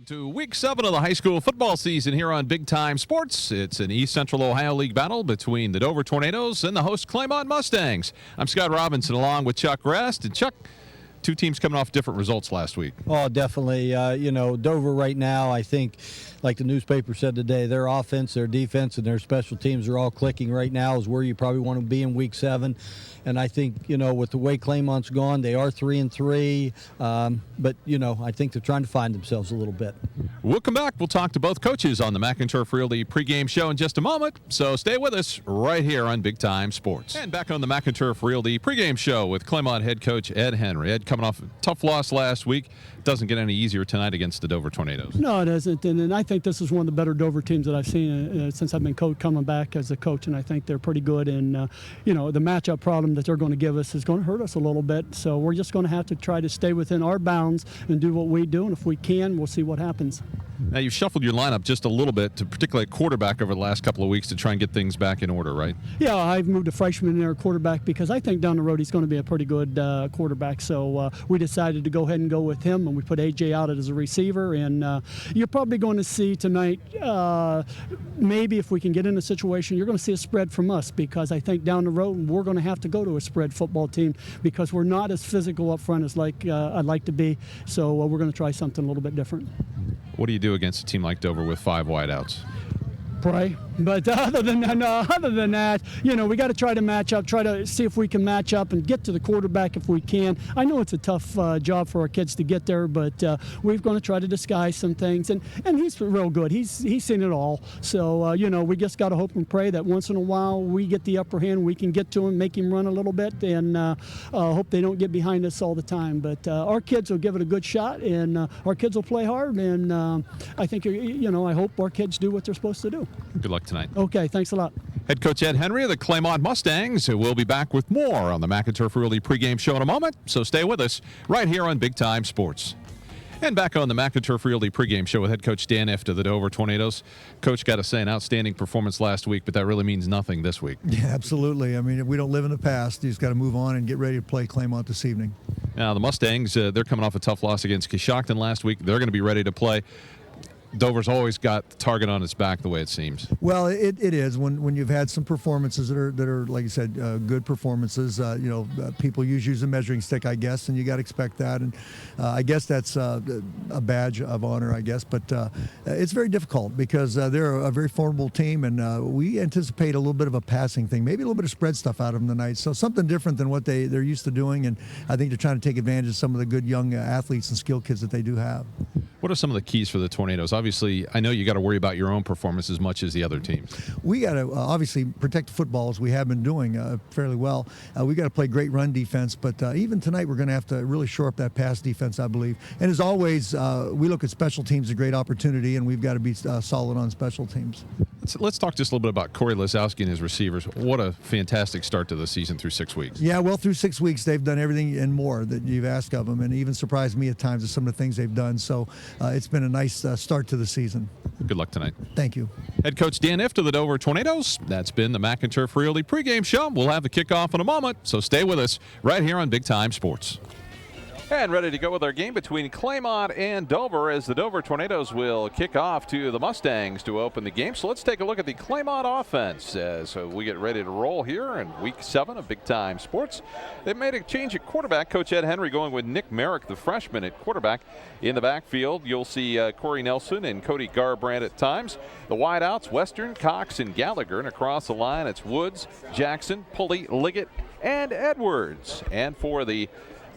To week 7 of the high school football season here on Big Time Sports. It's an East Central Ohio League battle between the Dover Tornadoes and the host Claymont Mustangs. I'm Scott Robinson along with Chuck Rest. And Chuck, two teams coming off different results last week. Oh, definitely. Dover right now, I think, like the newspaper said today, their offense, their defense, and their special teams are all clicking right now is where you probably want to be in week 7. And I think, with the way Claymont's gone, they are 3-3. But, I think they're trying to find themselves a little bit. We'll come back. We'll talk to both coaches on the McInturf Realty pregame show in just a moment. So stay with us right here on Big Time Sports. And back on the McInturf Realty pregame show with Claymont head coach Ed Henry. Ed, coming off a tough loss last week. Doesn't get any easier tonight against the Dover Tornadoes. No, it isn't. And I think this is one of the better Dover teams that I've seen since I've been coming back as a coach. And I think they're pretty good. And, the matchup problem that they're going to give us is going to hurt us a little bit. So we're just going to have to try to stay within our bounds and do what we do. And if we can, we'll see what happens. Now, you've shuffled your lineup just a little bit, particularly at quarterback over the last couple of weeks to try and get things back in order, right? Yeah, I've moved a freshman in there quarterback because I think down the road he's going to be a pretty good quarterback. So we decided to go ahead and go with him, and we put A.J. out as a receiver. And you're probably going to see tonight, maybe if we can get in a situation, you're going to see a spread from us because I think down the road we're going to have to go to a spread football team because we're not as physical up front as I'd like to be. So we're going to try something a little bit different. What do you do against a team like Dover with 5 wideouts? Pray. But other than that, we got to try to match up, try to see if we can match up and get to the quarterback if we can. I know it's a tough job for our kids to get there, but we're going to try to disguise some things. And he's real good. He's seen it all. So, we just got to hope and pray that once in a while we get the upper hand, we can get to him, make him run a little bit, and hope they don't get behind us all the time. But our kids will give it a good shot, and our kids will play hard. And I think, I hope our kids do what they're supposed to do. Good luck tonight. Okay, thanks a lot. Head coach Ed Henry of the Claymont Mustangs. We'll be back with more on the McInturf Realty pregame show in a moment, so stay with us right here on Big Time Sports. And back on the McInturf Realty pregame show with head coach Dan Ift of the Dover Tornadoes. Coach, got to say, an outstanding performance last week, but that really means nothing this week. Yeah, absolutely. I mean, we don't live in the past. You just got to move on and get ready to play Claymont this evening. Now, the Mustangs, they're coming off a tough loss against Coshocton last week. They're going to be ready to play. Dover's always got the target on its back, the way it seems. Well, it is when you've had some performances that are like you said, good performances. People use a measuring stick, I guess, and you got to expect that. And I guess that's a badge of honor, I guess. But it's very difficult because they're a very formidable team, and we anticipate a little bit of a passing thing, maybe a little bit of spread stuff out of them tonight. So something different than what they're used to doing, and I think they're trying to take advantage of some of the good young athletes and skill kids that they do have. What are some of the keys for the Tornadoes? Obviously, I know you got to worry about your own performance as much as the other teams. We got to obviously protect the football as we have been doing fairly well. We got to play great run defense, but even tonight we're going to have to really shore up that pass defense, I believe. And as always, we look at special teams as a great opportunity, and we've got to be solid on special teams. Let's talk just a little bit about Corey Lisowski and his receivers. What a fantastic start to the season through 6 weeks. Yeah, well, through 6 weeks, they've done everything and more that you've asked of them, and even surprised me at times with some of the things they've done. So it's been a nice start to the season. Good luck tonight. Thank you. Head coach Dan Ift of the Dover Tornadoes. That's been the McInturf Realty pregame show. We'll have the kickoff in a moment, so stay with us right here on Big Time Sports. And ready to go with our game between Claymont and Dover as the Dover Tornadoes will kick off to the Mustangs to open the game. So let's take a look at the Claymont offense as we get ready to roll here in week 7 of Big Time Sports. They've made a change at quarterback. Coach Ed Henry going with Nick Merrick, the freshman, at quarterback. In the backfield, you'll see Corey Nelson and Cody Garbrandt at times. The wideouts, Western, Cox, and Gallagher. And across the line, it's Woods, Jackson, Pulley, Liggett, and Edwards. And for the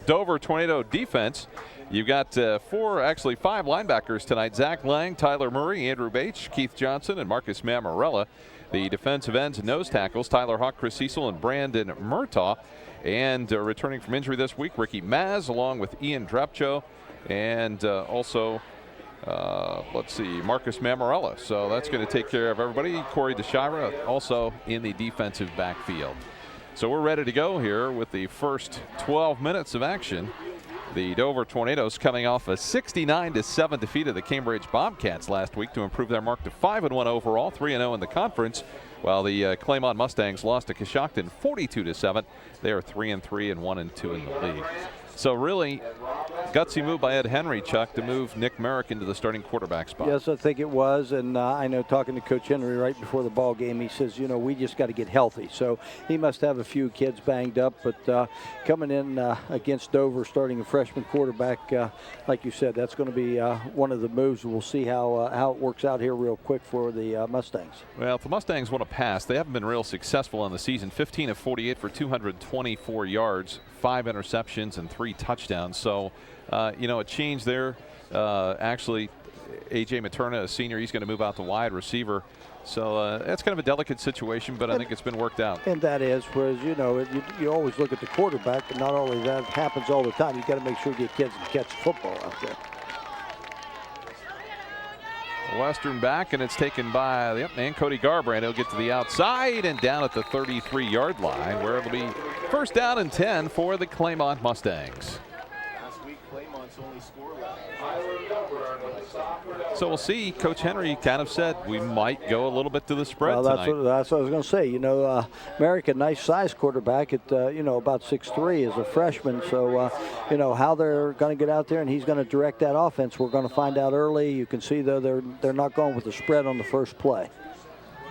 Dover Tornado defense, you've got 5 linebackers tonight. Zach Lang, Tyler Murray, Andrew Bates, Keith Johnson, and Marcus Mammarella. The defensive ends and nose tackles, Tyler Hawk, Chris Cecil, and Brandon Murtaugh. And returning from injury this week, Ricky Maz, along with Ian Drapcho, and also Marcus Mammarella. So that's going to take care of everybody. Corey DeShira also in the defensive backfield. So we're ready to go here with the first 12 minutes of action. The Dover Tornadoes coming off a 69-7 defeat of the Cambridge Bobcats last week to improve their mark to 5-1 overall, 3-0 in the conference, while the Claymont Mustangs lost to Coshocton 42-7. They are 3-3 and 1-2 in the league. So really, gutsy move by Ed Henry, Chuck, to move Nick Merrick into the starting quarterback spot. Yes, I think it was, and I know talking to Coach Henry right before the ball game, he says, you know, we just got to get healthy. So he must have a few kids banged up, but coming in against Dover, starting a freshman quarterback, like you said, that's going to be one of the moves. We'll see how it works out here real quick for the Mustangs. Well, if the Mustangs want to pass, they haven't been real successful in the season. 15 of 48 for 224 yards, 5 interceptions, and 3 touchdowns. So, you know, a change there. Actually, A.J. Materna, a senior, he's going to move out to wide receiver. So that's kind of a delicate situation, but I think it's been worked out. And that is, whereas, you know, you always look at the quarterback, but not only that happens all the time. You've got to make sure you get kids to catch the football out there. Western back, and it's taken by and Cody Garbrandt. He'll get to the outside and down at the 33-yard line, where it'll be first down and 10 for the Claymont Mustangs. Last week, Claymont's only score left. So we'll see. Coach Henry kind of said we might go a little bit to the spread well, tonight. That's what I was going to say. You know, Merrick, a nice size quarterback at, you know, about 6'3" as a freshman. So, you know, how they're going to get out there and he's going to direct that offense, we're going to find out early. You can see, though, they're not going with the spread on the first play.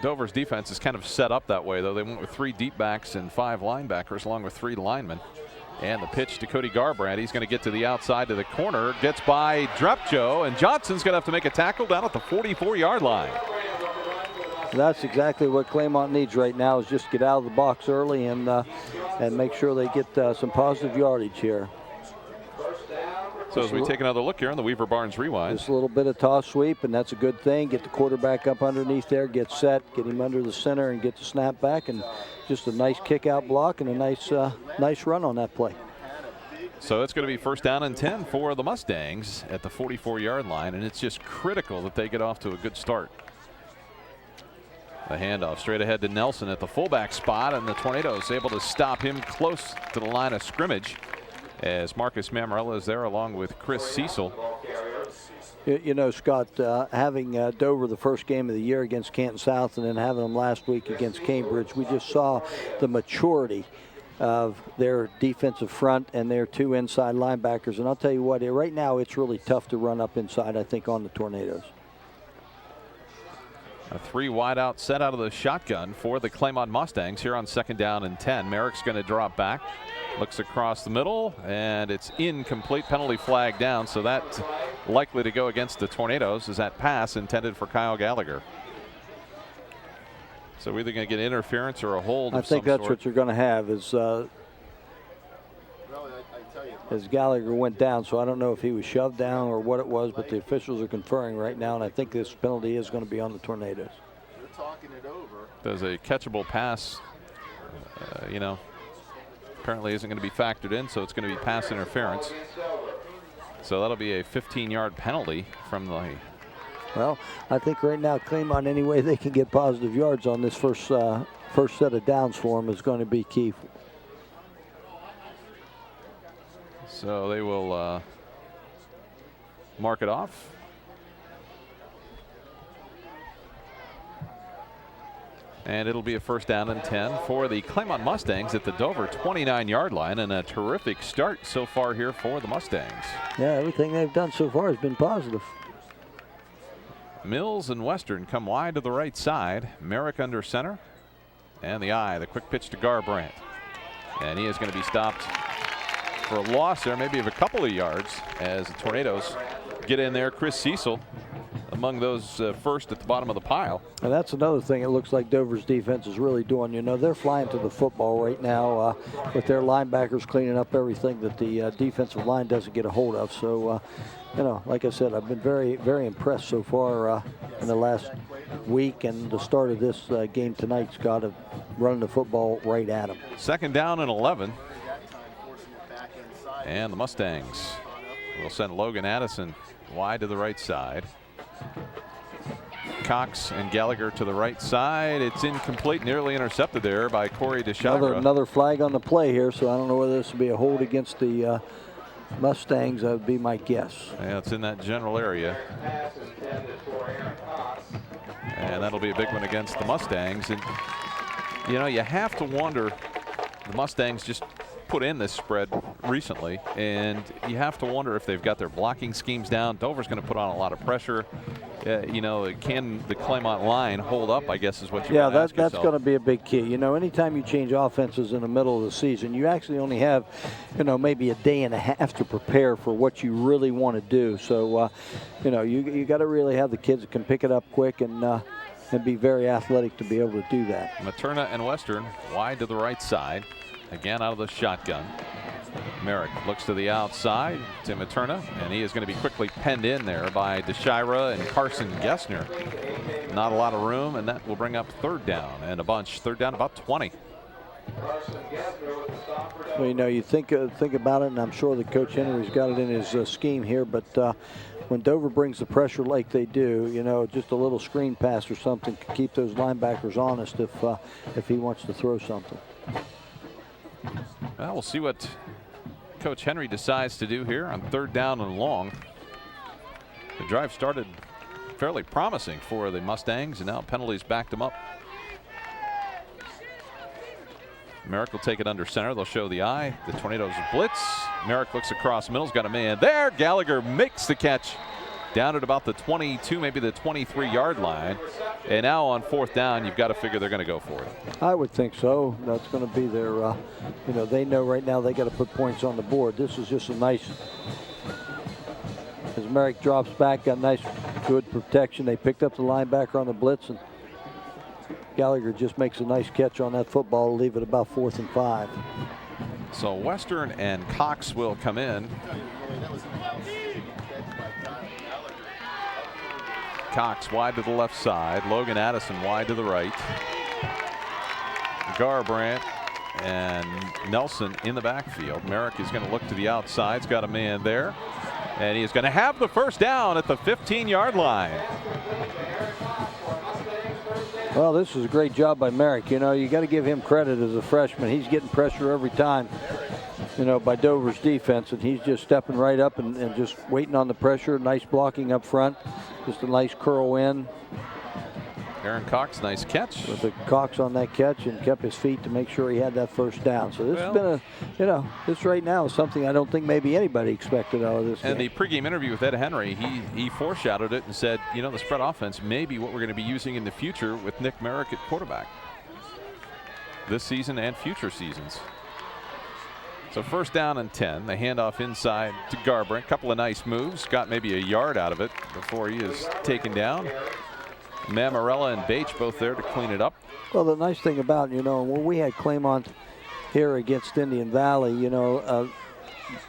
Dover's defense is kind of set up that way, though. They went with 3 deep backs and 5 linebackers, along with 3 linemen. And the pitch to Cody Garbrandt. He's going to get to the outside to the corner. Gets by Drepjo, and Johnson's going to have to make a tackle down at the 44-yard line. That's exactly what Claymont needs right now, is just get out of the box early and make sure they get some positive yardage here. So as we take another look here on the Weaver Barnes Rewind. Just a little bit of toss sweep, and that's a good thing. Get the quarterback up underneath there, get set, get him under the center, and get the snap back, and just a nice kick-out block and a nice run on that play. So it's going to be first down and 10 for the Mustangs at the 44-yard line, and it's just critical that they get off to a good start. The handoff straight ahead to Nelson at the fullback spot, and the Tornadoes able to stop him close to the line of scrimmage as Marcus Mammarella is there along with Chris Cecil. You know, Scott, having Dover the first game of the year against Canton South and then having them last week against Cambridge, we just saw the maturity of their defensive front and their 2 inside linebackers. And I'll tell you what, right now it's really tough to run up inside, I think, on the Tornadoes. A 3 wide out set out of the shotgun for the Claymont Mustangs here on second down and 10. Merrick's going to drop back. Looks across the middle, and it's incomplete. Penalty flag down, so that's likely to go against the Tornadoes as that pass intended for Kyle Gallagher. So we're either going to get interference or a hold I of think some that's sort. what you're going to have is as Gallagher went down, so I don't know if he was shoved down or what it was, but the officials are conferring right now, and I think this penalty is going to be on the Tornadoes. They're talking it over. There's a catchable pass, you know, apparently isn't going to be factored in, so it's going to be pass interference. So that'll be a 15-yard penalty from the. Well, I think right now Claymont, any way they can get positive yards on this first set of downs for them is going to be key. So they will mark it off. And it'll be a first down and 10 for the Claymont Mustangs at the Dover 29-yard line, and a terrific start so far here for the Mustangs. Yeah, everything they've done so far has been positive. Mills and Western come wide to the right side. Merrick under center. And the quick pitch to Garbrandt. And he is going to be stopped for a loss there, maybe of a couple of yards, as the Tornadoes get in there. Chris Cecil among those first at the bottom of the pile. And that's another thing it looks like Dover's defense is really doing. You know, they're flying to the football right now with their linebackers cleaning up everything that the defensive line doesn't get a hold of. So, you know, like I said, I've been very, very impressed so far in the last week and the start of this game tonight, Scott, of running the football right at them. Second down and 11. And the Mustangs will send Logan Addison wide to the right side. Cox and Gallagher to the right side. It's incomplete, nearly intercepted there by Corey DeShagra. Another flag on the play here, so I don't know whether this will be a hold against the Mustangs. That would be my guess. Yeah, it's in that general area. And that'll be a big one against the Mustangs. And, you know, you have to wonder, the Mustangs just put in this spread recently, and you have to wonder if they've got their blocking schemes down. Dover's going to put on a lot of pressure. You know, can the Claymont line hold up, I guess is what you that's going to be a big key. You know, anytime you change offenses in the middle of the season, you actually only have, you know, maybe a day and a half to prepare for what you really want to do. So, you know, you got to really have the kids that can pick it up quick and be very athletic to be able to do that. Materna and Western wide to the right side. Again out of the shotgun. Merrick looks to the outside to Materna, and he is going to be quickly penned in there by DeShira and Carson Gessner. Not a lot of room, and that will bring up third down and a bunch. Third down about 20. Well, you know, you think about it, and I'm sure that Coach Henry's got it in his scheme here, but when Dover brings the pressure like they do, you know, just a little screen pass or something could keep those linebackers honest if he wants to throw something. Well, we'll see what Coach Henry decides to do here on third down and long. The drive started fairly promising for the Mustangs, and now penalties backed them up. Merrick will take it under center. They'll show the eye. The Tornadoes blitz. Merrick looks across middle's got a man there. Gallagher makes the catch down at about the 22, maybe the 23-yard line. And now on fourth down, you've got to figure they're going to go for it. I would think so. That's going to be their, you know, they know right now they got to put points on the board. This is just a nice, as Merrick drops back, got nice, good protection. They picked up the linebacker on the blitz, and Gallagher just makes a nice catch on that football to leave it about 4th and 5. So Western and Cox will come in. Cox wide to the left side. Logan Addison wide to the right. Garbrandt and Nelson in the backfield. Merrick is going to look to the outside. He's got a man there. And he is going to have the first down at the 15-yard line. Well, this is a great job by Merrick. You know, you got to give him credit as a freshman. He's getting pressure every time, you know, by Dover's defense, and he's just stepping right up and just waiting on the pressure. Nice blocking up front. Just a nice curl in. Aaron Cox, nice catch. With the Cox on that catch and kept his feet to make sure he had that first down. So this has been a, you know, this right now is something I don't think maybe anybody expected out of this game. And the pregame interview with Ed Henry, he foreshadowed it and said, you know, the spread offense may be what we're going to be using in the future with Nick Merrick at quarterback. This season and future seasons. So first down and 10. The handoff inside to Garbrandt. Couple of nice moves. Got maybe a yard out of it before he is taken down. Mammarella and Bates both there to clean it up. Well, the nice thing about, you know, when we had Claymont here against Indian Valley, you know,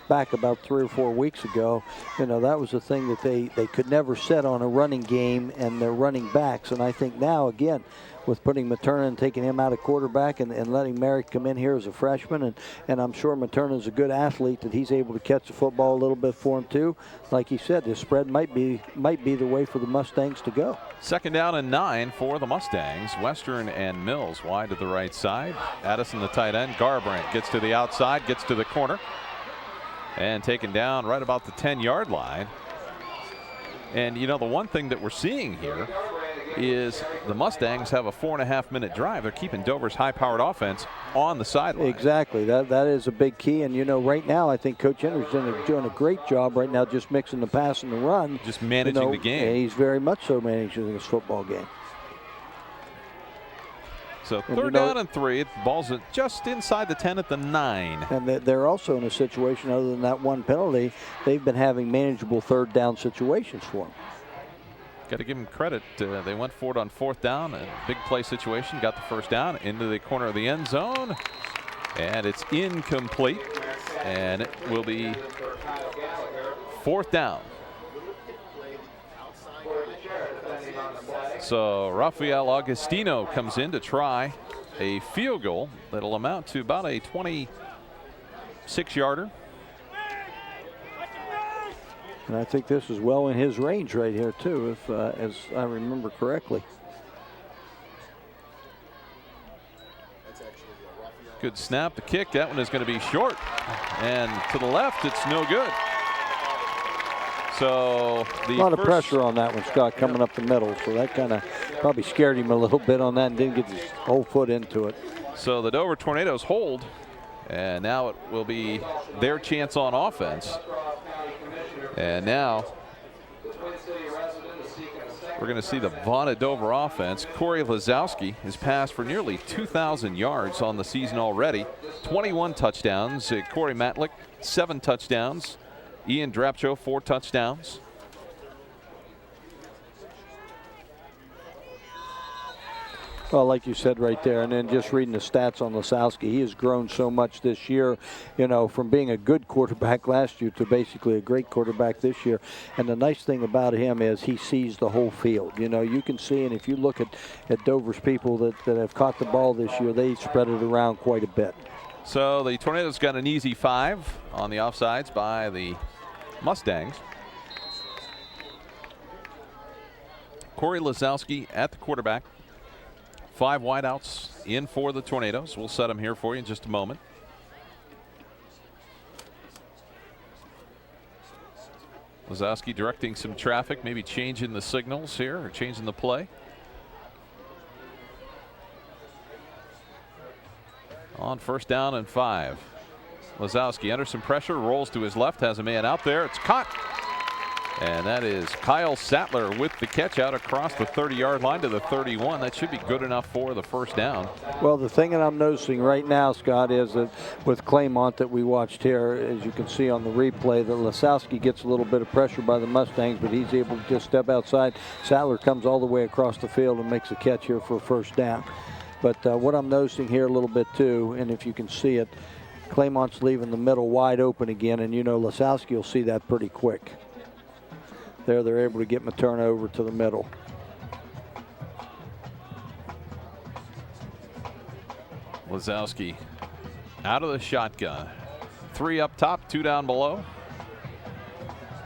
back about 3 or 4 weeks ago, you know, that was the thing that they could never set on a running game and their running backs. And I think now, again, with putting Materna and taking him out of quarterback and letting Merrick come in here as a freshman, and I'm sure Materna's a good athlete that he's able to catch the football a little bit for him too. Like he said, this spread might be the way for the Mustangs to go. Second down and 9 for the Mustangs. Western and Mills wide to the right side. Addison the tight end. Garbrandt gets to the outside, gets to the corner, and taken down right about the 10-yard line. And you know, the one thing that we're seeing here is the Mustangs have a 4.5-minute drive. They're keeping Dover's high-powered offense on the sideline. Exactly. That is a big key. And, you know, right now I think Coach Henry's doing a great job right now just mixing the pass and the run. Just managing the game. He's very much so managing this football game. So third down and 3. The ball's just inside the 10 at the 9. And they're also in a situation, other than that one penalty, they've been having manageable third down situations for them. Got to give them credit. They went for it on fourth down. A big play situation. Got the first down into the corner of the end zone. And it's incomplete. And it will be fourth down. So Rafael Augustino comes in to try a field goal that'll amount to about a 26-yarder. And I think this is well in his range right here too, if as I remember correctly. Good snap, the kick. That one is going to be short. And to the left, it's no good. So a lot of pressure on that one, Scott, coming up the middle. So that kind of probably scared him a little bit on that and didn't get his whole foot into it. So the Dover Tornadoes hold And now it will be their chance on offense. And now we're going to see the Vaughn Dover offense. Corey Lazowski has passed for nearly 2,000 yards on the season already. 21 touchdowns. Corey Matlick, 7 touchdowns. Ian Drapcho, 4 touchdowns. Well, like you said right there, and then just reading the stats on Lisowski, he has grown so much this year, you know, from being a good quarterback last year to basically a great quarterback this year. And the nice thing about him is he sees the whole field. You know, you can see, and if you look at Dover's people that have caught the ball this year, they spread it around quite a bit. So the Tornadoes got an easy 5 on the offsides by the Mustangs. Corey Lazowski at the quarterback. 5 wideouts in for the Tornadoes. We'll set them here for you in just a moment. Lazowski directing some traffic, maybe changing the signals here or changing the play. On 1st down and 5. Lazowski under some pressure, rolls to his left, has a man out there. It's caught. And that is Kyle Sattler with the catch out across the 30-yard line to the 31. That should be good enough for the 1st down. Well, the thing that I'm noticing right now, Scott, is that with Claymont that we watched here, as you can see on the replay, that Lisowski gets a little bit of pressure by the Mustangs, but he's able to just step outside. Sattler comes all the way across the field and makes a catch here for a 1st down. But what I'm noticing here a little bit too, and if you can see it, Claymont's leaving the middle wide open again, and you know Lisowski will see that pretty quick. There, they're able to get Materna over to the middle. Lazowski out of the shotgun. 3 up top, 2 down below.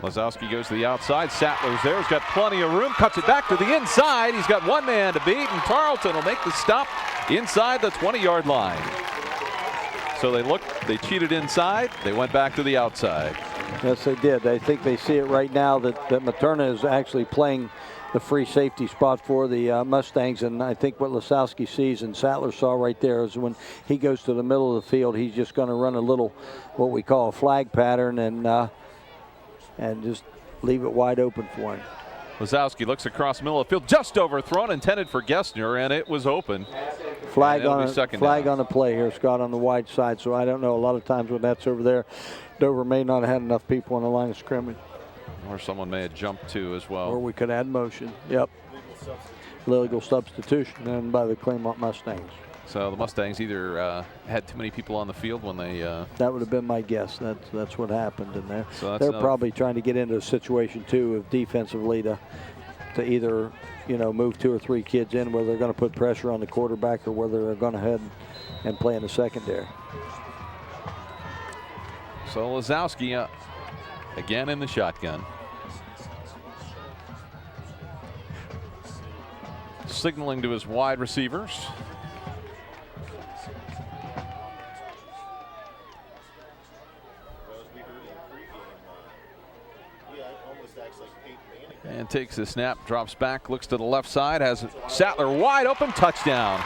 Lazowski goes to the outside. Sattler's there. He's got plenty of room. Cuts it back to the inside. He's got 1 man to beat, and Tarleton will make the stop inside the 20-yard line. So they cheated inside. They went back to the outside. Yes, they did. I think they see it right now that Materna is actually playing the free safety spot for the Mustangs, and I think what Lisowski sees and Sattler saw right there is when he goes to the middle of the field, he's just going to run a little what we call a flag pattern and just leave it wide open for him. Lazowski looks across the middle of the field, just overthrown, intended for Gessner, and it was open. Flag on the play here, Scott, on the wide side. So I don't know. A lot of times when that's over there, Dover may not have had enough people on the line of scrimmage. Or someone may have jumped too as well. Or we could add motion. Yep. Legal substitution and by the Claymont Mustangs. So the Mustangs either had too many people on the field when they. That would have been my guess. That's what happened in there. So they're probably trying to get into a situation too of defensively to either move 2 or 3 kids in, whether they're going to put pressure on the quarterback or whether they're going to head and play in the secondary. So Lazowski again in the shotgun. Signaling to his wide receivers. And takes the snap, drops back, looks to the left side, has Sattler wide open, touchdown.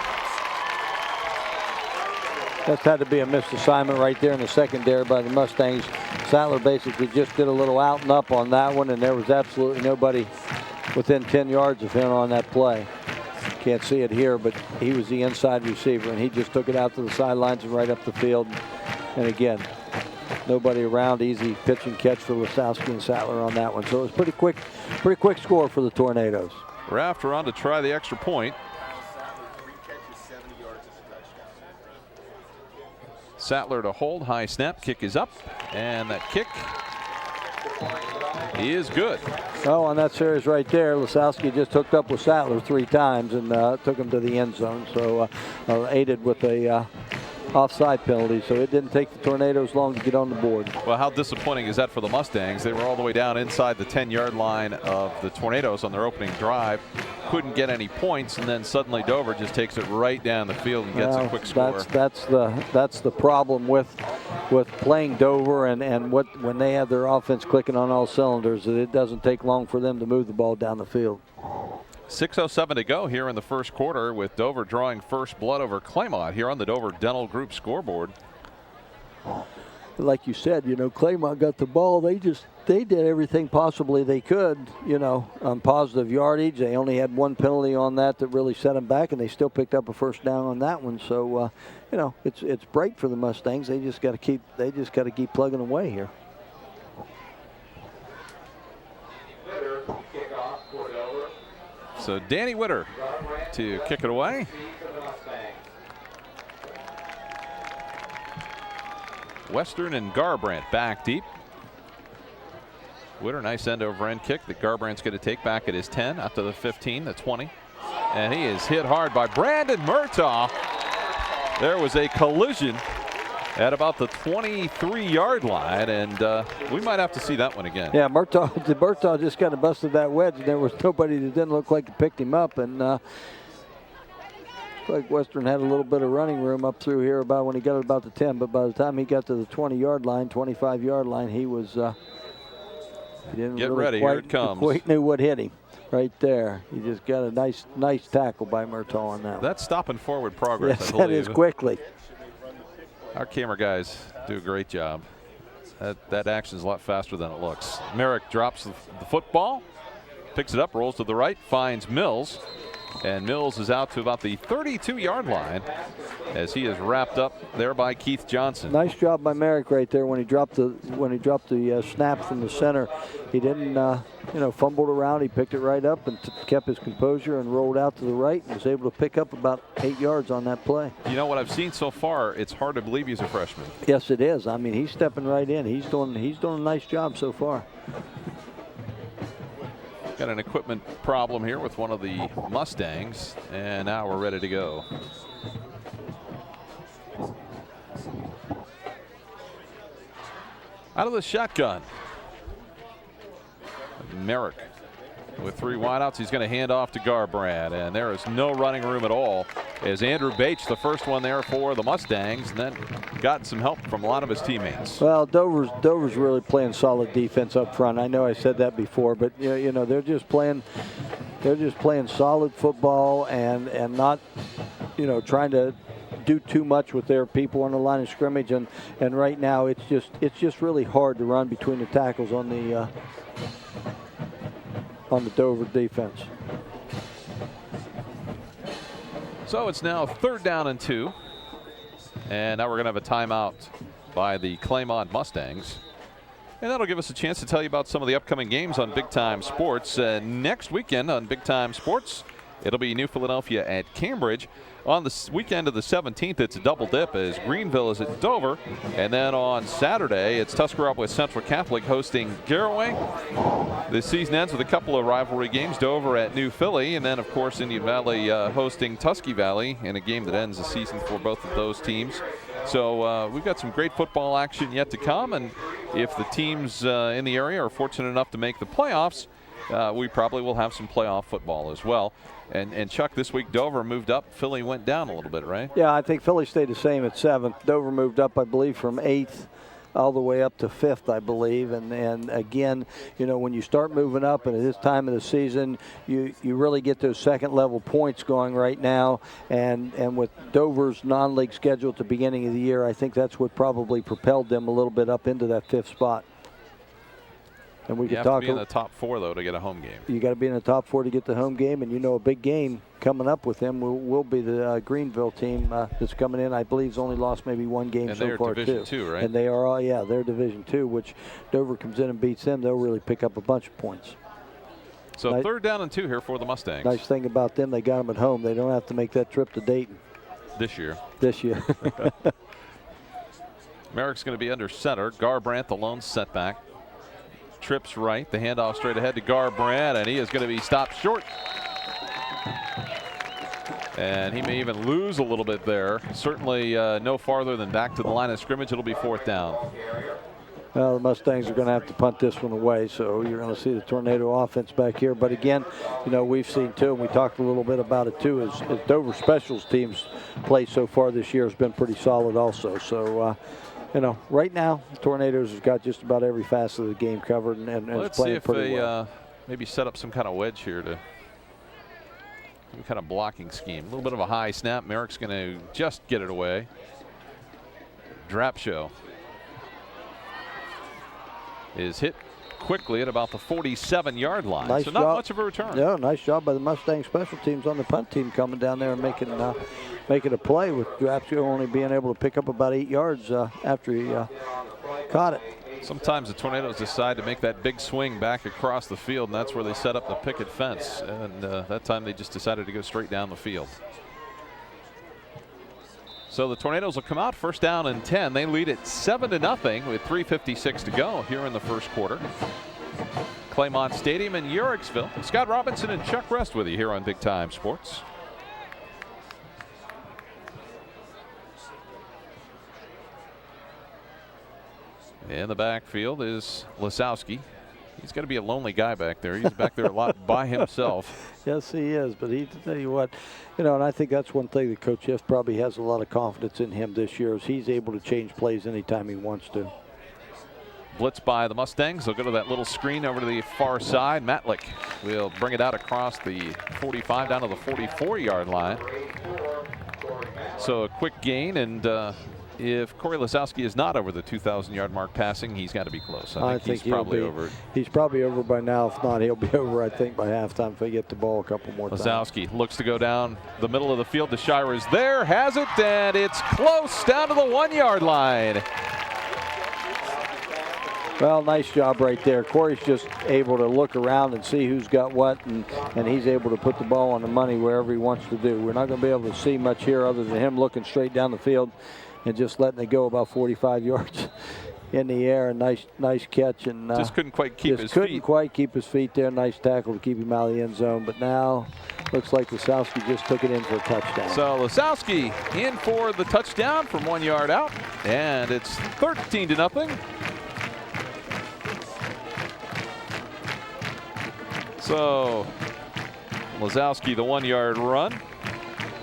That had to be a missed assignment right there in the secondary by the Mustangs. Sattler basically just did a little out and up on that one, and there was absolutely nobody within 10 yards of him on that play. Can't see it here, but he was the inside receiver, and he just took it out to the sidelines and right up the field. And again, nobody around, easy pitch and catch for Lisowski and Sattler on that one. So it was pretty quick score for the Tornadoes. Raft around to try the extra point. Sattler to hold, high snap, kick is up, and that kick is good. Oh, on that series right there, Lisowski just hooked up with Sattler 3 times and took him to the end zone. So aided with a offside penalty, so it didn't take the Tornadoes long to get on the board. Well, how disappointing is that for the Mustangs? They were all the way down inside the 10-yard line of the Tornadoes on their opening drive. Couldn't get any points, and then suddenly Dover just takes it right down the field and gets a quick score. That's the problem with playing Dover and when they have their offense clicking on all cylinders, that it doesn't take long for them to move the ball down the field. 6:07 to go here in the first quarter, with Dover drawing first blood over Claymont here on the Dover Dental Group scoreboard. like you said, Claymont got the ball. They did everything possibly they could, on positive yardage. They only had one penalty on that really set them back, and they still picked up a first down on that one. So, it's bright for the Mustangs. They just got to keep plugging away here. So Danny Witter to kick it away. Western and Garbrandt back deep. Witter, nice end over end kick that Garbrandt's going to take back at his 10, up to the 15, the 20. And he is hit hard by Brandon Murtaugh. There was a collision at about the 23-yard line, and we might have to see that one again. Yeah, Murtaugh just kind of busted that wedge, and there was nobody that didn't look like it picked him up. And like Western had a little bit of running room up through here about when he got about the 10, but by the time he got to the 20-yard line, 25-yard line, he was he didn't Get really ready, here it comes. Quite knew what hit him right there. He just got a nice tackle by Murtaugh on that. That's stopping forward progress, yes, I believe. that is quickly. Our camera guys do a great job. That action is a lot faster than it looks. Merrick drops the football, picks it up, rolls to the right, finds Mills. And Mills is out to about the 32-yard line as he is wrapped up there by Keith Johnson. Nice job by Merrick right there when he dropped the snap from the center. He didn't fumbled around. He picked it right up and kept his composure and rolled out to the right and was able to pick up about 8 yards on that play. You know what I've seen so far, it's hard to believe he's a freshman. Yes, it is. I mean, he's stepping right in. He's doing a nice job so far. Got an equipment problem here with one of the Mustangs, and now we're ready to go. Out of the shotgun, Merrick with 3 wideouts. He's going to hand off to Garbrandt, and there is no running room at all as Andrew Bates, the first one there for the Mustangs, and then got some help from a lot of his teammates. Well, Dover's really playing solid defense up front. I know I said that before, but they're just playing solid football and not trying to do too much with their people on the line of scrimmage, and right now it's just really hard to run between the tackles on the Dover defense. So it's now 3rd down and 2. And now we're going to have a timeout by the Claymont Mustangs. And that'll give us a chance to tell you about some of the upcoming games on Big Time Sports. Next weekend on Big Time Sports, it'll be New Philadelphia at Cambridge. On the weekend of the 17th, it's a double dip as Greenville is at Dover. And then on Saturday, it's Tuscarora with Central Catholic hosting Garraway. The season ends with a couple of rivalry games, Dover at New Philly, and then, of course, Indian Valley hosting Tusky Valley in a game that ends the season for both of those teams. So we've got some great football action yet to come, and if the teams in the area are fortunate enough to make the playoffs, we probably will have some playoff football as well. And Chuck, this week Dover moved up. Philly went down a little bit, right? Yeah, I think Philly stayed the same at 7th. Dover moved up, I believe, from 8th all the way up to 5th, I believe. And again, when you start moving up, and at this time of the season, you really get those second-level points going right now. And with Dover's non-league schedule at the beginning of the year, I think that's what probably propelled them a little bit up into that 5th spot. And we you have to be in the top 4, though, to get a home game. You got to be in the top 4 to get the home game, and a big game coming up with them will be the Greenville team that's coming in. I believe has only lost maybe one game and so far, Division 2, right? And they are, they're Division 2, which Dover comes in and beats them. They'll really pick up a bunch of points. So 3rd down and 2 here for the Mustangs. Nice thing about them, they got them at home. They don't have to make that trip to Dayton. This year. Merrick's going to be under center. Garbrandt, the lone setback. Trips right, the handoff straight ahead to Garbrandt, and he is going to be stopped short. And he may even lose a little bit there. Certainly no farther than back to the line of scrimmage. It'll be 4th down. Well, the Mustangs are going to have to punt this one away, so you're going to see the Tornado offense back here. But again, we've seen too, and we talked a little bit about it too, is Dover specials teams play so far this year has been pretty solid also. So, right now, the Tornadoes have got just about every facet of the game covered and let's playing see if pretty they well. Maybe set up some kind of wedge here to some kind of blocking scheme. A little bit of a high snap. Merrick's going to just get it away. Drap show. is hit quickly at about the 47-yard line. Nice so not job. much of a return. Yeah, nice job by the Mustang special teams on the punt team coming down there and making a play with Drapsio only being able to pick up about 8 yards after he caught it. Sometimes the Tornadoes decide to make that big swing back across the field, and that's where they set up the picket fence. And that time they just decided to go straight down the field. So the Tornadoes will come out first down and 10. They lead it 7-0 with 3:56 to go here in the first quarter. Claymont Stadium in Uricksville. Scott Robinson and Chuck Rest with you here on Big Time Sports. In the backfield is Lisowski. He's got to be a lonely guy back there. He's back there a lot by himself. Yes, he is. But to tell you what, and I think that's one thing that Coach F probably has a lot of confidence in him this year is he's able to change plays anytime he wants to. Blitz by the Mustangs. They'll go to that little screen over to the far side. Matlick will bring it out across the 45 down to the 44-yard line. So a quick gain, and if Corey Lisowski is not over the 2,000-yard mark passing, he's got to be close. I think he's probably over. He's probably over by now. If not, he'll be over, I think, by halftime if they get the ball a couple more times. Lisowski looks to go down the middle of the field. DeShira is there, has it, and it's close down to the 1-yard line. Well, nice job right there. Corey's just able to look around and see who's got what, and he's able to put the ball on the money wherever he wants to do. We're not going to be able to see much here other than him looking straight down the field and just letting it go about 45 yards in the air. Nice catch. And just couldn't quite keep his feet. Couldn't quite keep his feet there. Nice tackle to keep him out of the end zone. But now looks like Lisowski just took it in for a touchdown. So Lisowski in for the touchdown from 1 yard out. And it's 13-0. So Lisowski, the 1 yard run.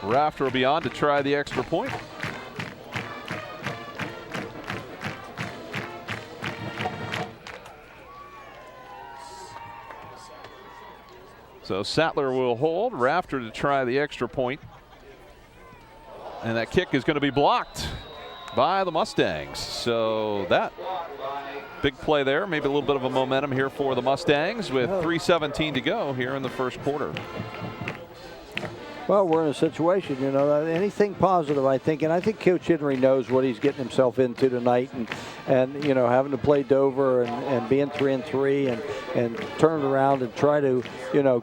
Rafter will be on to try the extra point. So Sattler will hold. Rafter to try the extra point. And that kick is going to be blocked by the Mustangs. So that big play there. Maybe a little bit of a momentum here for the Mustangs with 3:17 to go here in the first quarter. Well, we're in a situation, anything positive, I think. And I think Coach Henry knows what he's getting himself into tonight. And having to play Dover and being 3-3 and turn it around and try to,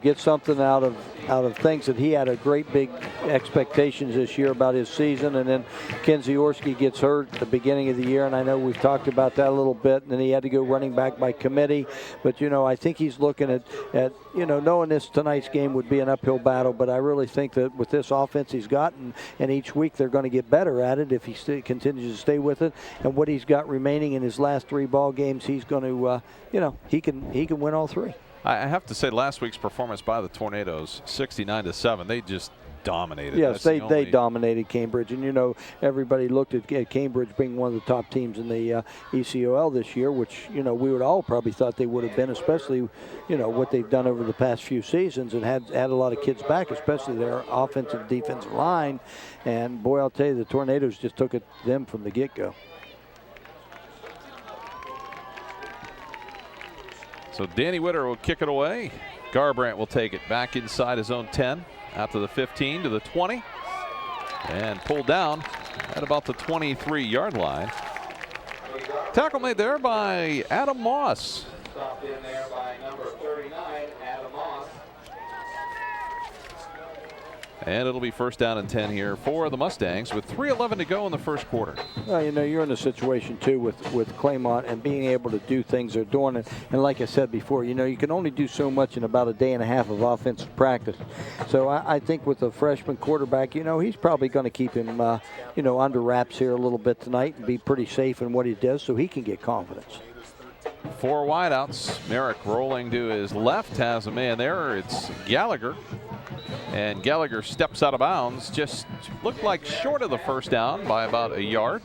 get something out of things that he had a great big expectations this year about his season. And then Kenzie Orski gets hurt at the beginning of the year. And I know we've talked about that a little bit. And then he had to go running back by committee. But, I think he's looking at knowing this tonight's game would be an uphill battle. But I really think that with this offense he's got, and each week they're going to get better at it if he continues to stay with it. And what he's got remaining in his last 3 ball games, he's going to, he can win all 3. I have to say last week's performance by the Tornadoes, 69-7, they just dominated. Yes, they dominated Cambridge. And, everybody looked at Cambridge being one of the top teams in the ECOL this year, which, we would all probably thought they would have been, especially, what they've done over the past few seasons and had a lot of kids back, especially their offensive defensive line. And, boy, I'll tell you, the Tornadoes just took it to them from the get-go. So Danny Witter will kick it away. Garbrandt will take it back inside his own 10, out to the 15, to the 20, and pulled down at about the 23-yard line. Tackle made there by Adam Moss. Stopped in there by number 39, Adam Moss. And it'll be first down and 10 here for the Mustangs with 3:11 to go in the first quarter. Well, you're in a situation, too, with Claymont and being able to do things they're doing. And like I said before, you can only do so much in about a day and a half of offensive practice. So I think with the freshman quarterback, he's probably going to keep him, under wraps here a little bit tonight and be pretty safe in what he does so he can get confidence. 4 wideouts. Merrick rolling to his left, has a man there. It's Gallagher. And Gallagher steps out of bounds, just looked like short of the first down by about a yard.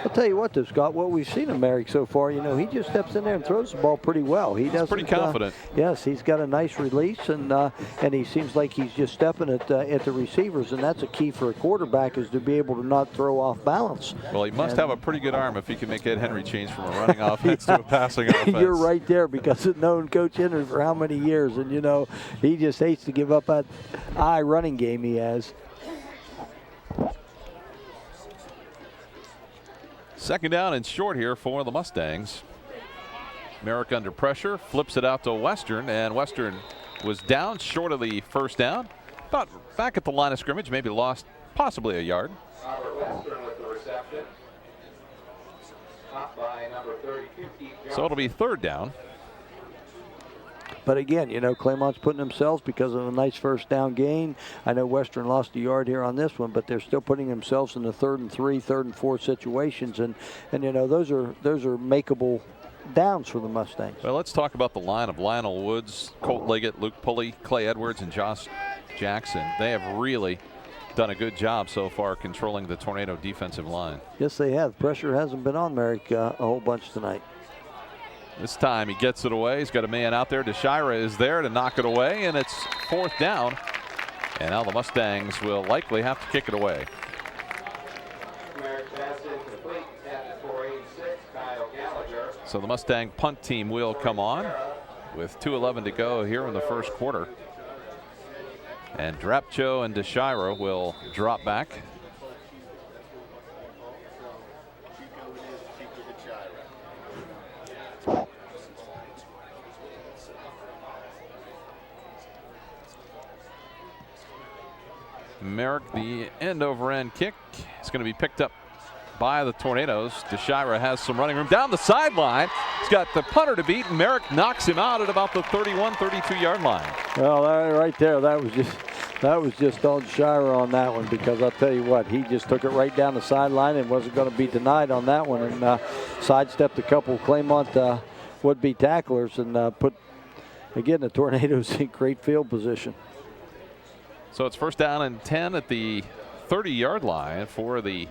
I'll tell you what, though, Scott, what we've seen of Merrick so far, he just steps in there and throws the ball pretty well. He's pretty confident. Yes, he's got a nice release, and he seems like he's just stepping at the receivers, and that's a key for a quarterback, is to be able to not throw off balance. Well, he must have a pretty good arm if he can make Ed Henry change from a running offense to a passing offense. You're right there, because I've known Coach Henry for how many years, and he just hates to give up that eye running game he has. Second down and short here for the Mustangs. Merrick under pressure, flips it out to Western, and Western was down short of the first down. About back at the line of scrimmage, maybe lost possibly a yard. Robert Western with the reception. Caught by number 32, Keith Johnson. So it'll be third down. But again, Claymont's putting themselves because of a nice first down gain. I know Western lost a yard here on this one, but they're still putting themselves in the 3rd and 3, 3rd and 4 situations, and those are makeable downs for the Mustangs. Well, let's talk about the line of Lionel Woods, Colt Liggett, Luke Pulley, Clay Edwards, and Josh Jackson. They have really done a good job so far controlling the Tornado defensive line. Yes, they have. Pressure hasn't been on Merrick a whole bunch tonight. This time he gets it away. He's got a man out there. DeShira is there to knock it away, and it's 4th down. And now the Mustangs will likely have to kick it away. So the Mustang punt team will come on with 2:11 to go here in the first quarter. And Drapcho and DeShira will drop back. Merrick, the end-over-end kick is going to be picked up by the Tornadoes. DeShira has some running room down the sideline. He's got the punter to beat, and Merrick knocks him out at about the 31, 32-yard line. Well, right there, that was just on DeShira on that one, because I'll tell you what, he just took it right down the sideline and wasn't going to be denied on that one, and sidestepped a couple of Claymont would-be tacklers, and put, again, the Tornadoes in great field position. So it's first down and 10 at the 30-yard line for the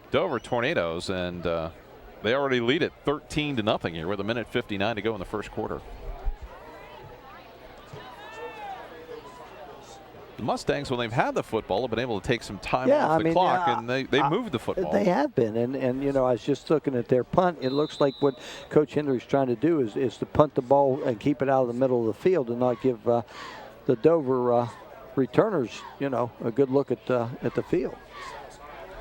Dover Tornadoes, and they already lead it 13-0 here with 1:59 to go in the first quarter. The Mustangs, when they've had the football, have been able to take some time off the clock, and they moved the football. They have been, and I was just looking at their punt. It looks like what Coach Hendry's trying to do is to punt the ball and keep it out of the middle of the field, and not give the Dover returners, a good look at the field.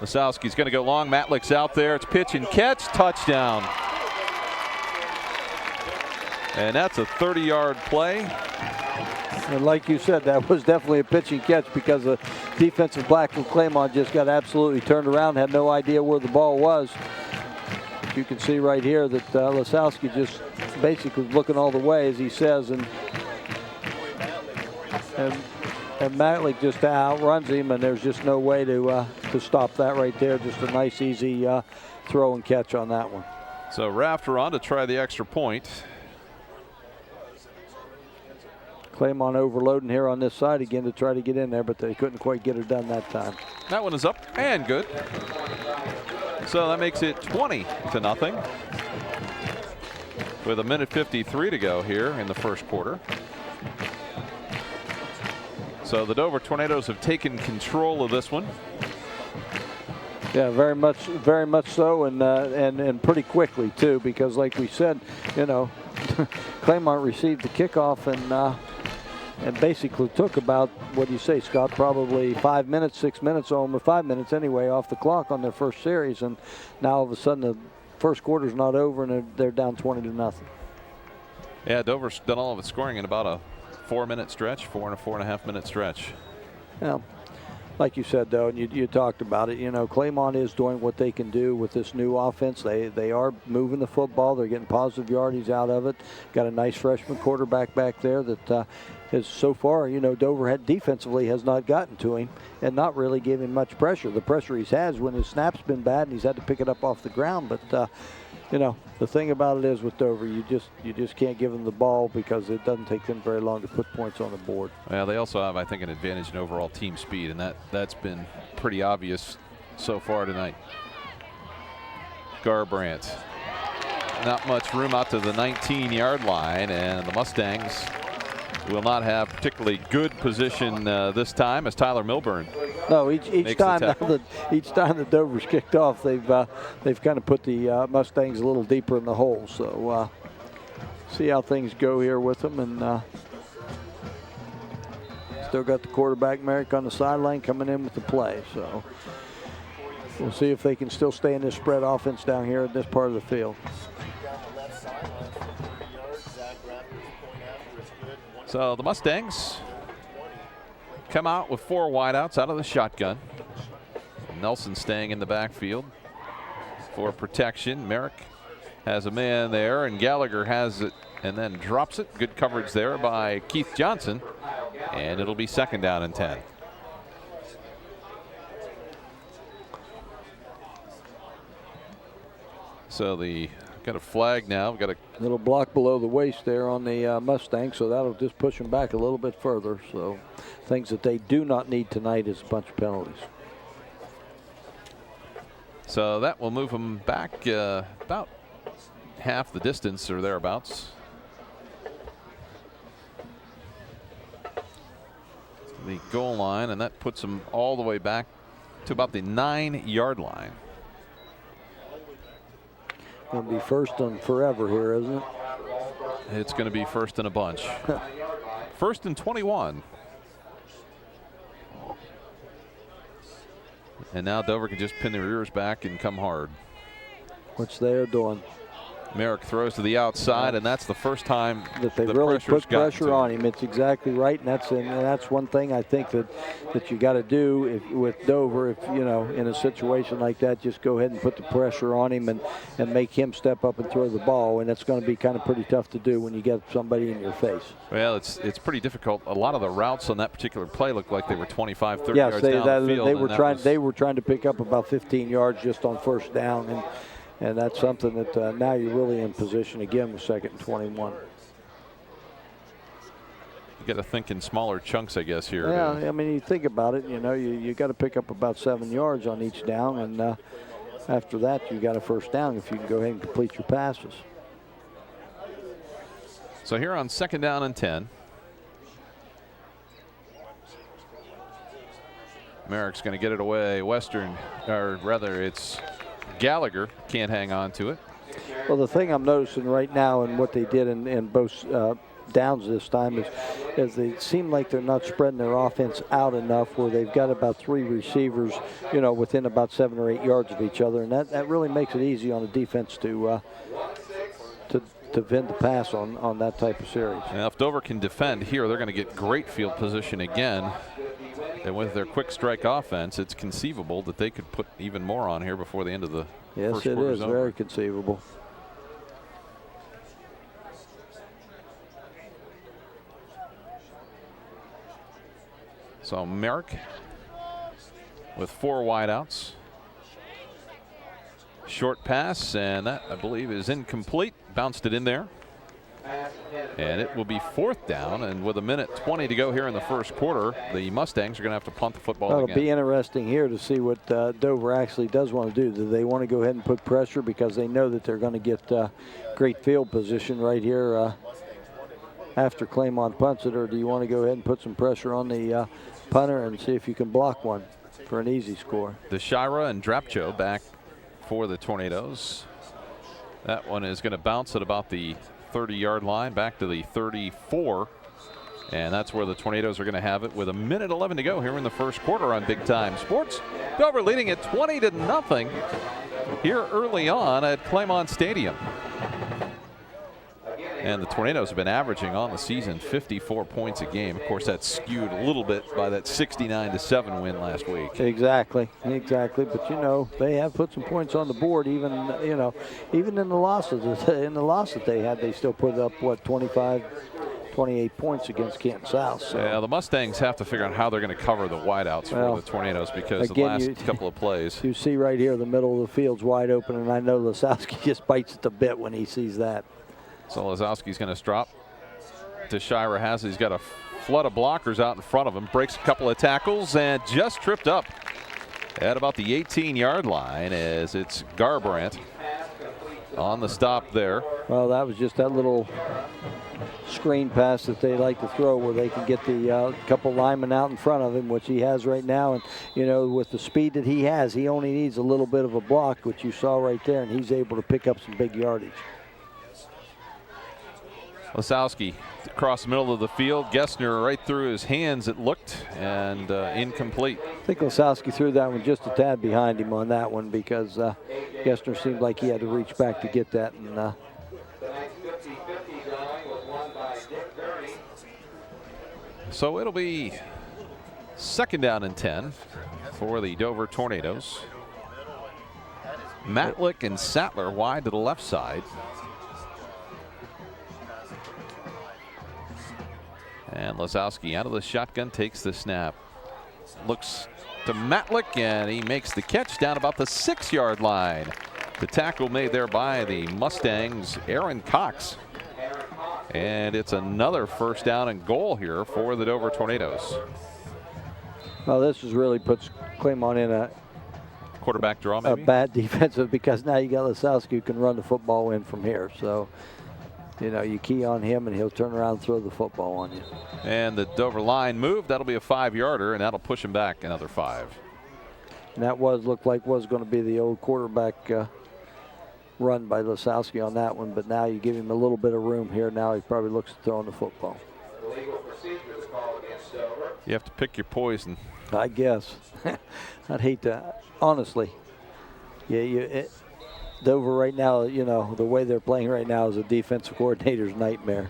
Lisowski's going to go long. Matlick's out there. It's pitch and catch. Touchdown. And that's a 30-yard play. And like you said, that was definitely a pitch and catch, because the defensive back from Claymont just got absolutely turned around, had no idea where the ball was. But you can see right here that Lisowski just basically was looking all the way, as he says, and Matlick just outruns him, and there's just no way to stop that right there. Just a nice, easy throw and catch on that one. So Rafter on to try the extra point. Claymont overloading here on this side again to try to get in there, but they couldn't quite get it done that time. That one is up and good. So that makes it 20-0 with 1:53 to go here in the first quarter. So the Dover Tornadoes have taken control of this one. Yeah, very much so, and pretty quickly too, because like we said, Claymont received the kickoff and basically took about, what do you say, Scott, probably 5 minutes, 6 minutes, almost 5 minutes anyway, off the clock on their first series, and now all of a sudden the first quarter's not over and they're down 20-0. Yeah, Dover's done all of its scoring in about a 4-minute stretch, 4.5 minute stretch. Yeah, like you said, though, and you talked about it, Claymont is doing what they can do with this new offense. They are moving the football. They're getting positive yardage out of it. Got a nice freshman quarterback back there that has so far, Dover defensively has not gotten to him and not really gave him much pressure. The pressure he's had is when his snap's been bad and he's had to pick it up off the ground. But you know, the thing about it is with Dover, you just can't give them the ball because it doesn't take them very long to put points on the board. Well, they also have, I think, an advantage in overall team speed, and that's been pretty obvious so far tonight. Garbrandt. Not much room out to the 19-yard line, and the Mustangs will not have particularly good position this time as Tyler Milburn. No, each time that Dover's kicked off, they've kind of put the Mustangs a little deeper in the hole. So see how things go here with them, and still got the quarterback Merrick on the sideline coming in with the play. So we'll see if they can still stay in this spread offense down here in this part of the field. So the Mustangs come out with 4 wideouts out of the shotgun. Nelson staying in the backfield for protection. Merrick has a man there, and Gallagher has it and then drops it. Good coverage there by Keith Johnson, and it'll be 2nd down and 10. So got a flag now. We've got a little block below the waist there on the Mustang, so that'll just push them back a little bit further. So things that they do not need tonight is a bunch of penalties. So that will move them back about half the distance or thereabouts. The goal line, and that puts them all the way back to about the 9-yard line. Going to be first and forever here, isn't it? It's going to be first and a bunch. 1st and 21. And now Dover can just pin their ears back and come hard. Which they are doing. Merrick throws to the outside, and that's the first time that they really put pressure on him. It's exactly right, and that's one thing I think that you got to do with Dover. If you know, in a situation like that, just go ahead and put the pressure on him and make him step up and throw the ball, and that's going to be kind of pretty tough to do when you get somebody in your face. Well, it's pretty difficult. A lot of the routes on that particular play looked like they were 25, 30 yards down the field. They were trying to pick up about 15 yards just on 1st down, and that's something that now you're really in position again with 2nd and 21. You got to think in smaller chunks, I guess, here. Yeah, I mean, you think about it, you know, you got to pick up about 7 yards on each down, and after that, you got a 1st down if you can go ahead and complete your passes. So here on 2nd down and 10. Merrick's going to get it away. It's Gallagher can't hang on to it. Well, the thing I'm noticing right now and what they did in both downs this time is they seem like they're not spreading their offense out enough where they've got about 3 receivers, you know, within about 7 or 8 yards of each other, and that really makes it easy on the defense to vent the pass on that type of series. Now, if Dover can defend here, they're going to get great field position again. And with their quick strike offense, it's conceivable that they could put even more on here before the end of the first quarter. Yes, it is very conceivable. So Merrick with 4 wideouts. Short pass, and that, I believe, is incomplete. Bounced it in there. And it will be 4th down, and with 1:20 to go here in the first quarter, the Mustangs are going to have to punt the football again. It'll be interesting here to see what Dover actually does want to do. Do they want to go ahead and put pressure because they know that they're going to get great field position right here after Claymont punts it, or do you want to go ahead and put some pressure on the punter and see if you can block one for an easy score? DeShira and Drapcho back for the Tornadoes. That one is going to bounce at about the 30-yard line, back to the 34, and that's where the Tornadoes are going to have it with 1:11 to go here in the first quarter on Big Time Sports. Dover leading at 20-0 here early on at Claymont Stadium. And the Tornadoes have been averaging on the season 54 points a game. Of course, that's skewed a little bit by that 69-7 win last week. Exactly. But you know, they have put some points on the board. Even in the losses that they had, they still put up what 25 28 points against Canton South. So. Yeah, the Mustangs have to figure out how they're going to cover the wideouts for the Tornadoes because again, of the last couple of plays. You see right here, the middle of the field's wide open, and I know Lasowski just bites at the bit when he sees that. So Lasowski's going to drop to Shira Hassett. He's got a flood of blockers out in front of him, breaks a couple of tackles, and just tripped up at about the 18-yard line as it's Garbrandt on the stop there. Well, that was just that little screen pass that they like to throw where they can get the couple linemen out in front of him, which he has right now. And, you know, with the speed that he has, he only needs a little bit of a block, which you saw right there, and he's able to pick up some big yardage. Lasowski across the middle of the field. Gessner right through his hands, it looked, and incomplete. I think Lasowski threw that one just a tad behind him on that one because Gessner seemed like he had to reach back to get that. And so it'll be 2nd down and 10 for the Dover Tornadoes. Matlick and Sattler wide to the left side. And Lasowski out of the shotgun, takes the snap. Looks to Matlick, and he makes the catch down about the 6-yard line. The tackle made there by the Mustangs, Aaron Cox. And it's another 1st down and goal here for the Dover Tornadoes. Well, this is really puts Claymont in a quarterback draw, maybe? A bad defensive, because now you got Lasowski who can run the football in from here. So, you know, you key on him and he'll turn around and throw the football on you. And the Dover line move, that'll be a 5-yarder, and that'll push him back another 5. And that looked like was going to be the old quarterback run by Lasowski on that one, but now you give him a little bit of room here. Now he probably looks at throwing the football. You have to pick your poison. I guess. I'd hate to, honestly. Yeah, Dover right now, you know, the way they're playing right now is a defensive coordinator's nightmare.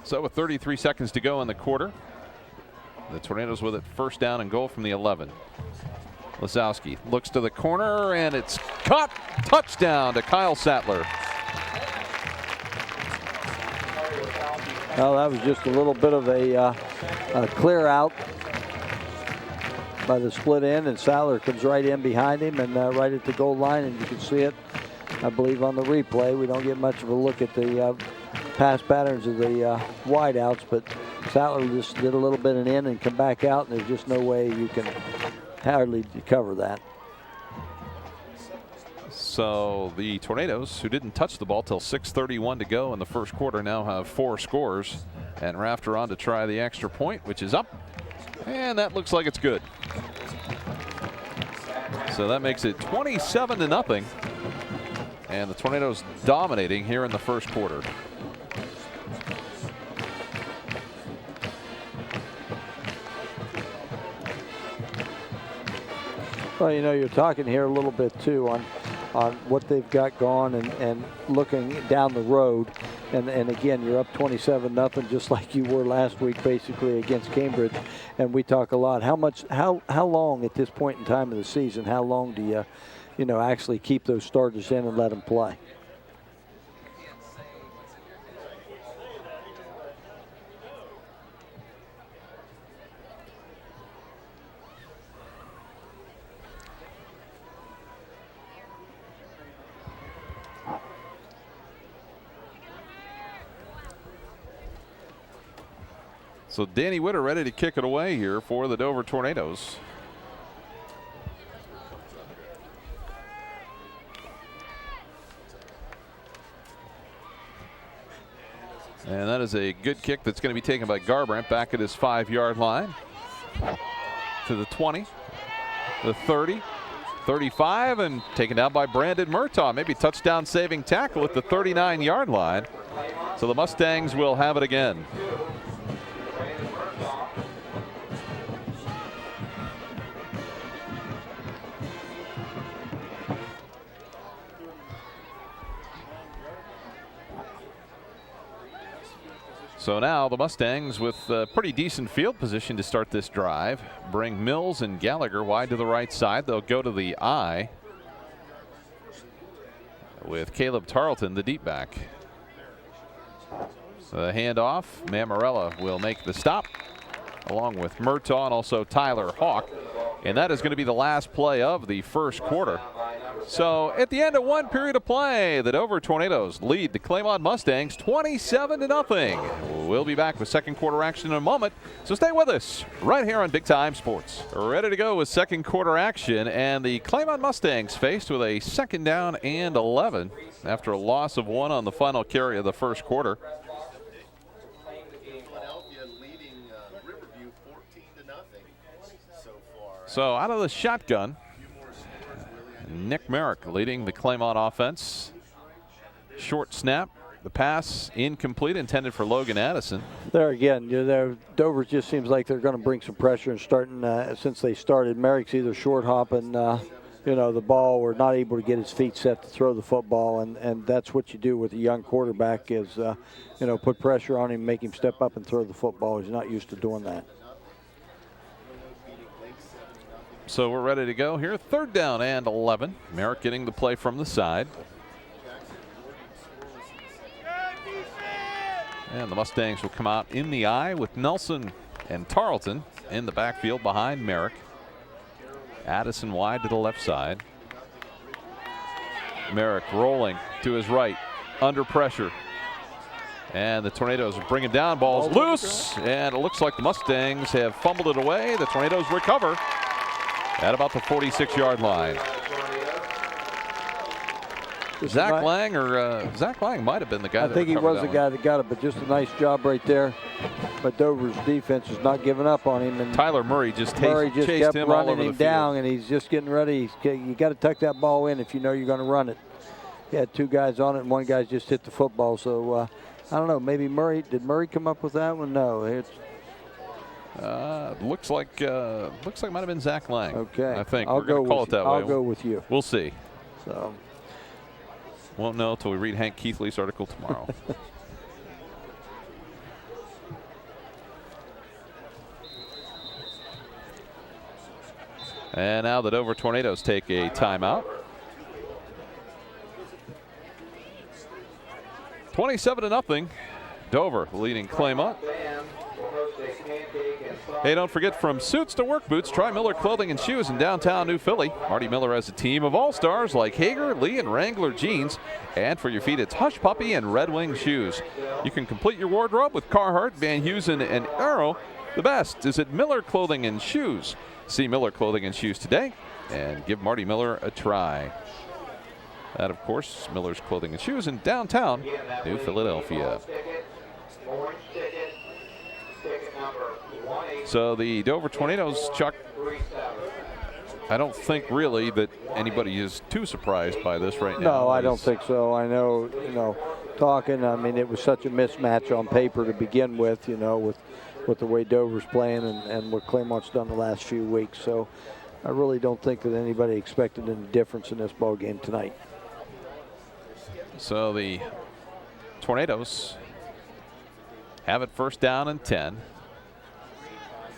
So with 33 seconds to go in the quarter, the Tornadoes with it 1st down and goal from the 11. Lasowski looks to the corner, and it's caught. Touchdown to Kyle Sattler. Well, that was just a little bit of a clear out by the split end, and Sattler comes right in behind him and right at the goal line, and you can see it, I believe, on the replay. We don't get much of a look at the pass patterns of the wideouts, but Sattler just did a little bit of an in and come back out, and there's just no way you can hardly cover that. So the Tornadoes, who didn't touch the ball till 6:31 to go in the first quarter, now have 4 scores, and Rafter on to try the extra point, which is up, and that looks like it's good. So that makes it 27-0, and the Tornadoes dominating here in the first quarter. Well, you know, you're talking here a little bit too on what they've got going and looking down the road. And again, you're up 27-0, just like you were last week, basically against Cambridge. And we talk a lot. How long at this point in time of the season? How long do you know, actually keep those starters in and let them play? So Danny Witter ready to kick it away here for the Dover Tornadoes. And that is a good kick that's going to be taken by Garbrandt back at his 5-yard line. To the 20, the 30, 35, and taken down by Brandon Murtaugh. Maybe touchdown saving tackle at the 39-yard line. So the Mustangs will have it again. So now the Mustangs with pretty decent field position to start this drive. Bring Mills and Gallagher wide to the right side. They'll go to the I with Caleb Tarleton, the deep back. The handoff. Mammarella will make the stop, along with Murtaugh and also Tyler Hawk. And that is going to be the last play of the first quarter. So at the end of one period of play, the Dover Tornadoes lead the Claymont Mustangs 27-0. We'll be back with second quarter action in a moment, so stay with us right here on Big Time Sports. Ready to go with second quarter action, and the Claymont Mustangs faced with a 2nd down and 11 after a loss of 1 on the final carry of the first quarter. So out of the shotgun, Nick Merrick leading the Claymont offense. Short snap, the pass incomplete, intended for Logan Addison. There again, Dover just seems like they're going to bring some pressure and starting since they started. Merrick's either short hopping, the ball, or not able to get his feet set to throw the football, and that's what you do with a young quarterback is, put pressure on him, make him step up and throw the football. He's not used to doing that. So we're ready to go here. 3rd down and 11. Merrick getting the play from the side. And the Mustangs will come out in the eye with Nelson and Tarleton in the backfield behind Merrick. Addison wide to the left side. Merrick rolling to his right, under pressure. And the Tornadoes are bringing down. Ball's loose, and it looks like the Mustangs have fumbled it away. The Tornadoes recover at about the 46-yard line. Zach Lang might have been the guy. I think he was the guy that got it, but just a nice job right there. But Dover's defense is not giving up on him. And Tyler Murray just kept chased him all over running the him down, field. and he's just getting ready. You got to tuck that ball in if you know you're going to run it. He had 2 guys on it, and one guy just hit the football. So I don't know. Maybe Murray. Did Murray come up with that one? No. Looks like it might have been Zach Lang. Okay. I think I'll we're going to call it that way. I'll go with you. We'll see. So won't know until we read Hank Keithley's article tomorrow. And now the Dover Tornadoes take a timeout. 27-0. Dover leading Claymont. Hey, don't forget, from suits to work boots, try Miller Clothing and Shoes in downtown New Philly. Marty Miller has a team of all-stars like Hager, Lee, and Wrangler jeans. And for your feet, it's Hush Puppy and Red Wing shoes. You can complete your wardrobe with Carhartt, Van Heusen, and Arrow. The best is at Miller Clothing and Shoes. See Miller Clothing and Shoes today and give Marty Miller a try. That, of course, Miller's Clothing and Shoes in downtown New Philadelphia. So the Dover Tornadoes, Chuck, I don't think really that anybody is too surprised by this right now. No, I don't think so. I know, talking, I mean, it was such a mismatch on paper to begin with, with the way Dover's playing and what Claymont's done the last few weeks. So I really don't think that anybody expected any difference in this ball game tonight. So the Tornadoes have it 1st down and 10.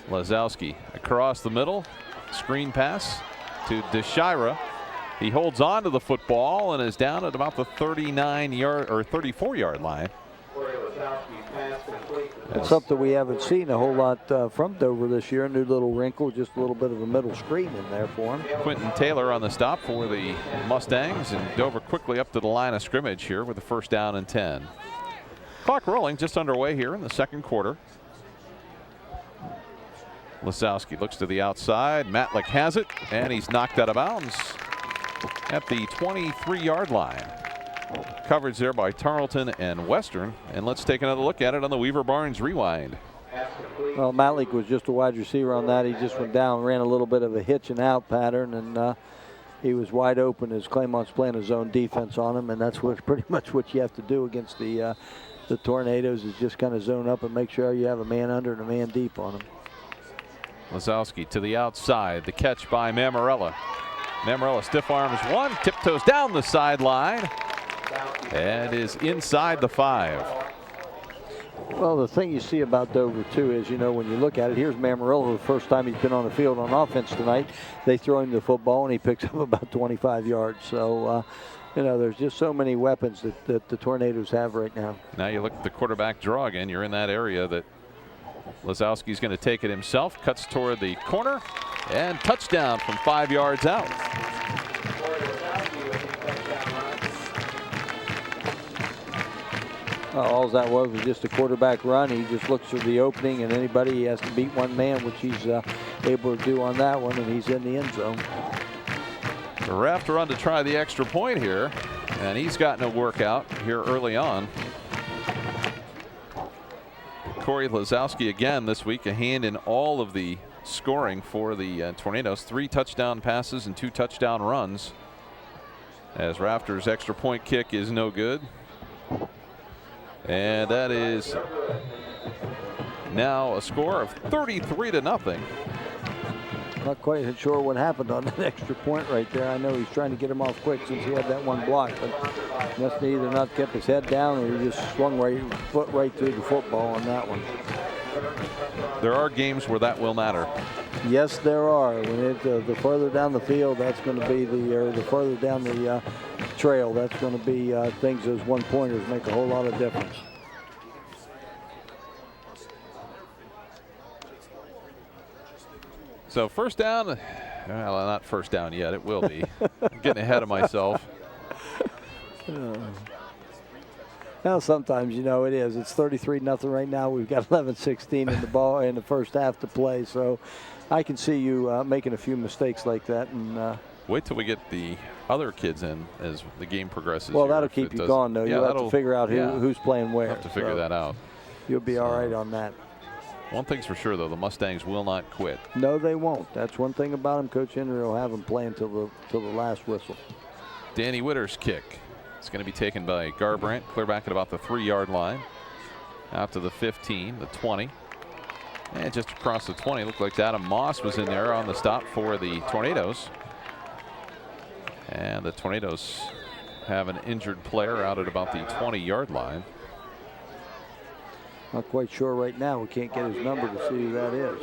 Lazowski across the middle, screen pass to DeShira. He holds on to the football and is down at about the 39-yard or 34-yard line. It's something we haven't seen a whole lot from Dover this year. A new little wrinkle, just a little bit of a middle screen in there for him. Quentin Taylor on the stop for the Mustangs, and Dover quickly up to the line of scrimmage here with the 1st down and 10. Clock rolling, just underway here in the second quarter. Lisowski looks to the outside. Matlick has it, and he's knocked out of bounds at the 23-yard line. Coverage there by Tarleton and Western. And let's take another look at it on the Weaver Barnes rewind. Well, Matlick was just a wide receiver on that. He just went down, ran a little bit of a hitch and out pattern, and he was wide open as Claymont's playing his own defense on him, and that's pretty much what you have to do against the Tornadoes, is just kind of zone up and make sure you have a man under and a man deep on him. Lazowski to the outside. The catch by Mammarella. Mammarella stiff arms one, tiptoes down the sideline, and is inside the 5. Well, the thing you see about Dover, too, is, when you look at it, here's Mammarella, the first time he's been on the field on offense tonight. They throw him the football, and he picks up about 25 yards. So, You know, there's just so many weapons that the Tornadoes have right now. Now you look at the quarterback draw again. You're in that area that Lazowski's going to take it himself. Cuts toward the corner and touchdown from 5 yards out. All that was just a quarterback run. He just looks for the opening, and anybody he has to beat one man, which he's able to do on that one, and he's in the end zone. The ref to run to try the extra point here, and he's gotten a workout here early on. Corey Lazowski again this week, a hand in all of the scoring for the Tornadoes. 3 touchdown passes and 2 touchdown runs, as Rafter's extra point kick is no good. And that is now a score of 33-0. Not quite sure what happened on that extra point right there. I know he's trying to get him off quick since he had that one block, but must have either not kept his head down or he just swung foot right through the football on that one. There are games where that will matter. Yes, there are. When the further down the field, that's going to be the further down the trail, that's going to be things as one-pointers make a whole lot of difference. So first down, well, not first down yet. It will be. I'm getting ahead of myself. Now sometimes, you know, it is. It's 33-0 right now. We've got 11-16 in the ball in the first half to play. So I can see you making a few mistakes like that. And wait till we get the other kids in as the game progresses. Well, that'll keep you going, though. You'll have to figure out who's playing where. We'll have to figure that out. You'll be all right on that. One thing's for sure, though, the Mustangs will not quit. No, they won't. That's one thing about them. Coach Henry will have them playing till the last whistle. Danny Witter's kick. It's going to be taken by Garbrandt, clear back at about the 3-yard line. Out to the 15, the 20. And just across the 20, looked like Adam Moss was in there on the stop for the Tornadoes. And the Tornadoes have an injured player out at about the 20-yard line. Not quite sure right now. We can't get his number to see who that is.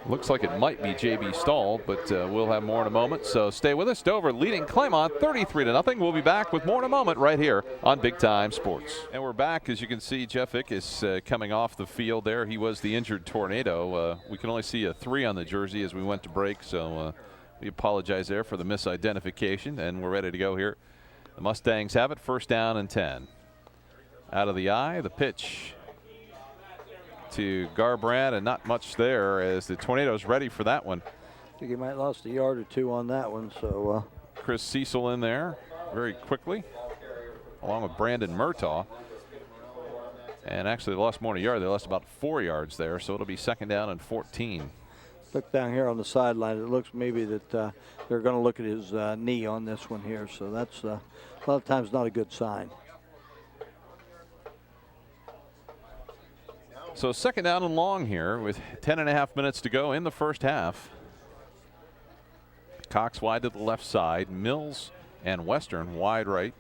Looks like it might be J.B. Stahl, but we'll have more in a moment. So stay with us. Dover leading Claymont 33-0. We'll be back with more in a moment right here on Big Time Sports. And we're back. As you can see, Jeff Ick is coming off the field there. He was the injured Tornado. We can only see a 3 on the jersey as we went to break, so we apologize there for the misidentification, and we're ready to go here. The Mustangs have it, first down and 10. Out of the eye, the pitch to Garbrandt, and not much there as the Tornadoes ready for that one. I think he might have lost a yard or 2 on that one. So Chris Cecil in there very quickly, along with Brandon Murtaugh. And actually they lost more than a yard. They lost about 4 yards there, so it'll be second down and 14. Look down here on the sideline. It looks maybe that they're going to look at his knee on this one here. So that's a lot of times not a good sign. So second down and long here with 10.5 minutes to go in the first half. Cox wide to the left side. Mills and Western wide right.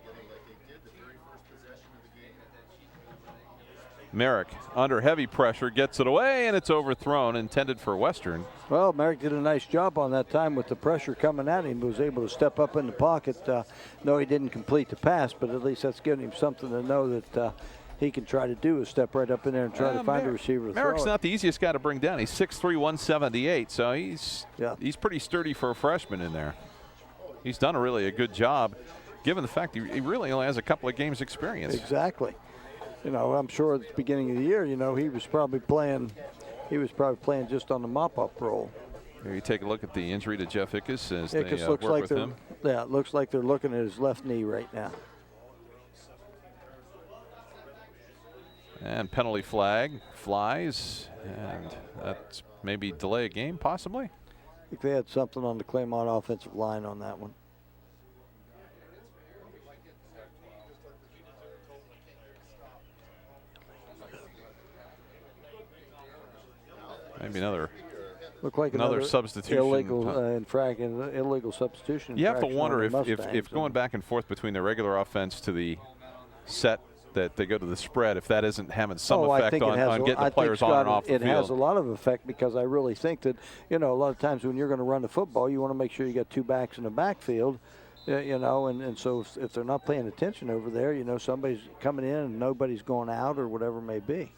Merrick under heavy pressure gets it away, and it's overthrown, intended for Western. Well, Merrick did a nice job on that time with the pressure coming at him. He was able to step up in the pocket. No, he didn't complete the pass, but at least that's giving him something to know that he can try to do is step right up in there and try to find a receiver to Merrick's throw not the easiest guy to bring down. He's 6'3", 178, so he's pretty sturdy for a freshman in there. He's done a good job, given the fact he really only has a couple of games experience. Exactly. You know, I'm sure at the beginning of the year, you know, he was probably playing just on the mop-up role. Here you take a look at the injury to Jeff Ickes as they looks work like with him. Yeah, it looks like they're looking at his left knee right now. And penalty flag flies, and that's maybe delay a game, possibly. I think they had something on the Claymont offensive line on that one. Maybe another substitution. Illegal illegal substitution. You have to wonder if going back and forth between the regular offense to the set that they go to the spread if that isn't having some I effect think on getting the players on and off the field. It has a lot of effect because I really think that, a lot of times when you're going to run the football, you want to make sure you got two backs in the backfield, and so if they're not paying attention over there, somebody's coming in and nobody's going out or whatever it may be.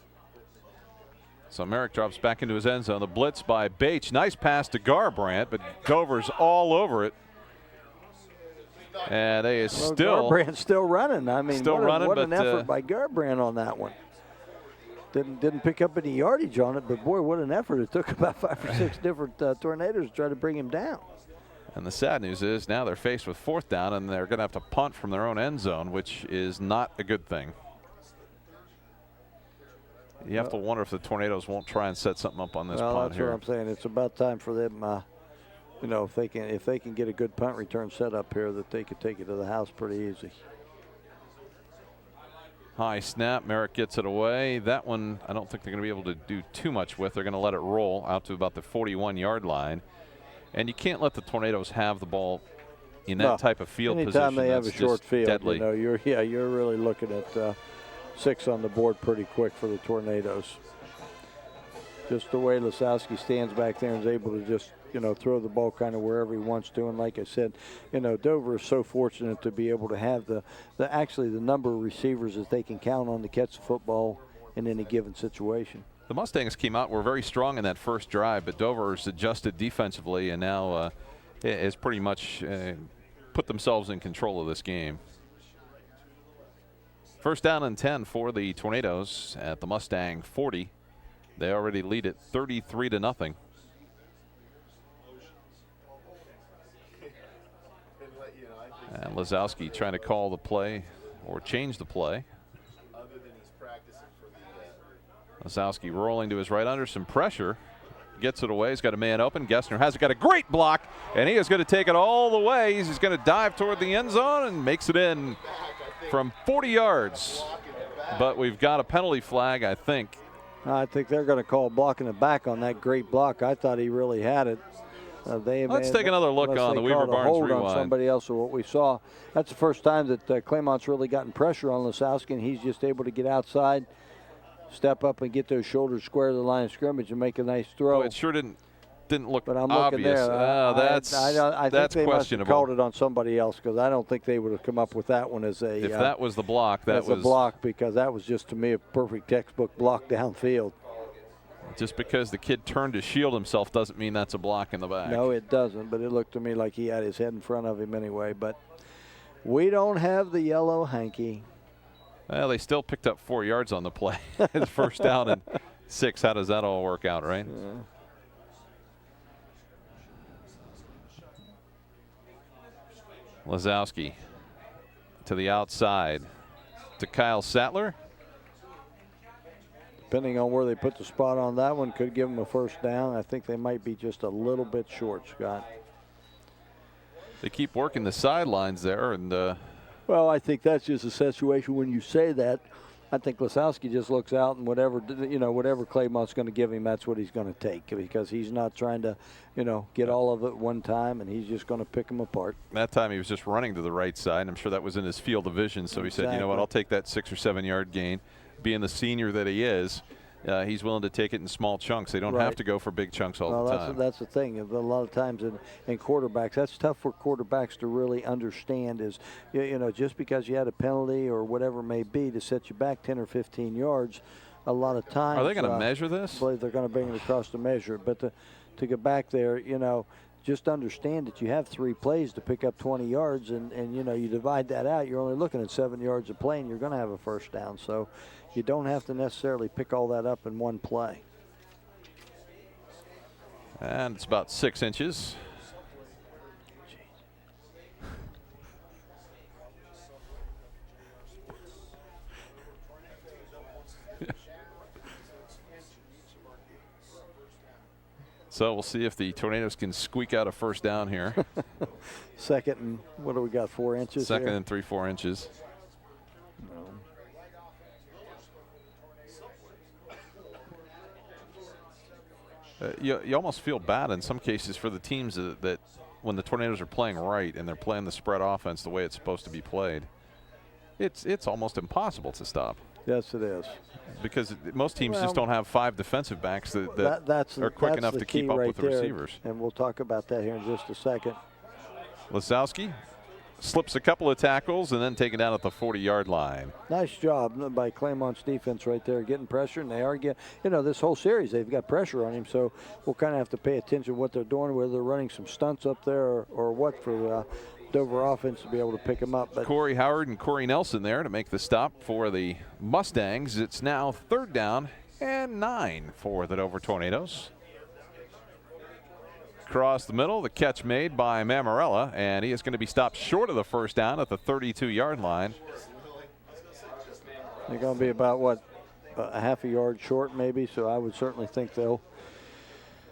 So Merrick drops back into his end zone. The blitz by Bates. Nice pass to Garbrandt, but Dover's all over it. And they is still. Garbrandt's still running. I mean, what an effort by Garbrandt on that one. Didn't pick up any yardage on it, but boy, what an effort. It took about 5 or 6 different tornadoes to try to bring him down. And the sad news is now they're faced with 4th down, and they're going to have to punt from their own end zone, which is not a good thing. You have to wonder if the Tornadoes won't try and set something up on this punt that's here. what I'm saying. It's about time for them, if they can get a good punt return set up here, that they could take it to the house pretty easy. High snap. Merrick gets it away. That one I don't think they're going to be able to do too much with. They're going to let it roll out to about the 41-yard line. And you can't let the Tornadoes have the ball in that type of field position. Anytime they have a short field, deadly. You're really looking at 6 on the board pretty quick for the Tornadoes. Just the way Lisowski stands back there and is able to just, throw the ball kind of wherever he wants to. And like I said, Dover is so fortunate to be able to have the number of receivers that they can count on to catch the football in any given situation. The Mustangs came out, were very strong in that first drive, but Dover's adjusted defensively and now has pretty much put themselves in control of this game. 1st down and 10 for the Tornadoes at the Mustang 40. They already lead it 33-0. And Lisowski trying to call the play or change the play. Lisowski rolling to his right under some pressure. Gets it away. He's got a man open. Gessner has got a great block, and he is going to take it all the way. He's going to dive toward the end zone and makes it in from 40 yards. But we've got a penalty flag, I think. I think they're going to call blocking it back on that great block. I thought he really had it. Let's take another look on the Weaver Barnes hold rewind. On somebody else or what we saw. That's the first time that Claymont's really gotten pressure on Lisowski, and he's just able to get outside, step up and get those shoulders square to the line of scrimmage and make a nice throw. It sure didn't look but I'm obvious. Looking there. I think they questionable. Must have called it on somebody else, because I don't think they would have come up with that one as a. If that was the block, that was a block, because that was just, to me, a perfect textbook block downfield. Just because the kid turned to shield himself doesn't mean that's a block in the back. No, it doesn't, but it looked to me like he had his head in front of him anyway. But we don't have the yellow hanky. Well, they still picked up 4 yards on the play. It's 1st down and 6. How does that all work out, right? Yeah. Lisowski to the outside to Kyle Sattler. Depending on where they put the spot on that one, could give them a 1st down. I think they might be just a little bit short, Scott. They keep working the sidelines there, and well, I think that's just a situation when you say that. I think Lisowski just looks out, and whatever Claymont's going to give him, that's what he's going to take, because he's not trying to, get all of it one time, and he's just going to pick them apart. That time he was just running to the right side, and I'm sure that was in his field of vision. So he said, you know what, I'll take that 6 or 7 yard gain. Being the senior that he is, he's willing to take it in small chunks. They don't have to go for big chunks all the time. That's the thing. A lot of times in quarterbacks, that's tough for quarterbacks to really understand is, just because you had a penalty or whatever it may be to set you back 10 or 15 yards, a lot of times. Are they going to measure this? I believe they're going to bring it across to measure. But to get back there, just understand that you have 3 plays to pick up 20 yards, and you divide that out, you're only looking at 7 yards of play, and you're going to have a 1st down. So you don't have to necessarily pick all that up in one play. And it's about 6 inches. So we'll see if the Tornadoes can squeak out a 1st down here. 2nd and, what do we got, 4 inches? 2nd and 3-4 inches. You almost feel bad in some cases for the teams that when the Tornadoes are playing right and they're playing the spread offense the way it's supposed to be played. it's almost impossible to stop. Yes, it is. Because most teams just don't have 5 defensive backs that that's are quick that's enough the to keep key up right with the there, receivers. And we'll talk about that here in just a second. Lisowski slips a couple of tackles and then taken down at the 40-yard line. Nice job by Claymont's defense right there, getting pressure, and they are getting, this whole series they've got pressure on him, so we'll kind of have to pay attention to what they're doing, whether they're running some stunts up there or what for Dover offense to be able to pick them up. But Corey Howard and Corey Nelson there to make the stop for the Mustangs. It's now 3rd down and 9 for the Dover Tornadoes. Across the middle, the catch made by Mamarella, and he is going to be stopped short of the 1st down at the 32-yard line. They're going to be about, a half a yard short maybe, so I would certainly think they'll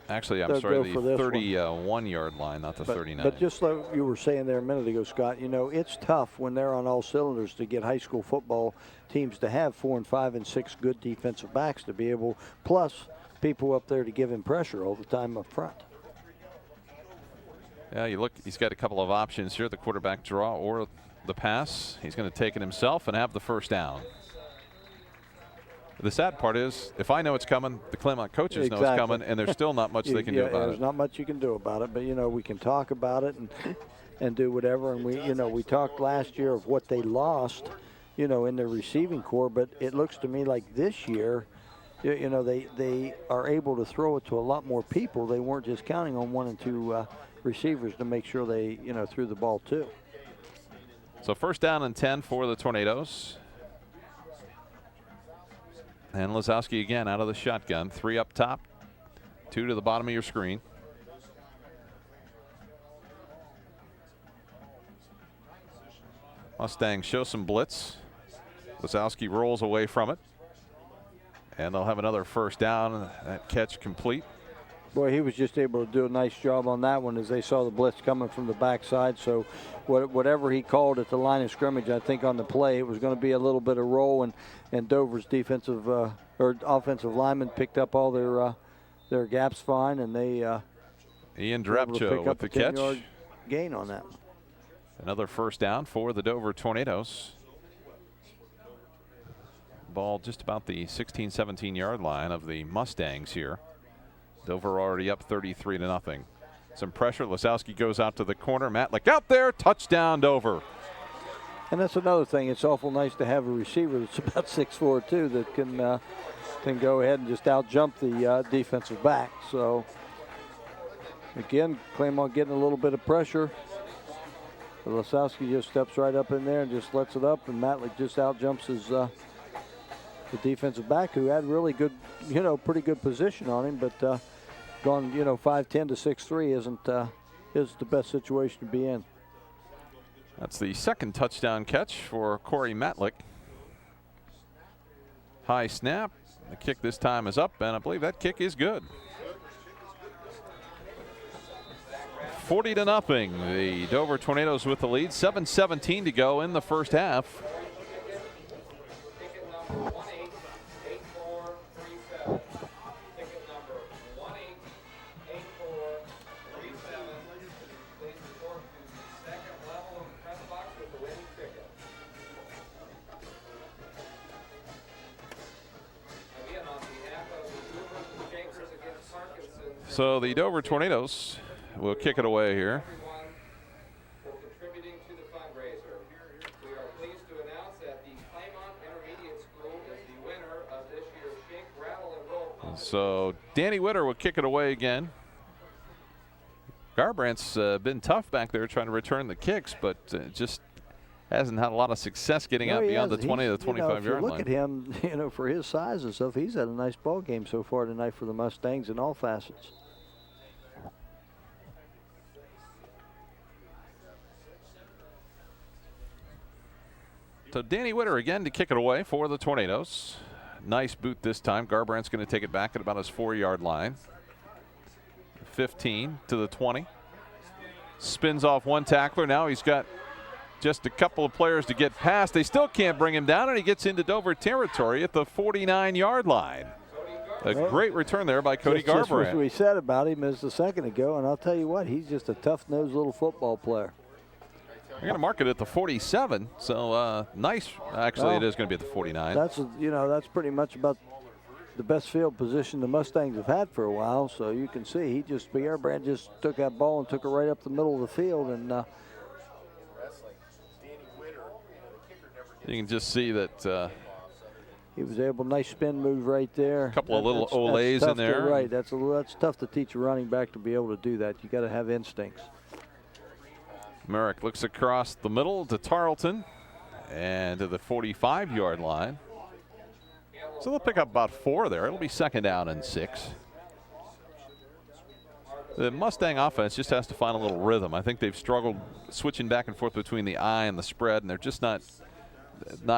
Actually, I'm they'll sorry, go the for this 31-yard line, not the 39. But just like you were saying there a minute ago, Scott, it's tough when they're on all cylinders to get high school football teams to have 4 and 5 and 6 good defensive backs to be able, plus people up there to give him pressure all the time up front. Yeah, you look, he's got a couple of options here, the quarterback draw or the pass. He's going to take it himself and have the 1st down. The sad part is, if I know it's coming, the Claymont coaches know it's coming, and there's still not much they can do about it. There's not much you can do about it, but, we can talk about it and do whatever. And we talked last year of what they lost, in their receiving core, but it looks to me like this year, they are able to throw it to a lot more people. They weren't just counting on 1 and 2 receivers to make sure they, threw the ball too. So 1st down and 10 for the Tornadoes. And Lisowski again out of the shotgun. 3 up top, 2 to the bottom of your screen. Mustangs show some blitz. Lisowski rolls away from it. And they'll have another 1st down. That catch complete. Boy, he was just able to do a nice job on that one as they saw the blitz coming from the backside. So whatever he called at the line of scrimmage, I think on the play, it was going to be a little bit of roll, and Dover's defensive or offensive linemen picked up all their gaps fine, and they Ian Drapcho with the catch. Gain on that one. Another 1st down for the Dover Tornadoes. Ball just about the 16, 17-yard line of the Mustangs here. Dover already up 33-0. Some pressure. Lisowski goes out to the corner. Matlick out there. Touchdown, Dover. And that's another thing. It's awful nice to have a receiver that's about 6'4", too, that can go ahead and just out-jump the defensive back. So, again, Claymont getting a little bit of pressure. But Lisowski just steps right up in there and just lets it up, and Matlick just out-jumps his the defensive back, who had really good, pretty good position on him, but gone, 5'10" to 6'3" isn't the best situation to be in. That's the 2nd touchdown catch for Corey Matlick. High snap. The kick this time is up, and I believe that kick is good. 40-0. The Dover Tornadoes with the lead. 7:17 to go in the 1st half. So the Dover Tornadoes will kick it away here. For contributing to the fundraiser. We are pleased to announce that the Claymont Intermediate School is the winner of this year's Shake, Rattle, and Roll competition. So Danny Witter will kick it away again. Garbrandt's been tough back there trying to return the kicks, but just hasn't had a lot of success getting out beyond the 20 to the 25-yard line. Look at him, for his size and stuff, he's had a nice ball game so far tonight for the Mustangs in all facets. So Danny Witter again to kick it away for the Tornadoes. Nice boot this time. Garbrandt's going to take it back at about his 4-yard line. 15 to the 20. Spins off one tackler. Now he's got just a couple of players to get past. They still can't bring him down, and he gets into Dover territory at the 49-yard line. A great return there by Cody Garbrandt. Just what we said about him is a second ago, and I'll tell you what, he's just a tough-nosed little football player. They're going to mark it at the 47. So nice. Actually, Well, it is going to be at the 49. That's pretty much about the best field position the Mustangs have had for a while. So you can see Pierre Brand just took that ball and took it right up the middle of the field, and you can just see that he was able, nice spin move right there. A couple of little olays in there. Right, that's tough to teach a running back to be able to do that. You got to have instincts. Merrick looks across the middle to Tarleton and to the 45-yard line. So they'll pick up about 4 there. It'll be 2nd down and 6. The Mustang offense just has to find a little rhythm. I think they've struggled switching back and forth between the eye and the spread, and they're just not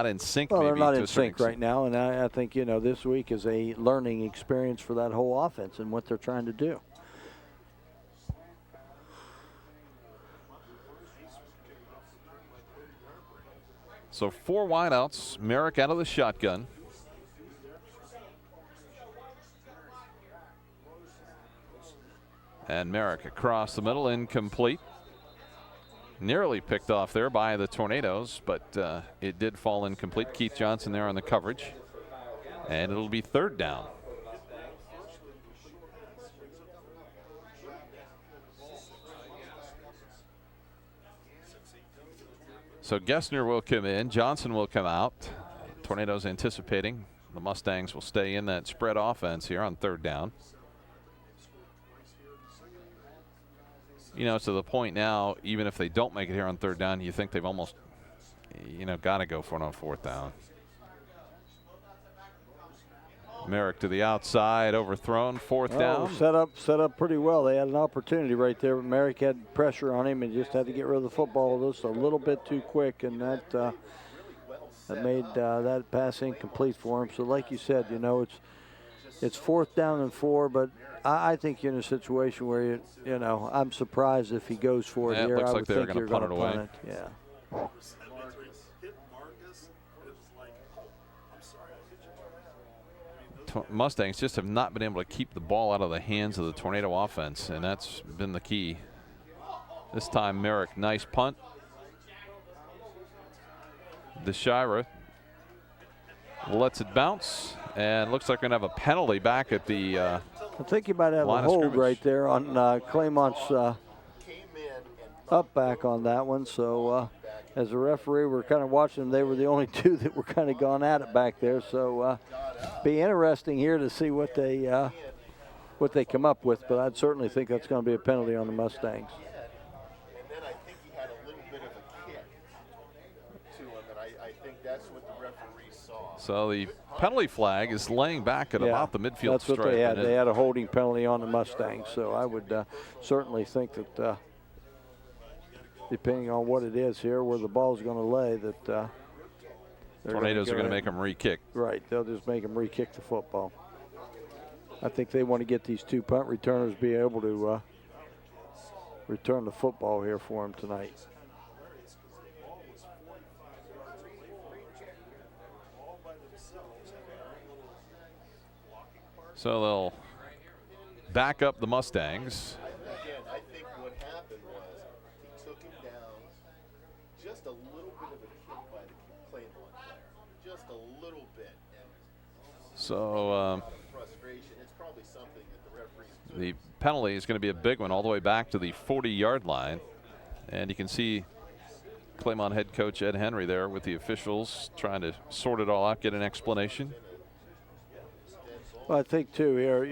in sync. Well, maybe, they're not to in a certain sync right now, and I think this week is a learning experience for that whole offense and what they're trying to do. So 4 wideouts. Merrick out of the shotgun. And Merrick across the middle, incomplete. Nearly picked off there by the Tornadoes, but it did fall incomplete. Keith Johnson there on the coverage. And it'll be 3rd down. So Gessner will come in, Johnson will come out. Tornadoes anticipating the Mustangs will stay in that spread offense here on 3rd down. You know, to the point now, even if they don't make it here on 3rd down, you think they've almost, got to go for it on 4th down. Merrick to the outside, overthrown, 4th down. Set up pretty well. They had an opportunity right there, but Merrick had pressure on him and just had to get rid of the football just a little bit too quick, and that made that pass incomplete for him. So like you said, it's 4th down and 4, but I think you're in a situation where I'm surprised if he goes for it here. It looks I like would they're think going to punt it away. Punt it. Yeah. Mustangs just have not been able to keep the ball out of the hands of the Tornado offense, and that's been the key. This time, Merrick, nice punt. DeShira lets it bounce, and looks like we're going to have a penalty back at the I think you might have a hold right there on Claymont's up back on that one. So as a referee, we're kind of watching them. They were the only 2 that were kind of gone at it back there. So be interesting here to see what they come up with. But I'd certainly think that's going to be a penalty on the Mustangs. And then I think he had a little bit of a kick to him, and I think that's what the referee saw. So the penalty flag is laying back at about the midfield That's stripe. what they had. They had a holding penalty on the Mustangs. So I would certainly think that depending on what it is here, where the ball's going to lay, that Tornadoes are going to make them re-kick. Right, they'll just make them re-kick the football. I think they want to get these 2 punt returners be able to return the football here for them tonight. So they'll back up the Mustangs. Again, I think what happened was he took him down, just a little bit of a kick by the Claymont player, just a little bit. So Frustration. It's probably something that the referees. the penalty is going to be a big one all the way back to the 40-yard line. And you can see Claymont head coach Ed Henry there with the officials trying to sort it all out, get an explanation. Well, I think, too, here,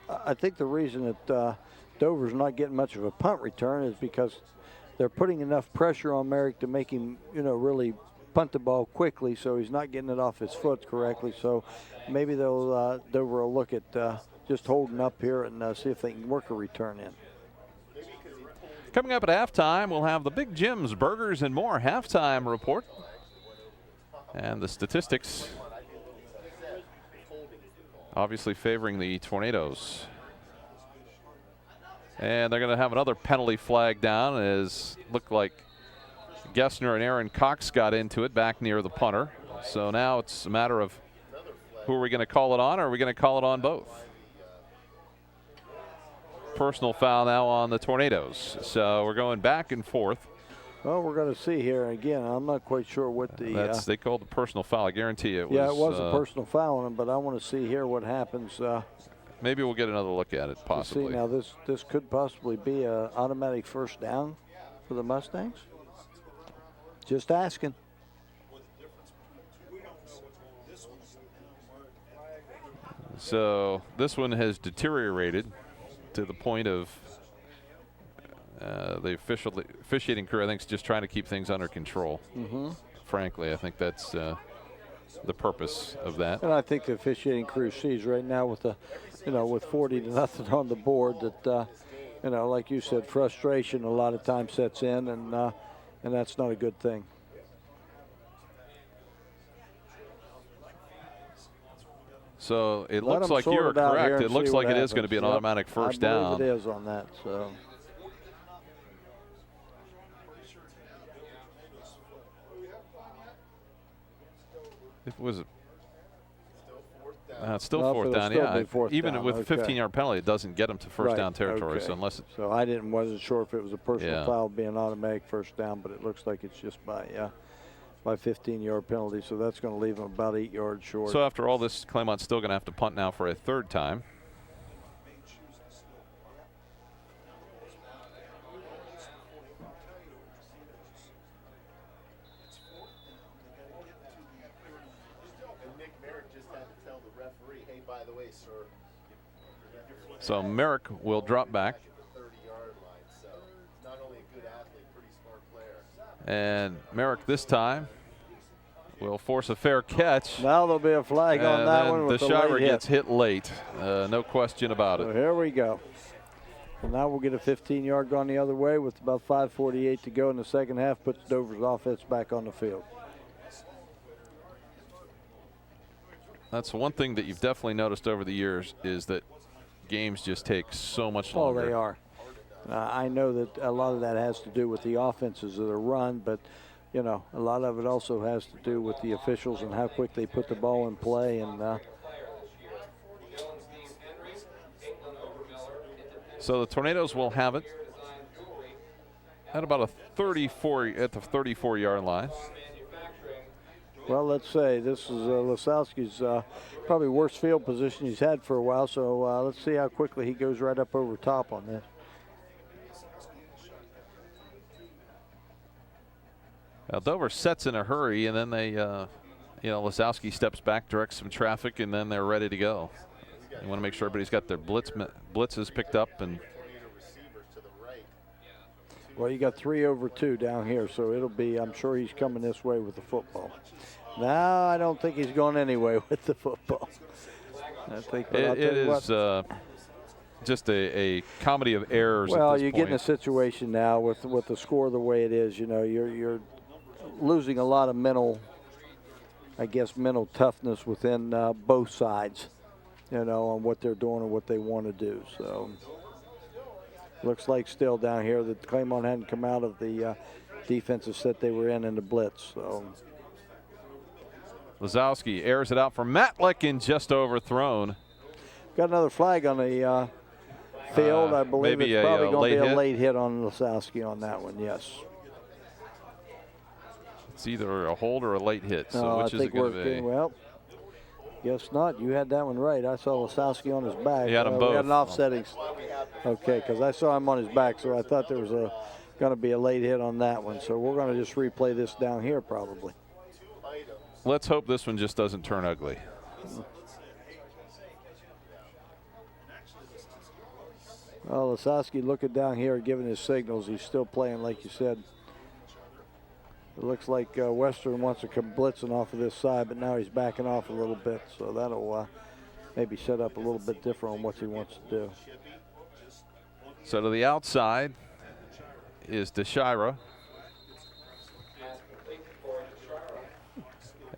I think the reason that Dover's not getting much of a punt return is because they're putting enough pressure on Merrick to make him, really punt the ball quickly, so he's not getting it off his foot correctly. So maybe Dover will look at just holding up here and see if they can work a return in. Coming up at halftime, we'll have the Big Jim's Burgers and More halftime report. And the statistics obviously favoring the Tornadoes. And they're going to have another penalty flag down, as looked like Gessner and Aaron Cox got into it back near the punter. So now it's a matter of who are we going to call it on, or are we going to call it on both? Personal foul now on the Tornadoes. So we're going back and forth. Well, we're going to see here again. I'm not quite sure what the. They called the personal foul. I guarantee you it was. Yeah, it was a personal foul on him, but I want to see here what happens. Maybe we'll get another look at it, possibly. See, now this could possibly be an automatic first down for the Mustangs. Just asking. So this one has deteriorated to the point of the officiating crew, I think, is just trying to keep things under control. Frankly, I think that's the purpose of that. And I think the officiating crew sees right now with the, with 40-0 on the board that, like you said, frustration a lot of times sets in, and that's not a good thing. So it looks like you're correct. It looks like it is going to be an automatic first down. I believe it is on that. So. It was it's still fourth down, yeah. Even with a 15-yard penalty, it doesn't get them to first down territory. Okay. So unless so I wasn't sure if it was a personal foul being automatic first down, but it looks like it's just by 15-yard penalty. So that's going to leave them about 8 yards short. So after all this, Claymont's still going to have to punt now for a third time. So Merrick will drop back. And Merrick this time will force a fair catch. Now there'll be a flag on that one. The Shire gets hit late. No question about it. So here we go. And now we'll get a 15-yard gone the other way with about 5:48 to go in the second half. Puts Dover's offense back on the field. That's one thing that you've definitely noticed over the years is that games just take so much longer. Oh, they are. I know that a lot of that has to do with the offenses that are run, but, a lot of it also has to do with the officials and how quick they put the ball in play. And so the Tornadoes will have it at about the 34-yard line. Well, let's say this is Lisowski's probably worst field position he's had for a while, so let's see how quickly he goes right up over top on this. Now Dover sets in a hurry, and then they, Lisowski steps back, directs some traffic, and then they're ready to go. They want to make sure everybody's got their blitzes picked up. And well, you got 3 over 2 down here, so it'll be, I'm sure he's coming this way with the football. No, I don't think he's going anyway with the football. I think it is just a comedy of errors. Well, at this you point. get in a situation now with the score the way it is. You're losing a lot of mental toughness within both sides. On what they're doing and what they want to do. So looks like still down here that Claymont hadn't come out of the defensive set they were in the blitz. So. Lisowski airs it out for Matlick and just overthrown. Got another flag on the field. I believe maybe it's probably going to be a late hit on Lisowski on that one, yes. It's either a hold or a late hit. So which is it going to be? Well, guess not. You had that one right. I saw Lisowski on his back. He had them both. We had an offsetting. Okay, because I saw him on his back, so I thought there was going to be a late hit on that one. So we're going to just replay this down here probably. Let's hope this one just doesn't turn ugly. Well, Lisowski looking down here, giving his signals. He's still playing, like you said. It looks like Western wants to come blitzing off of this side, but now he's backing off a little bit. So that'll maybe set up a little bit different on what he wants to do. So to the outside is DeShira.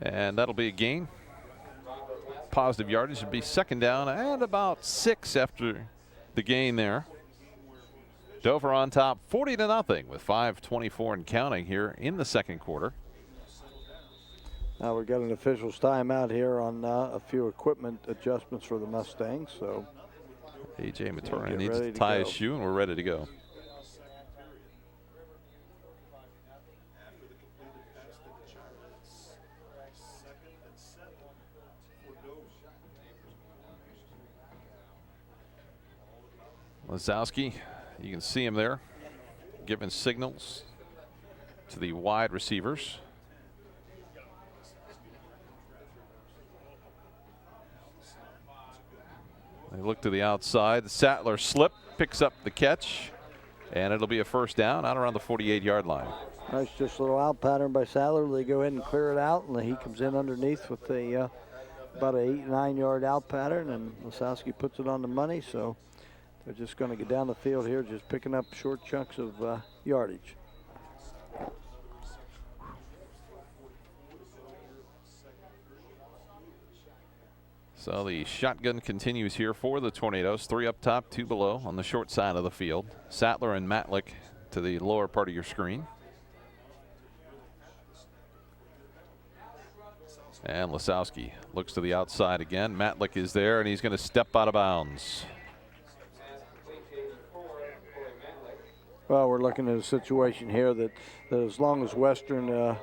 And that'll be a gain. Positive yardage. It'll be second down and about 6 after the gain there. Dover on top 40-0 with 5:24 and counting here in the second quarter. Now we've got an official's timeout here on a few equipment adjustments for the Mustangs. So A.J. Maturin needs to tie his shoe, and we're ready to go. Lazowski, you can see him there giving signals to the wide receivers. They look to the outside. Sattler slip, picks up the catch, and it'll be a first down out around the 48-yard line. Nice, just a little out pattern by Sattler. They go ahead and clear it out, and he comes in underneath with a about an 8-9 yard out pattern, and Lisowski puts it on the money. So they're just going to get down the field here, just picking up short chunks of yardage. So the shotgun continues here for the Tornadoes. 3 up top, 2 below on the short side of the field. Sattler and Matlick to the lower part of your screen. And Lisowski looks to the outside again. Matlick is there, and he's going to step out of bounds. Well, we're looking at a situation here that as long as Western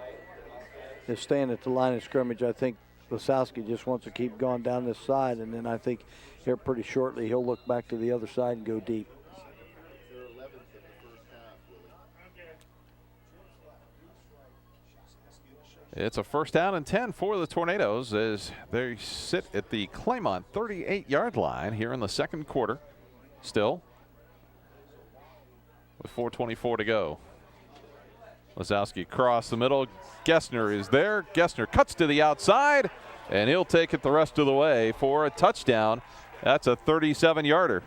is staying at the line of scrimmage, I think Lisowski just wants to keep going down this side, and then I think here pretty shortly he'll look back to the other side and go deep. It's a first down and 10 for the Tornadoes as they sit at the Claymont 38-yard line here in the second quarter. Still with 4:24 to go. Lisowski across the middle. Gessner is there. Gessner cuts to the outside, and he'll take it the rest of the way for a touchdown. That's a 37-yarder.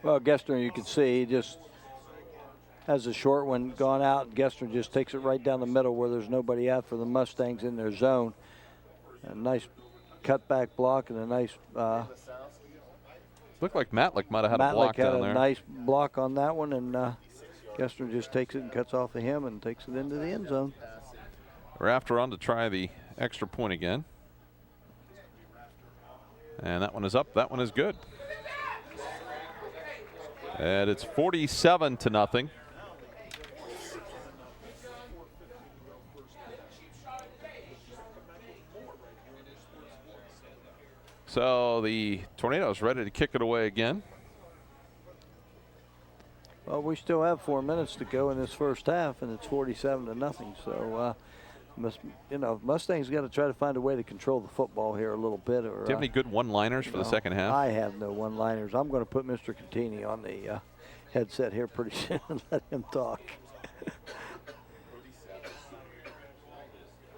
Well, Gessner, you can see, he just has a short one gone out. Gessner just takes it right down the middle where there's nobody out for the Mustangs in their zone. A nice cutback block and a nice. Looked like Matlick might have had a block down there. Matlick had a nice block on that one, and Gessner just takes it and cuts off of him and takes it into the end zone. Rafter on to try the extra point again. And that one is up. That one is good. And it's 47-0. So the Tornadoes ready to kick it away again. Well, we still have 4 minutes to go in this first half, and it's 47-0. So, Mustangs got to try to find a way to control the football here a little bit. Or, do you have any good one-liners for the second half? I have no one-liners. I'm going to put Mr. Contini on the headset here pretty soon and let him talk.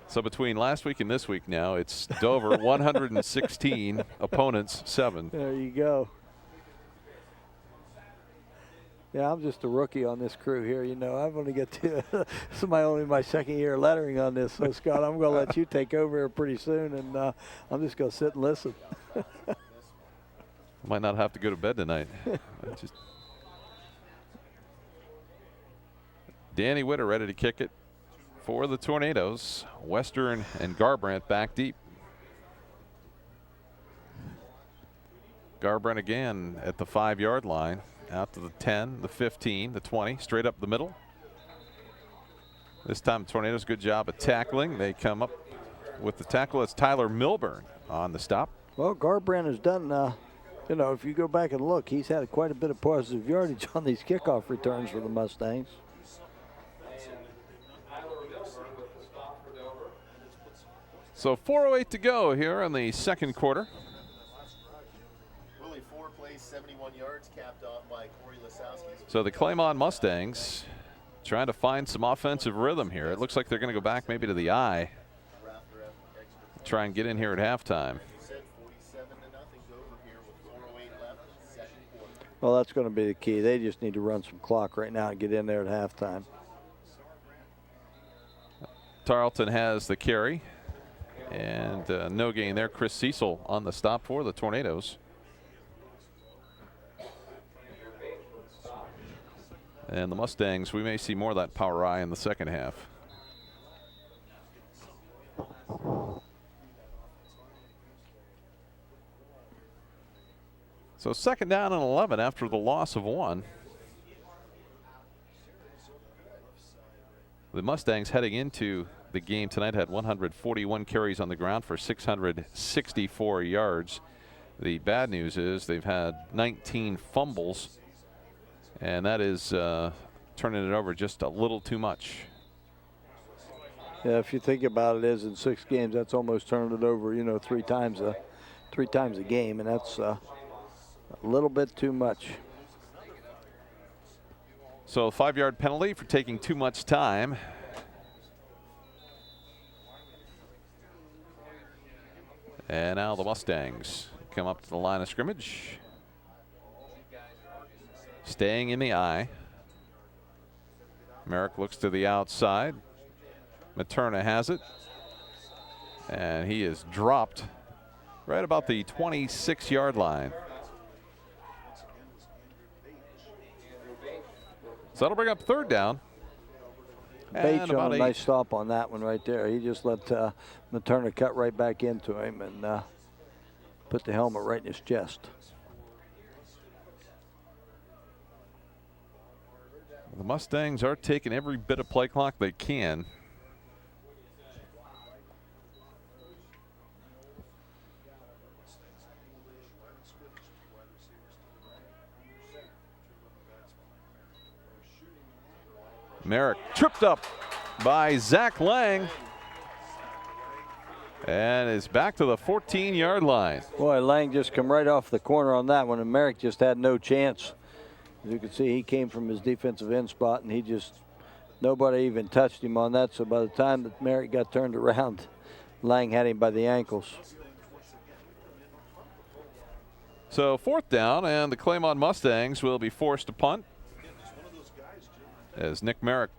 So between last week and this week now, it's Dover 116, opponents 7. There you go. Yeah, I'm just a rookie on this crew here. You know, I've only got this is only my second year lettering on this. So, Scott, I'm going to let you take over here pretty soon, and I'm just going to sit and listen. Might not have to go to bed tonight. Danny Witter ready to kick it for the Tornadoes. Western and Garbrandt back deep. Garbrandt again at the 5-yard line. Out to the 10, the 15, the 20, straight up the middle. This time, the Tornadoes, good job of tackling. They come up with the tackle. It's Tyler Milburn on the stop. Well, Garbrandt has done, if you go back and look, he's had quite a bit of positive yardage on these kickoff returns for the Mustangs. So 4:08 to go here in the second quarter. 71 yards capped off by Corey Lisowski. So the Claymont Mustangs trying to find some offensive rhythm here. It looks like they're going to go back maybe to the I. Try and get in here at halftime. Well, that's going to be the key. They just need to run some clock right now and get in there at halftime. Tarleton has the carry. And no gain there. Chris Cecil on the stop for the Tornadoes. And the Mustangs, we may see more of that power I in the second half. So second down and 11 after the loss of 1. The Mustangs heading into the game tonight had 141 carries on the ground for 664 yards. The bad news is they've had 19 fumbles, and that is turning it over just a little too much. Yeah, if you think about it, is in 6 games, that's almost turned it over, you know, three times a game, and that's a little bit too much. So 5-yard penalty for taking too much time. And now the Mustangs come up to the line of scrimmage. Staying in the eye. Merrick looks to the outside. Materna has it. And he is dropped right about the 26-yard line. So that'll bring up 3rd down. Bates on a nice stop on that one right there. He just let Materna cut right back into him and put the helmet right in his chest. The Mustangs are taking every bit of play clock they can. Merrick tripped up by Zach Lang and is back to the 14-yard line. Boy, Lang just come right off the corner on that one, and Merrick just had no chance. As you can see, he came from his defensive end spot, and he just, nobody even touched him on that. So by the time that Merrick got turned around, Lang had him by the ankles. So 4th down, and the Claymont Mustangs will be forced to punt as Nick Merrick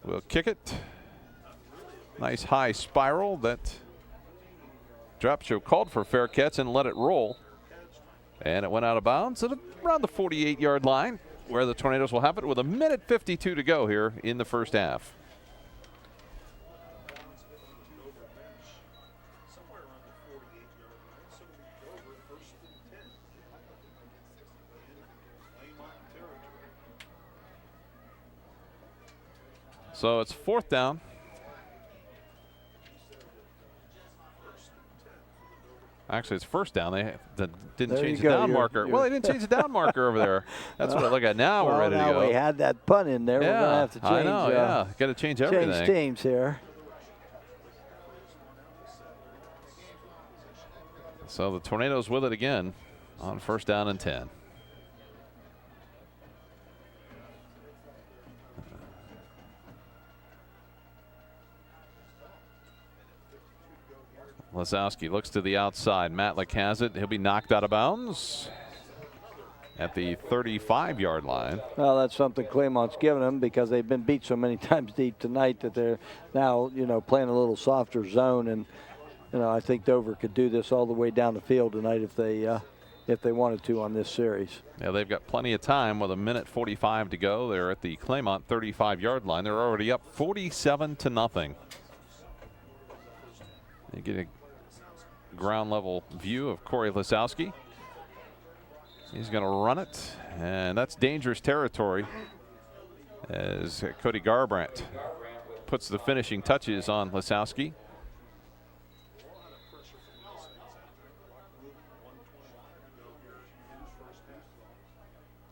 will kick it. Nice high spiral that drop show called for fair catch and let it roll. And it went out of bounds at around the 48-yard line, where the Tornadoes will have it with 1:52 to go here in the first half. So it's 4th down. Actually, it's 1st down. They didn't change the down marker. Well, they didn't change the down marker over there. That's what I look at now. We're ready to go. Now we had that punt in there. Yeah, we're going to have to change. I know, yeah. Got to change everything. Change teams here. So the Tornadoes with it again on 1st down and 10. Lesowski looks to the outside. Matlick has it. He'll be knocked out of bounds at the 35-yard line. Well, that's something Claymont's given them because they've been beat so many times deep tonight that they're now, you know, playing a little softer zone. And, you know, I think Dover could do this all the way down the field tonight if they wanted to on this series. Yeah, they've got plenty of time with 1:45 to go. They're at the Claymont 35-yard line. They're already up 47-0. You get a ground level view of Corey Lesowski. He's going to run it, and that's dangerous territory as Cody Garbrandt puts the finishing touches on Lesowski.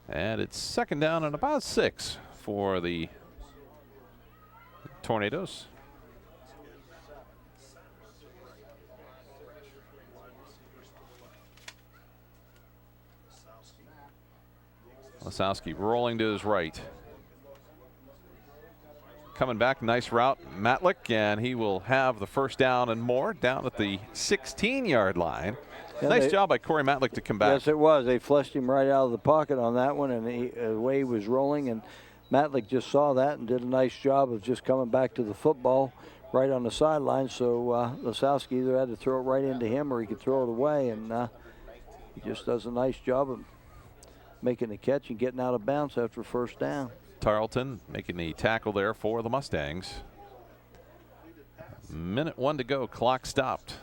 And it's 2nd down and about 6 for the Tornadoes. Lesowski rolling to his right. Coming back, nice route, Matlick, and he will have the 1st down and more down at the 16-yard line. Yeah, nice job by Corey Matlick to come back. Yes, it was. They flushed him right out of the pocket on that one, and the way he was rolling, and Matlick just saw that and did a nice job of just coming back to the football right on the sideline. So Lesowski either had to throw it right into him or he could throw it away, and he just does a nice job of making the catch and getting out of bounds after 1st down. Tarleton making the tackle there for the Mustangs. 1:01 to go, clock stopped.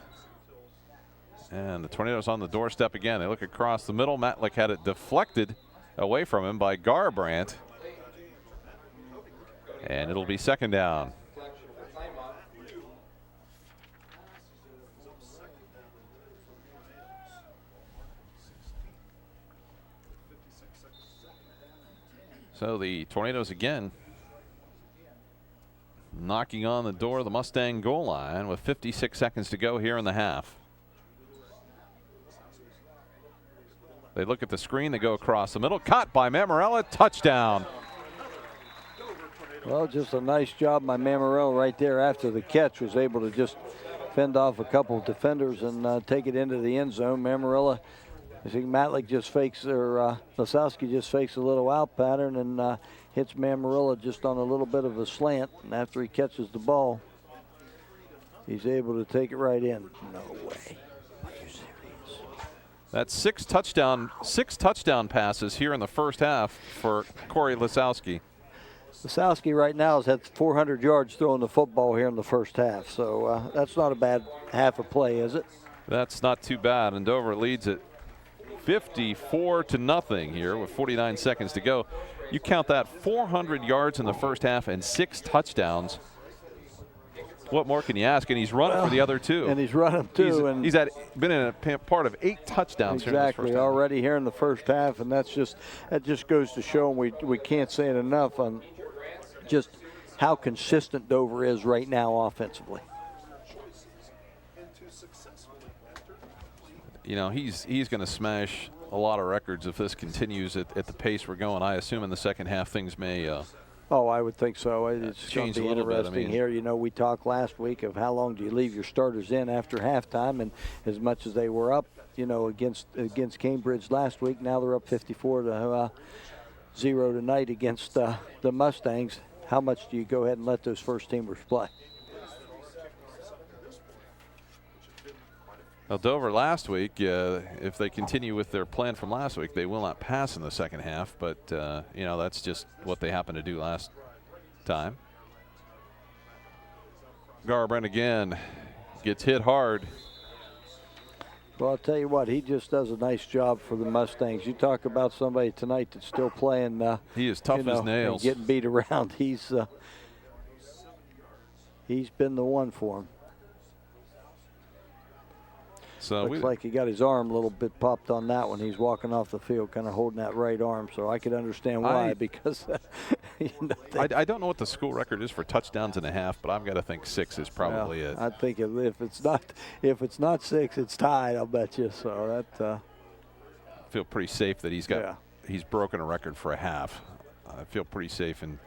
And the Tornadoes on the doorstep again. They look across the middle. Matlick had it deflected away from him by Garbrandt. And it'll be second down. Deflection for Claymont. So the Tornadoes again knocking on the door of the Mustang goal line with 56 seconds to go here in the half. They look at the screen, they go across the middle, caught by Mamarella, touchdown. Well, just a nice job by Mamarella right there after the catch. Was able to just fend off a couple of defenders and take it into the end zone. Mamarella, I think Matlick just fakes, or Lasowski just fakes a little out pattern and hits Mamarella just on a little bit of a slant. And after he catches the ball, he's able to take it right in. No way. Are you serious? That's six touchdown passes here in the first half for Corey Lasowski. Lasowski right now has had 400 yards throwing the football here in the first half. So that's not a bad half of play, is it? That's not too bad. And Dover leads it 54-0 here with 49 seconds to go. You count that, 400 yards in the first half and 6 touchdowns. What more can you ask? And he's running for the other two. And he's running too. He's been in a part of 8 touchdowns. Exactly, here in already here in the first half, and that just goes to show, and we can't say it enough on just how consistent Dover is right now offensively. You know, he's going to smash a lot of records if this continues at the pace we're going. I assume in the second half things may oh, I would think so. It's going change to a be little bit. interesting here. You know, we talked last week of how long do you leave your starters in after halftime, and as much as they were up, you know, against Cambridge last week, now they're up 54-0 tonight against the Mustangs. How much do you go ahead and let those first teamers play? Well, Dover last week, if they continue with their plan from last week, they will not pass in the second half. But, you know, that's just what they happened to do last time. Garbrandt again gets hit hard. Well, I'll tell you what, he just does a nice job for the Mustangs. You talk about somebody tonight that's still playing. He is tough as nails. Getting beat around. He's been the one for him. So looks like he got his arm a little bit popped on that one. He's walking off the field kind of holding that right arm, so I could understand why, because you know, I don't know what the school record is for touchdowns and a half, but I've got to think 6 is probably it. I think if it's not 6, it's tied, I'll bet you. So that I feel pretty safe that he's broken a record for a half. I feel pretty safe. And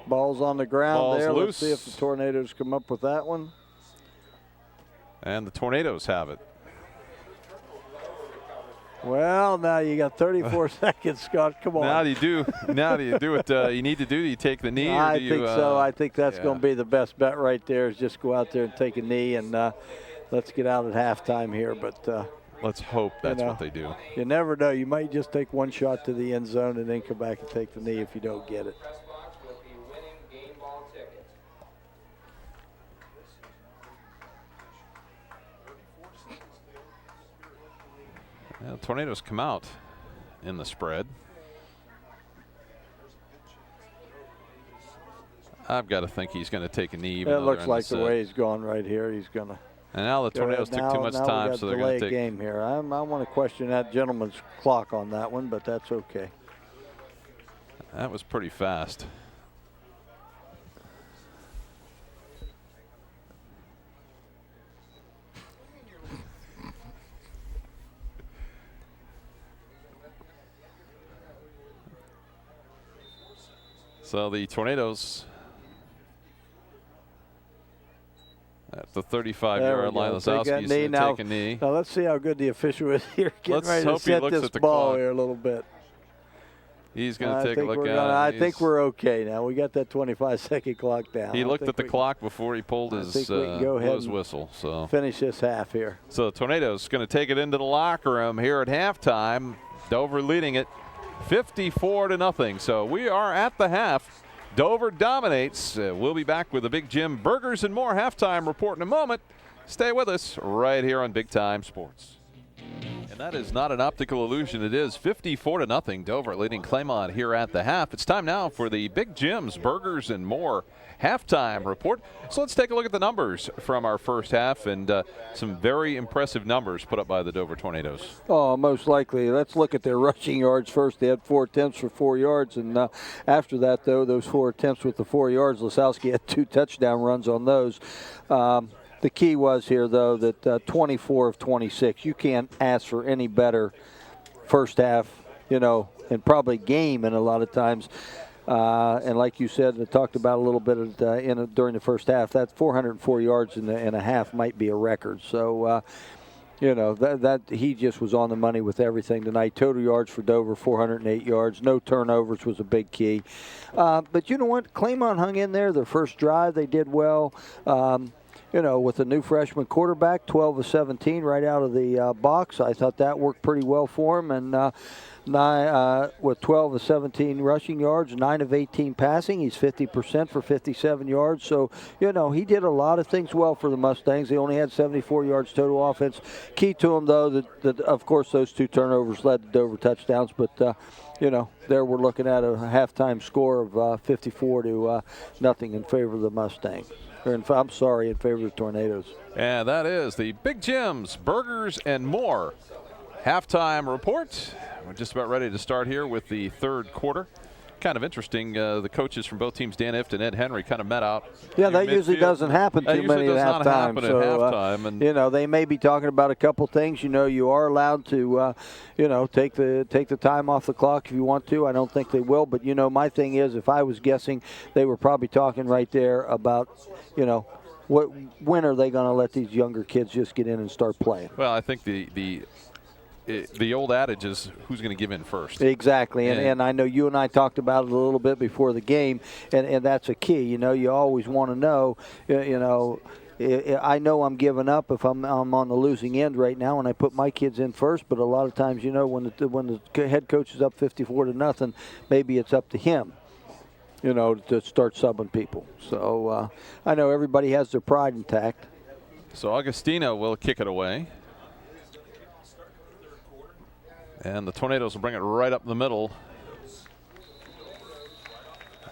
ball's on the ground. Ball's there. loose. Let's see if the Tornadoes come up with that one. And the Tornadoes have it. Well, now you got 34 seconds, Scott. Come on. Now do you do what you need to do? Do you take the knee? I or do think you, so. I think that's going to be the best bet right there, is just go out there and take a knee, and let's get out at halftime here. But let's hope that's what they do. You never know. You might just take one shot to the end zone and then come back and take the knee if you don't get it. Press box with the winning game ball ticket. Well, Tornadoes come out in the spread. I've got to think he's going to take a knee. It looks like the way he's going right here. He's going to. And now the Tornadoes took too much time, so they're going to take a game here. I want to question that gentleman's clock on that one, but that's okay. That was pretty fast. So the Tornadoes at the 35-yard line. Lasowski's going to take a knee. Now let's see how good the official is here. Let's hope he looks at the ball clock here a little bit. He's going to take a look at it. I think we're okay now. We got that 25-second clock down. He looked at the clock before he pulled his whistle. So finish this half here. So the Tornadoes going to take it into the locker room here at halftime. Dover leading it 54-0. So we are at the half. Dover dominates. We'll be back with the Big Jim Burgers and more halftime report in a moment. Stay with us right here on Big Time Sports. And that is not an optical illusion. It is 54-0 Dover leading Claymont here at the half. It's time now for the Big Jim's Burgers and More halftime report. So let's take a look at the numbers from our first half, and some very impressive numbers put up by the Dover Tornadoes. Oh, most likely. Let's look at their rushing yards first. They had 4 attempts for 4 yards, and after that, though, those 4 attempts with the 4 yards, Lisowski had 2 touchdown runs on those. The key was here, though, that 24 of 26. You can't ask for any better first half, and probably game in a lot of times. And like you said, I talked about a little bit during the first half, that 404 yards in a half might be a record. So, that he just was on the money with everything tonight. Total yards for Dover, 408 yards. No turnovers was a big key. But you know what? Claymont hung in there. Their first drive, they did well. With a new freshman quarterback, 12 of 17 right out of the box. I thought that worked pretty well for him. And with 12 of 17 rushing yards, 9 of 18 passing. He's 50% for 57 yards. So, he did a lot of things well for the Mustangs. They only had 74 yards total offense. Key to him, though, that of course, those 2 turnovers led to Dover touchdowns. But, there we're looking at a halftime score of 54-0 in favor of the Mustangs. In favor of the Tornadoes. And that is the Big Jim's Burgers and More halftime report. We're just about ready to start here with the third quarter. Kind of interesting. The coaches from both teams, Dan Ift and Ed Henry, kind of met out. Yeah, that usually doesn't happen too many at halftime. So, they may be talking about a couple things. You are allowed to, take the time off the clock if you want to. I don't think they will, but my thing is, if I was guessing, they were probably talking right there about, when are they going to let these younger kids just get in and start playing? Well, I think the old adage is who's going to give in first. Exactly, and I know you and I talked about it a little bit before the game, and that's a key. You always want to know, I know I'm giving up if I'm on the losing end right now and I put my kids in first, but a lot of times, when the head coach is up 54-0, maybe it's up to him, to start subbing people. So I know everybody has their pride intact. So Augustino will kick it away. And the Tornadoes will bring it right up the middle.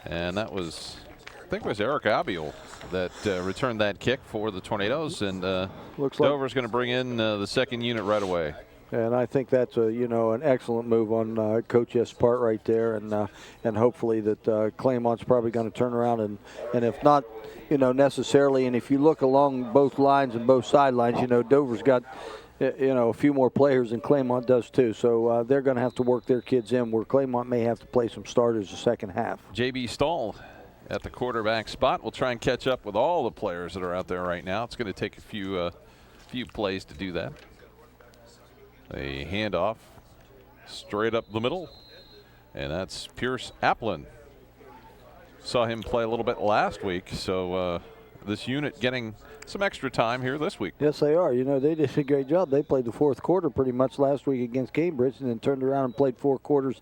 And that was, I think it was Eric Abiel that returned that kick for the Tornadoes. And Dover's going to bring in the second unit right away. And I think that's an excellent move on Coach S' part right there, and hopefully that Claymont's probably going to turn around and if not, necessarily. And if you look along both lines and both sidelines, Dover's got a few more players than Claymont does too. So they're going to have to work their kids in, where Claymont may have to play some starters the second half. J.B. Stahl at the quarterback spot. We'll try and catch up with all the players that are out there right now. It's going to take a few plays to do that. A handoff straight up the middle, and that's Pierce Applin. Saw him play a little bit last week, so this unit getting some extra time here this week. Yes, they are. They did a great job. They played the fourth quarter pretty much last week against Cambridge, and then turned around and played 4 quarters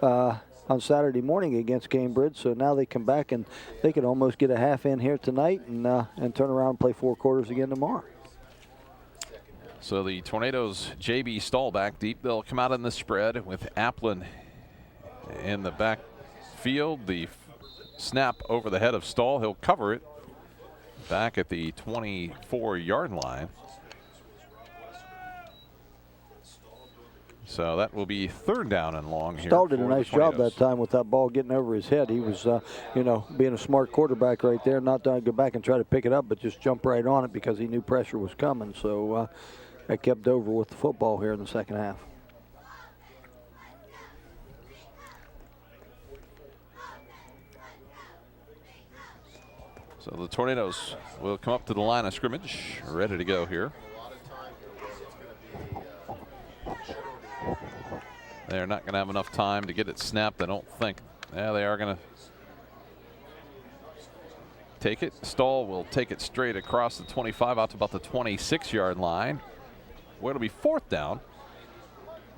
on Saturday morning against Cambridge. So now they come back and they could almost get a half in here tonight and turn around and play 4 quarters again tomorrow. So the Tornadoes, J.B. Stahl back deep. They'll come out in the spread with Applin in the backfield. The snap over the head of Stahl. He'll cover it back at the 24-yard line. So that will be 3rd down and long here. Stahl did a nice job that time with that ball getting over his head. He was, being a smart quarterback right there, not to go back and try to pick it up, but just jump right on it because he knew pressure was coming. So that kept Dover with the football here in the second half. So the Tornadoes will come up to the line of scrimmage, ready to go here. They're not going to have enough time to get it snapped, I don't think. Yeah, they are going to take it. Stahl will take it straight across the 25 out to about the 26-yard line, where it'll be 4th down.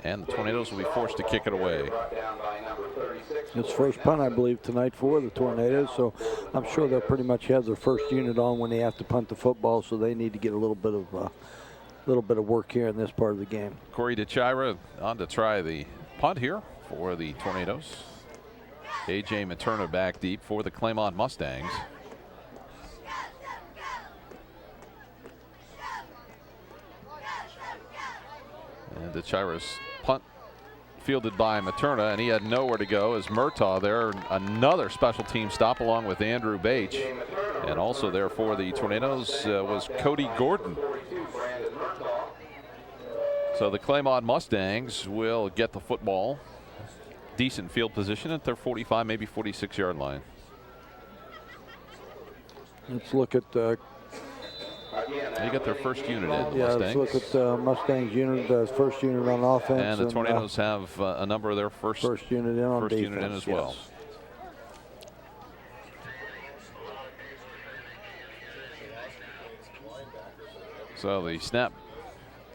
And the Tornadoes will be forced to kick it away. It's first punt, I believe, tonight for the Tornadoes, so I'm sure they'll pretty much have their first unit on when they have to punt the football, so they need to get a little bit of little bit of work here in this part of the game. Corey DeChira on to try the punt here for the Tornadoes. A.J. Materna back deep for the Claymont Mustangs. And DeChira's punt fielded by Materna, and he had nowhere to go as Murtaugh there. Another special team stop along with Andrew Bache. And also there for the Tornadoes was Cody Gordon. So the Claymont Mustangs will get the football. Decent field position at their 45, maybe 46-yard line. Let's look at They got their first unit in, the let's Mustangs. look at the Mustangs unit, first unit on offense. And the Tornadoes have a number of their first unit in on first defense, unit in as well. yes. So the snap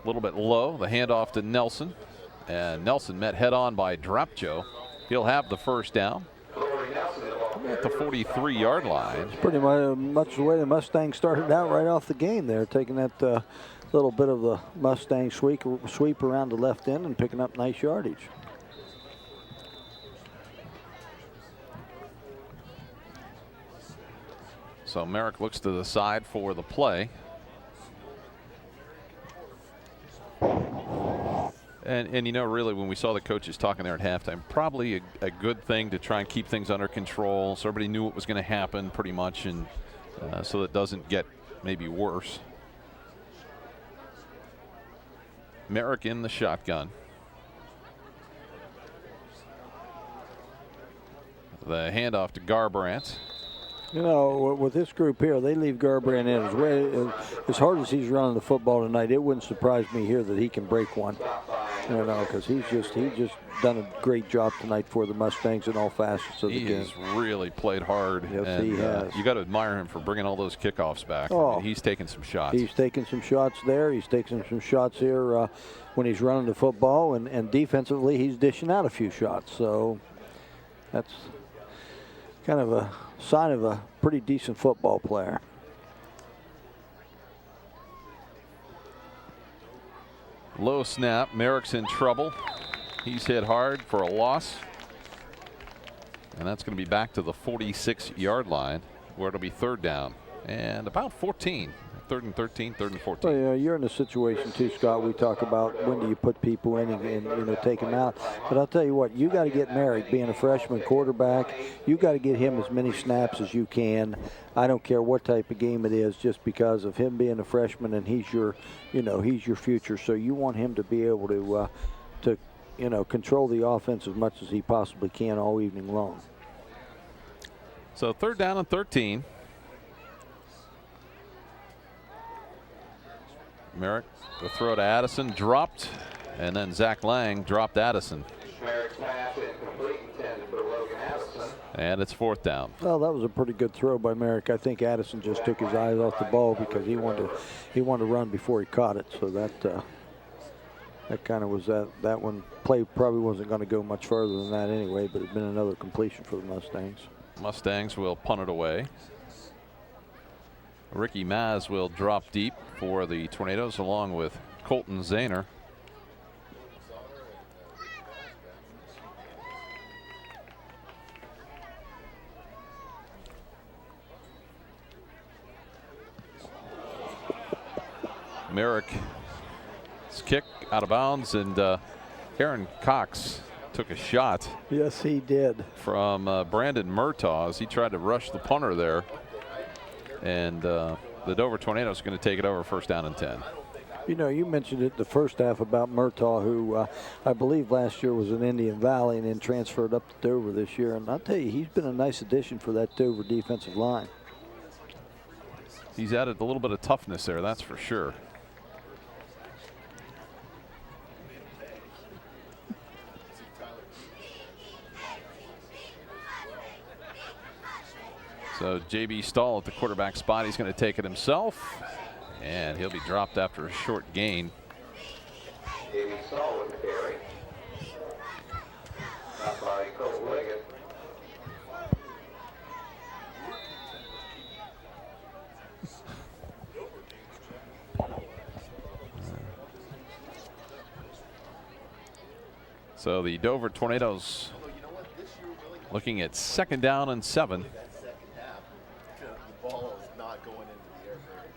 a little bit low, the handoff to Nelson, and Nelson met head on by Drapcho. He'll have the first down at the 43-yard line. Pretty much the way the Mustangs started out right off the game there, taking that little bit of the Mustang sweep around the left end and picking up nice yardage. So Merrick looks to the side for the play. And you know, really, when we saw the coaches talking there at halftime, probably a good thing to try and keep things under control so everybody knew what was going to happen pretty much, and so it doesn't get maybe worse. Merrick in the shotgun. The handoff to Garbrandt. You know, with this group here, they leave Garbrandt in as hard as he's running the football tonight. It wouldn't surprise me here that he can break one. You know, because he's just done a great job tonight for the Mustangs in all facets of the game. He has really played hard. Yes, and, he has. You got to admire him for bringing all those kickoffs back. Oh, I mean, he's taking some shots. He's taking some shots there. He's taking some shots here when he's running the football, and defensively he's dishing out a few shots. So that's kind of a sign of a pretty decent football player. Low snap. Merrick's in trouble. He's hit hard for a loss. And that's going to be back to the 46-yard line where it'll be third down and about 14. Third and 13, third and 14. Well, yeah, you're in a situation too, Scott. We talk about when do you put people in and you know, take them out. But I'll tell you what, you got to get Merrick, being a freshman quarterback. You got to get him as many snaps as you can. I don't care what type of game it is, just because of him being a freshman and he's your, you know, he's your future. So you want him to be able to you know, control the offense as much as he possibly can all evening long. So third down and 13. Merrick, the throw to Addison, dropped, and then Zach Lang dropped Addison. Merrick's pass incomplete, intended for Logan Addison. And it's fourth down. Well, that was a pretty good throw by Merrick. I think Addison just took his eyes off the ball because he wanted to run before he caught it. So that kind of was that one. Play probably wasn't going to go much further than that anyway, but it's been another completion for the Mustangs. Mustangs will punt it away. Ricky Maz will drop deep for the Tornadoes along with Colton Zahner. Merrick's kick out of bounds, and Aaron Cox took a shot. Yes, he did. From Brandon Murtaugh as he tried to rush the punter there. And the Dover Tornadoes are going to take it over first down and 10. You know, you mentioned it the first half about Murtaugh, who I believe last year was in Indian Valley and then transferred up to Dover this year. And I'll tell you, he's been a nice addition for that Dover defensive line. He's added a little bit of toughness there, that's for sure. So J.B. Stahl at the quarterback spot. He's going to take it himself, and he'll be dropped after a short gain. J.B. Stahl with the carry. Not by Cole Liggett. So the Dover Tornadoes looking at 2nd down and 7. That second half, the ball is not going into the air very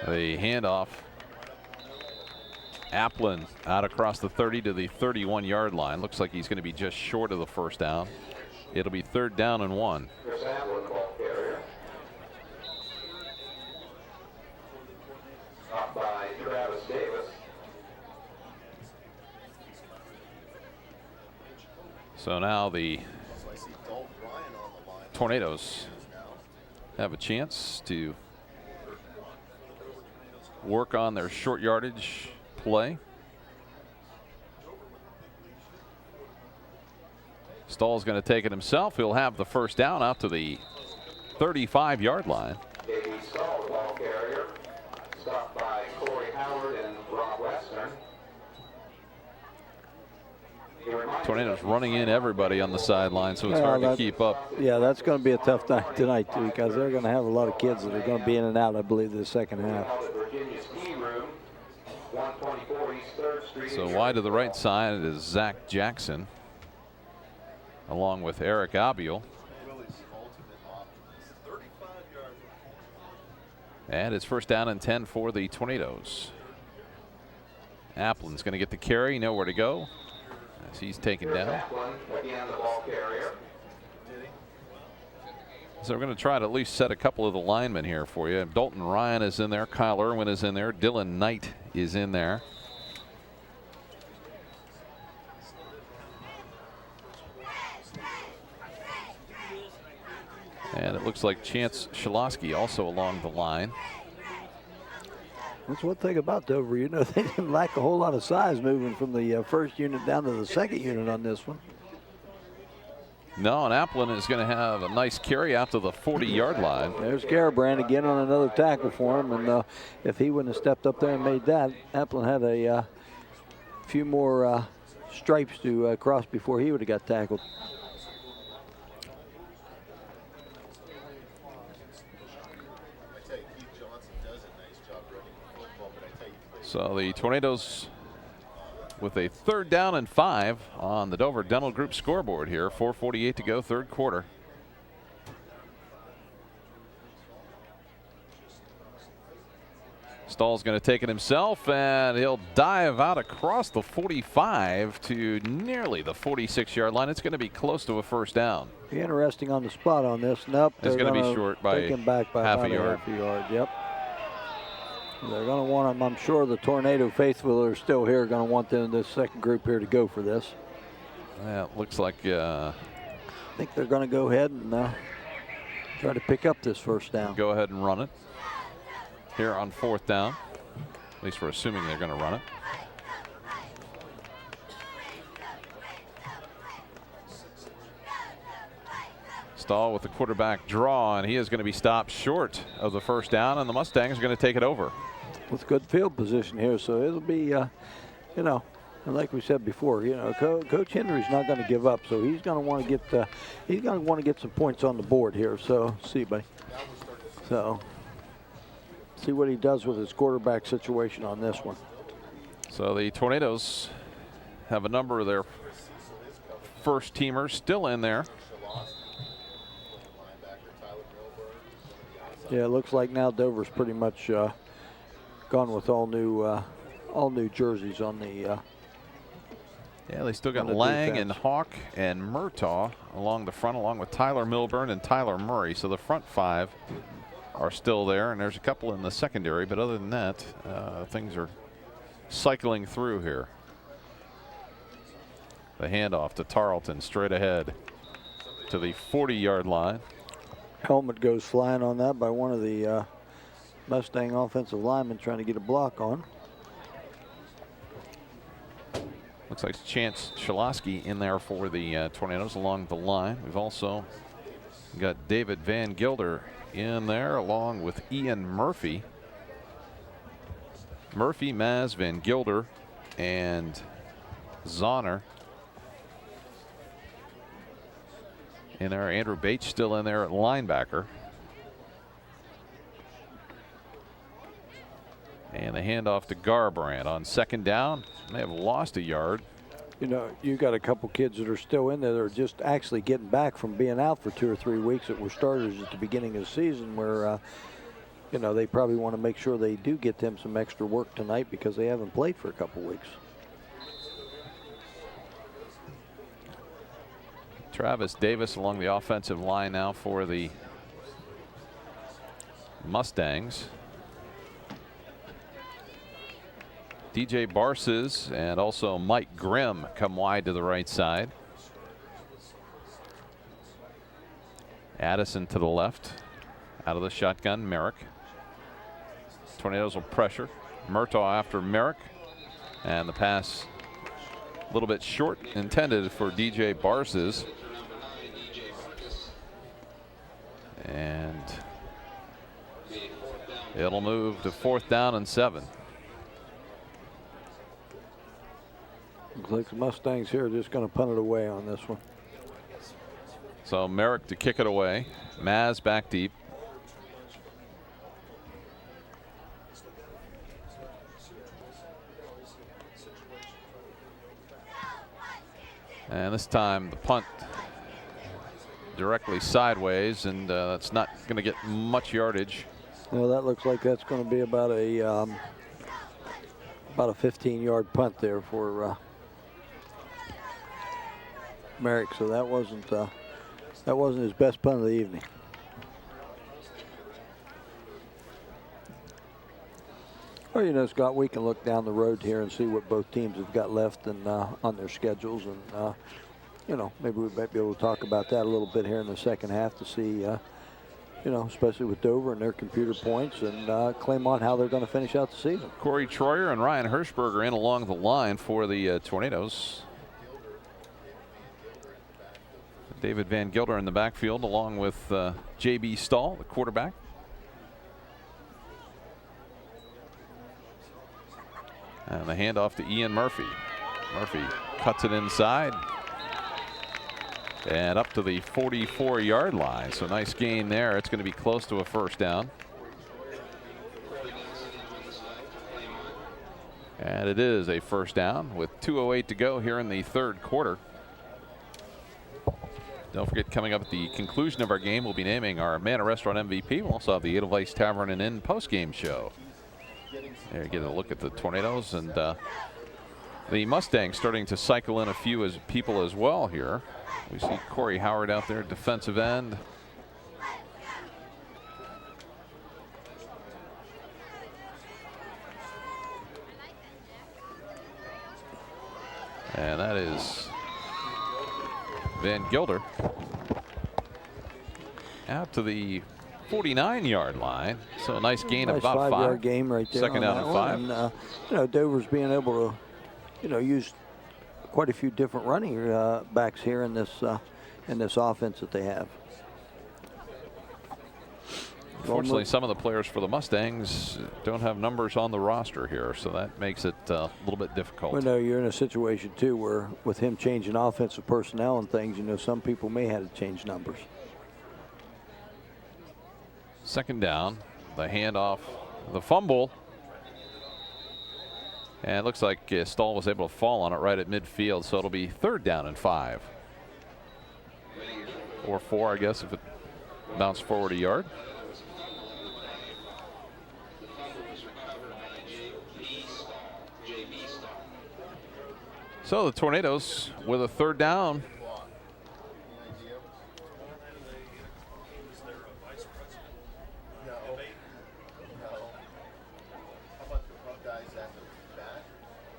much. The handoff. Applin out across the 30 to the 31-yard line. Looks like he's going to be just short of the first down. It'll be 3rd down and 1. Chris Applin, ball carrier. Stopped by Travis Davis. So now the So I see Dalton Ryan on the line. Tornadoes have a chance to work on their short yardage play. Stahl's going to take it himself. He'll have the first down out to the 35-yard line. J.B. Stahl, ball carrier. Stopped by Corey Howard and Rob Western. Tornadoes running in everybody on the sideline, so it's hard to keep up. Yeah, that's going to be a tough night tonight, too, because they're going to have a lot of kids that are going to be in and out, I believe, the second half. So wide to the right side is Zach Jackson, along with Eric Abiel. And it's 1st down and 10 for the Tornadoes. Applin's going to get the carry, nowhere to go as he's taken down. So we're going to try to at least set a couple of the linemen here for you. Dalton Ryan is in there. Kyle Irwin is in there. Dylan Knight is in there. And it looks like Chance Shilosky also along the line. That's one thing about Dover. You know, they didn't lack a whole lot of size moving from the first unit down to the second unit on this one. No, and Applin is going to have a nice carry out to the 40-yard line. There's Garabrand again on another tackle for him, and if he wouldn't have stepped up there and made that, Applin had a few more stripes to cross before he would have got tackled. So the Tornadoes with a 3rd down and 5 on the Dover Dental Group scoreboard here. 4:48 to go, 3rd quarter. Stahl's going to take it himself, and he'll dive out across the 45 to nearly the 46-yard line. It's going to be close to a 1st down. Be interesting on the spot on this. Nope, it's going to be short by take him back by half about a yard. Half a yard. Yep. They're going to want them. I'm sure the Tornado faithful are still here. Going to want them, this second group here, to go for this. Yeah, it looks like. I think they're going to go ahead and try to pick up this 1st down. Go ahead and run it here on 4th down. At least we're assuming they're going to run it. Stahl with the quarterback draw, and he is going to be stopped short of the 1st down, and the Mustangs are going to take it over. With good field position here, so it'll be, you know, and like we said before, you know, Coach Henry's not going to give up, so he's going to want to get some points on the board here. So see, buddy. So see what he does with his quarterback situation on this one. So the Tornadoes have a number of their first teamers still in there. Yeah, it looks like now Dover's pretty much gone with all new jerseys on the. Yeah, they still got Lang and Hawk and Murtaugh along the front, along with Tyler Milburn and Tyler Murray. So the front 5 are still there, and there's a couple in the secondary. But other than that, things are cycling through here. The handoff to Tarleton straight ahead to the 40-yard line. Helmet goes flying on that by one of the Mustang offensive linemen trying to get a block on. Looks like Chance Shilosky in there for the Tornadoes along the line. We've also got David Van Gilder in there along with Ian Murphy. Murphy, Maz, Van Gilder, and Zahner in there. Andrew Bates still in there at linebacker. And the handoff to Garbrandt on second down. They have lost a yard. You know, you got a couple kids that are still in there that are just actually getting back from being out for 2 or 3 weeks that were starters at the beginning of the season where, you know, they probably want to make sure they do get them some extra work tonight because they haven't played for a couple weeks. Travis Davis along the offensive line now for the Mustangs. DJ Barses and also Mike Grimm come wide to the right side. Addison to the left. Out of the shotgun, Merrick. Tornadoes will pressure. Murtaugh after Merrick. And the pass a little bit short, intended for DJ Barses. And it'll move to 4th down and 7. Looks like the Mustangs here are just going to punt it away on this one. So Merrick to kick it away. Maz back deep. And this time the punt directly sideways, and that's not going to get much yardage. Well, that looks like that's going to be about a 15-yard punt there for Merrick. So that wasn't his best punt of the evening. Well, you know, Scott, we can look down the road here and see what both teams have got left and on their schedules, and you know, maybe we might be able to talk about that a little bit here in the second half to see, you know, especially with Dover and their computer points, and Claymont, how they're going to finish out the season. Corey Troyer and Ryan Hirschberger in along the line for the Tornadoes. David Van Gilder in the backfield along with J.B. Stahl, the quarterback. And the handoff to Ian Murphy. Murphy cuts it inside and up to the 44-yard line. So nice gain there. It's going to be close to a first down. And it is a first down with 2:08 to go here in the third quarter. Don't forget, coming up at the conclusion of our game, we'll be naming our Manor Restaurant MVP. We'll also have the Edelweiss Tavern and Inn post-game show. There you get a look at the Tornadoes, and the Mustangs starting to cycle in a few people as well here. We see Corey Howard out there, defensive end. And that is Van Gilder out to the 49-yard line. So a nice gain of about 5. 5-yard game right there. Second down and 5. And, you know, Dover's being able to, you know, use quite a few different running backs here in this offense that they have. Unfortunately, some of the players for the Mustangs don't have numbers on the roster here, so that makes it a little bit difficult. Well, no, you're in a situation, too, where with him changing offensive personnel and things, you know, some people may have to change numbers. Second down, the handoff, the fumble. And it looks like Stahl was able to fall on it right at midfield, so it'll be 3rd down and 5. Or 4, I guess, if it bounced forward a yard. So the Tornadoes with a 3rd down.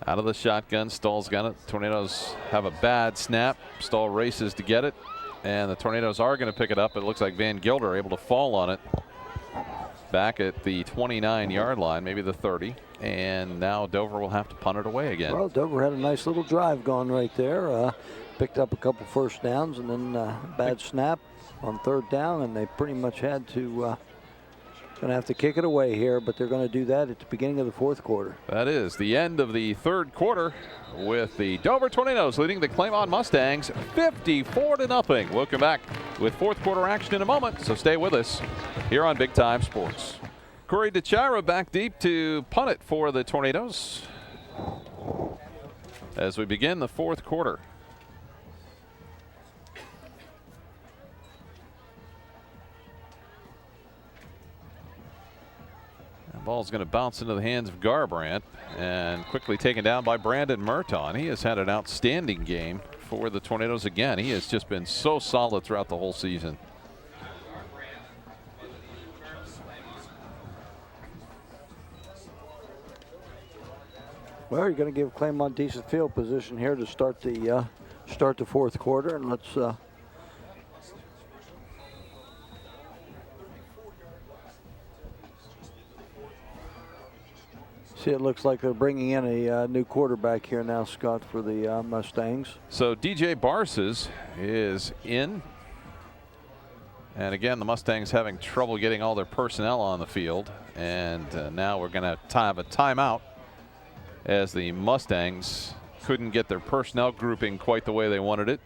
Out of the shotgun, Stahl's got it. Tornadoes have a bad snap. Stahl races to get it, and the Tornadoes are going to pick it up. It looks like Van Gilder able to fall on it back at the 29-yard line, maybe the 30. And now Dover will have to punt it away again. Well, Dover had a nice little drive going right there. Picked up a couple first downs and then bad snap on 3rd down, and they pretty much had to going to have to kick it away here, but they're going to do that at the beginning of the 4th quarter. That is the end of the 3rd quarter with the Dover Tornadoes leading the Claymont Mustangs 54-0. We'll come back with 4th quarter action in a moment, so stay with us here on Big Time Sports. Corey DeChira back deep to punt it for the Tornadoes as we begin the fourth quarter. The ball's going to bounce into the hands of Garbrandt and quickly taken down by Brandon Merton. He has had an outstanding game for the Tornadoes again. He has just been so solid throughout the whole season. Well, you're going to give Claymont decent field position here to start the fourth quarter, and let's see. It looks like they're bringing in a new quarterback here now, Scott, for the Mustangs. So DJ Barses is in, and again the Mustangs having trouble getting all their personnel on the field, and now we're going to have a timeout, as the Mustangs couldn't get their personnel grouping quite the way they wanted it.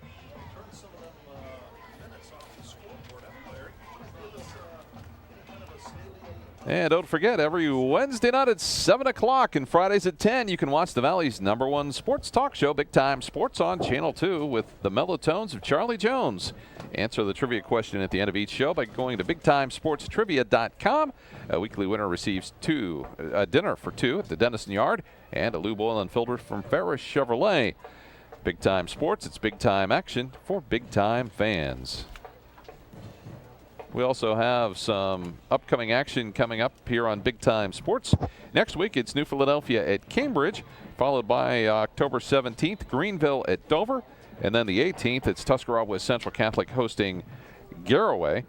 And don't forget, every Wednesday night at 7 o'clock and Fridays at 10, you can watch the Valley's #1 sports talk show, Big Time Sports, on Channel 2 with the mellow tones of Charlie Jones. Answer the trivia question at the end of each show by going to BigTimeSportsTrivia.com. A weekly winner receives a dinner for two at the Dennison Yard and a lube oil and filter from Ferris Chevrolet. Big Time Sports, it's big time action for big time fans. We also have some upcoming action coming up here on Big Time Sports. Next week, it's New Philadelphia at Cambridge, followed by October 17th, Greenville at Dover. And then the 18th, it's Tuscarora with Central Catholic hosting Garraway.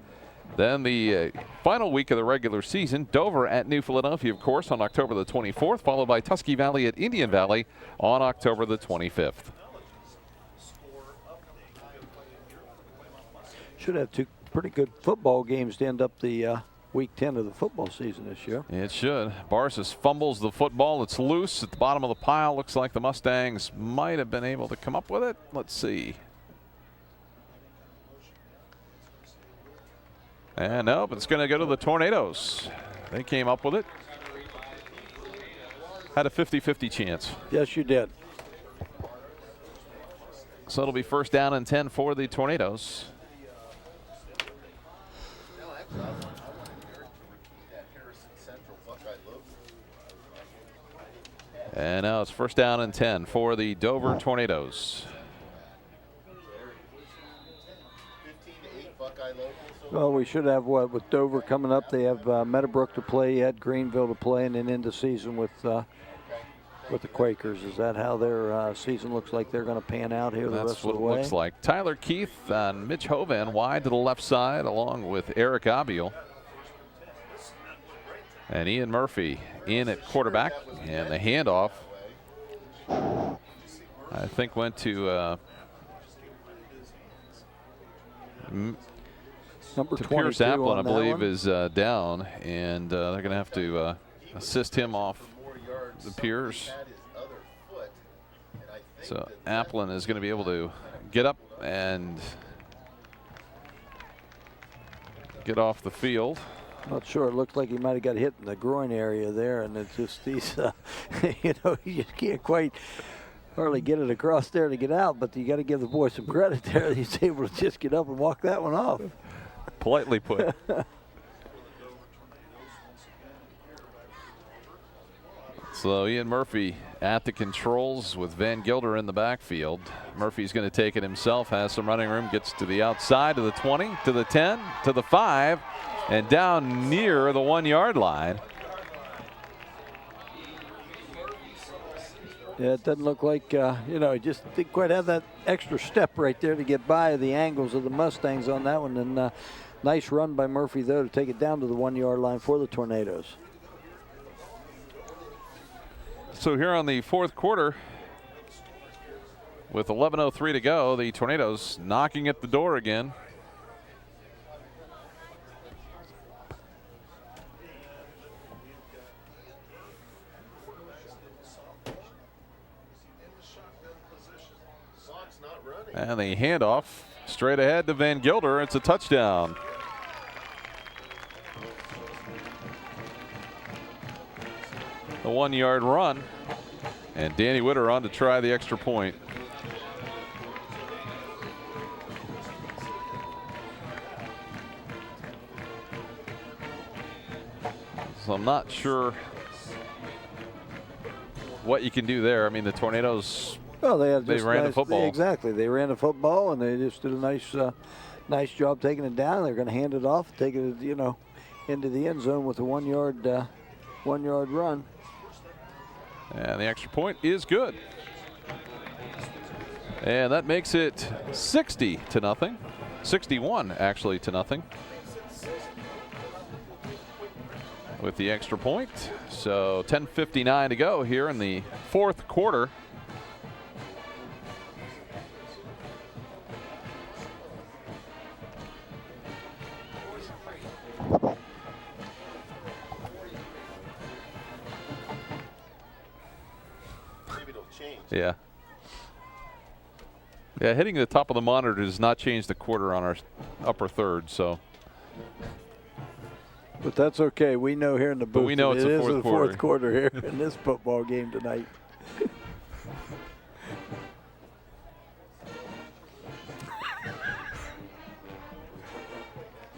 Then the final week of the regular season, Dover at New Philadelphia, of course, on October the 24th, followed by Tusky Valley at Indian Valley on October the 25th. Should have two pretty good football games to end up the week 10 of the football season this year. It should. Barsis fumbles the football. It's loose at the bottom of the pile. Looks like the Mustangs might have been able to come up with it. Let's see. And nope, it's going to go to the Tornadoes. They came up with it. Had a 50-50 chance. Yes, you did. So it'll be first down and 10 for the Tornadoes. And now it's first down and 10 for the Dover Tornadoes. Well, we should have what with Dover coming up. They have Meadowbrook to play yet, Greenville to play, and then into season with the Quakers. Is that how their season looks like they're going to pan out here the rest of the way? That's what it looks like. Tyler Keith and Mitch Hovan wide to the left side, along with Eric Abiel. And Ian Murphy in at quarterback, and the handoff, I think, went to number Pierce Applin, I believe, is down, and they're going to have to assist him off the Pierce. So Applin is going to be able to get up and get off the field. Not sure. It looked like he might have got hit in the groin area there, and it's just these, you know, you just can't quite hardly get it across there to get out. But you got to give the boy some credit there. He's able to just get up and walk that one off. Politely put. So Ian Murphy at the controls with Van Gilder in the backfield. Murphy's going to take it himself, has some running room, gets to the outside, to the 20, to the 10, to the 5, and down near the 1 yard line. Yeah, it doesn't look like, you know, he just didn't quite have that extra step right there to get by the angles of the Mustangs on that one. And nice run by Murphy, though, to take it down to the 1 yard line for the Tornadoes. So here on the fourth quarter, with 11:03 to go, the Tornadoes knocking at the door again. And the handoff straight ahead to Van Gilder. It's a touchdown. the 1-yard run. And Danny Witter on to try the extra point. So I'm not sure what you can do there. I mean, the Tornadoes, Well, they ran the football. Exactly. They ran the football, and they just did a nice job taking it down. They're going to hand it off, take it, into the end zone with a 1-yard run. And the extra point is good. And that makes it 60-0. 61 actually to nothing. With the extra point. So 10:59 to go here in the fourth quarter. Yeah. Yeah, hitting the top of the monitor does not change the quarter on our upper third, so. But that's okay. We know here in the booth. But we know it's the fourth quarter here in this football game tonight.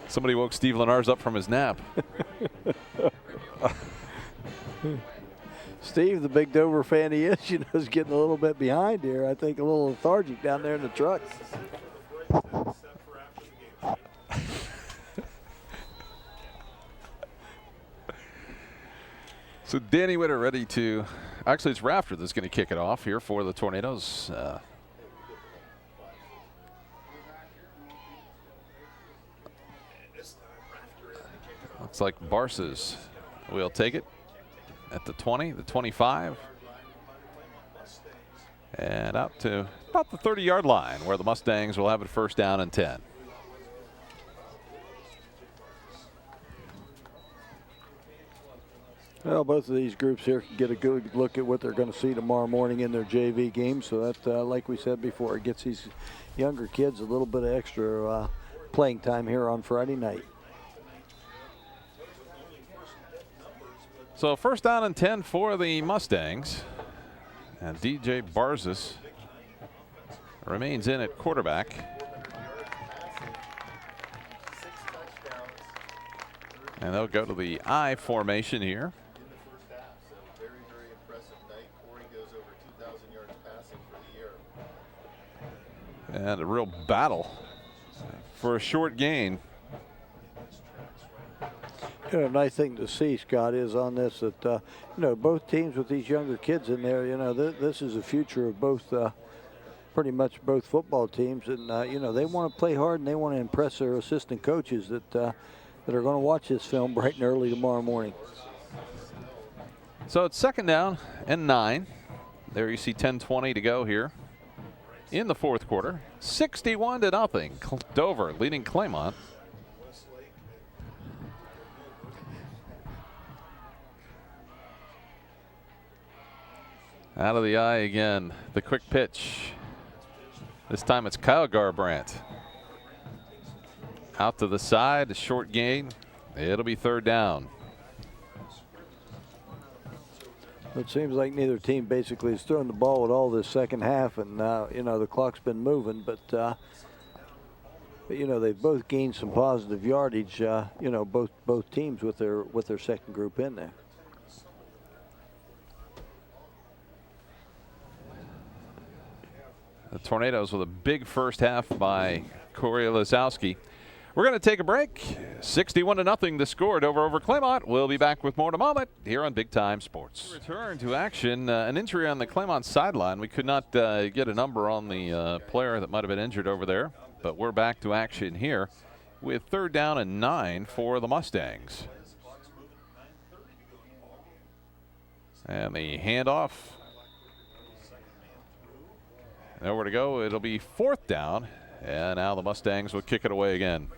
Somebody woke Steve Lenars up from his nap. Steve, the big Dover fan he is, is getting a little bit behind here. I think a little lethargic down there in the truck. So Danny Witter ready to, actually it's Rafter that's going to kick it off here for the Tornadoes. Looks like Barses will take it at the 20, the 25, and out to about the 30-yard line where the Mustangs will have it first down and 10. Well, both of these groups here can get a good look at what they're going to see tomorrow morning in their JV game. So that, like we said before, it gets these younger kids a little bit of extra playing time here on Friday night. So first down and 10 for the Mustangs. And DJ Barzis remains in at quarterback. And they'll go to the I formation here. And a real battle for a short gain. A nice thing to see, Scott, is on this that both teams with these younger kids in there. This is the future of both, pretty much both football teams, and they want to play hard and they want to impress their assistant coaches that are going to watch this film bright and early tomorrow morning. So it's second down and 9. There you see 10:20 to go here in the fourth quarter. 61-0. Dover leading Claymont. Out of the eye again, the quick pitch. This time it's Kyle Garbrandt. Out to the side, a short gain. It'll be third down. It seems like neither team basically is throwing the ball at all this second half, and the clock's been moving, but they've both gained some positive yardage. Both teams with their second group in there. The Tornadoes with a big first half by Corey Lazowski. We're going to take a break. 61-0 the score. Dover over Claymont. We'll be back with more in a moment here on Big Time Sports. Return to action. An injury on the Claymont sideline. We could not get a number on the player that might have been injured over there, but we're back to action here with third down and 9 for the Mustangs. And the handoff. Nowhere to go. It'll be fourth down, and now the Mustangs will kick it away again.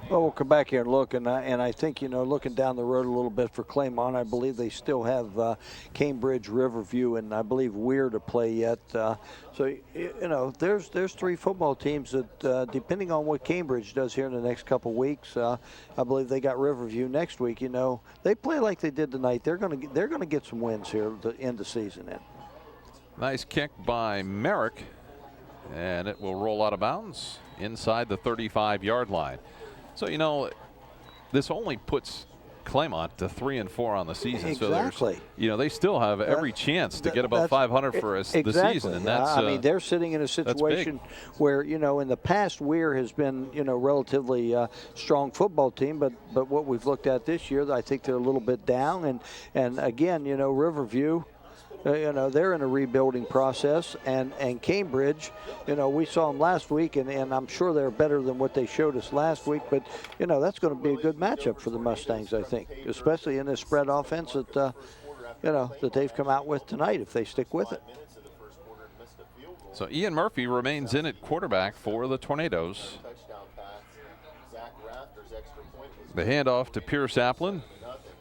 Well, we'll come back here and look, and I think, looking down the road a little bit for Claymont, I believe they still have Cambridge, Riverview, and I believe Weir to play yet. So there's 3 football teams that, depending on what Cambridge does here in the next couple weeks, I believe they got Riverview next week. They play like they did tonight. They're gonna get some wins here to end the season in. Nice kick by Merrick, and it will roll out of bounds inside the 35-yard line. So, this only puts Claymont to 3-4 on the season. Exactly. So they still have every chance to get above 500 for the season, and that's. I mean, they're sitting in a situation where in the past Weir has been relatively strong football team, but what we've looked at this year, I think they're a little bit down, and again, Riverview. They're in a rebuilding process, and Cambridge, we saw them last week, and I'm sure they're better than what they showed us last week, but, that's going to be a good matchup for the Mustangs, I think, especially in this spread offense that, that they've come out with tonight if they stick with it. So Ian Murphy remains in at quarterback for the Tornadoes. The handoff to Pierce Applin,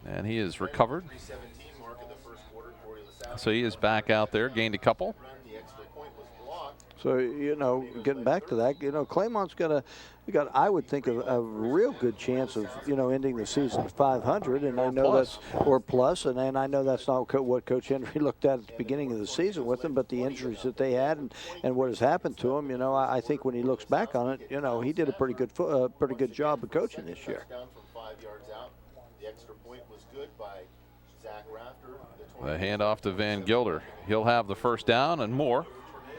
and he is recovered. So he is back out there, gained a couple. So, getting back to that, Claymont's got I would think, a real good chance of, ending the season at 500. And I know that's, or plus, and I know that's not what Coach Henry looked at the beginning of the season with them, but the injuries that they had and what has happened to them, I think when he looks back on it, he did a pretty good job of coaching this year. The extra point was good by Zach Rafter. The handoff to Van Gilder. He'll have the first down and more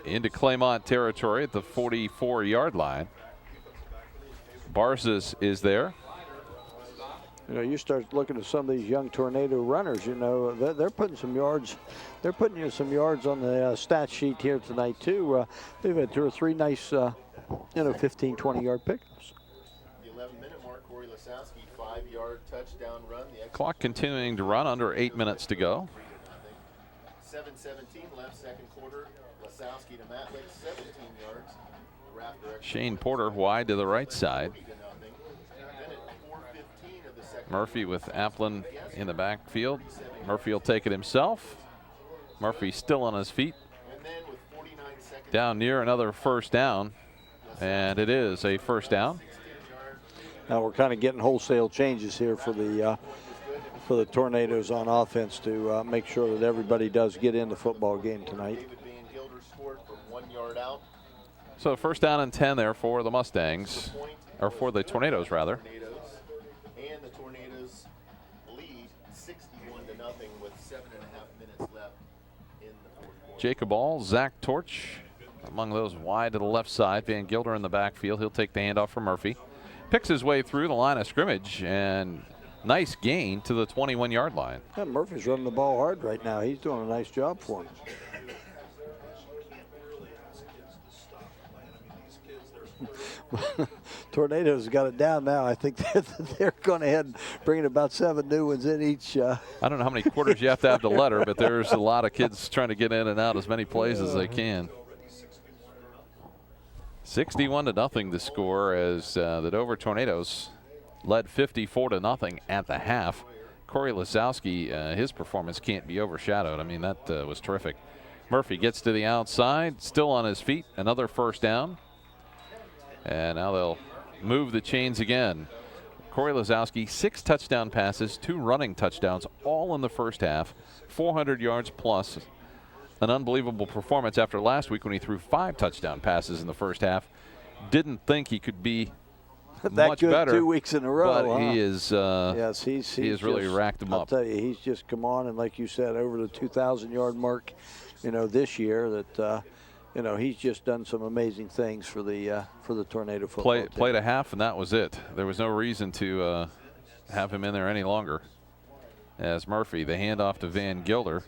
into Claymont territory at the 44-yard line. Barzas is there. You start looking at some of these young Tornado runners, they're putting some yards. They're putting you some yards on the stat sheet here tonight, too. They've had 2 or 3 nice, 15, 20-yard pickups. The 11-minute mark, Corey Lasowski, 5-yard touchdown run. Clock continuing to run, under 8 minutes to go. 7:17 left, second quarter. Lasowski to Matlick, 17 yards. Shane Porter wide to the right side. Murphy with Applin in the backfield. Murphy will take it himself. Murphy still on his feet. Down near another first down. And it is a first down. Now we're kind of getting wholesale changes here for the Tornadoes on offense to make sure that everybody does get in the football game tonight. So first down and 10 there for the Mustangs, or for the Tornadoes rather. And the Tornadoes lead 61-0 with 7.5 minutes left in the fourth quarter. Jacob All, Zach Torch among those wide to the left side. Van Gilder in the backfield. He'll take the handoff from Murphy. Picks his way through the line of scrimmage, and nice gain to the 21-yard line. Yeah, Murphy's running the ball hard right now. He's doing a nice job for him. Tornadoes got it down now. I think they're going ahead and bringing about 7 new ones in each. I don't know how many quarters you have to have to letter, but there's a lot of kids trying to get in and out as many plays as they can. 61-0 the score as the Dover Tornadoes led 54-0 at the half. Corey Lasowski, his performance can't be overshadowed. I mean, that was terrific. Murphy gets to the outside, still on his feet. Another first down. And now they'll move the chains again. Corey Lasowski, 6 touchdown passes, 2 running touchdowns, all in the first half. 400 yards plus. An unbelievable performance after last week when he threw 5 touchdown passes in the first half. Didn't think he could be much good better 2 weeks in a row. But he is. Yes, he has really racked them up. I'll tell you, he's just come on, and like you said, over the 2,000-yard mark. This year that. He's just done some amazing things for the Tornado football team. Played a half, and that was it. There was no reason to have him in there any longer. As Murphy, the handoff to Van Gilder,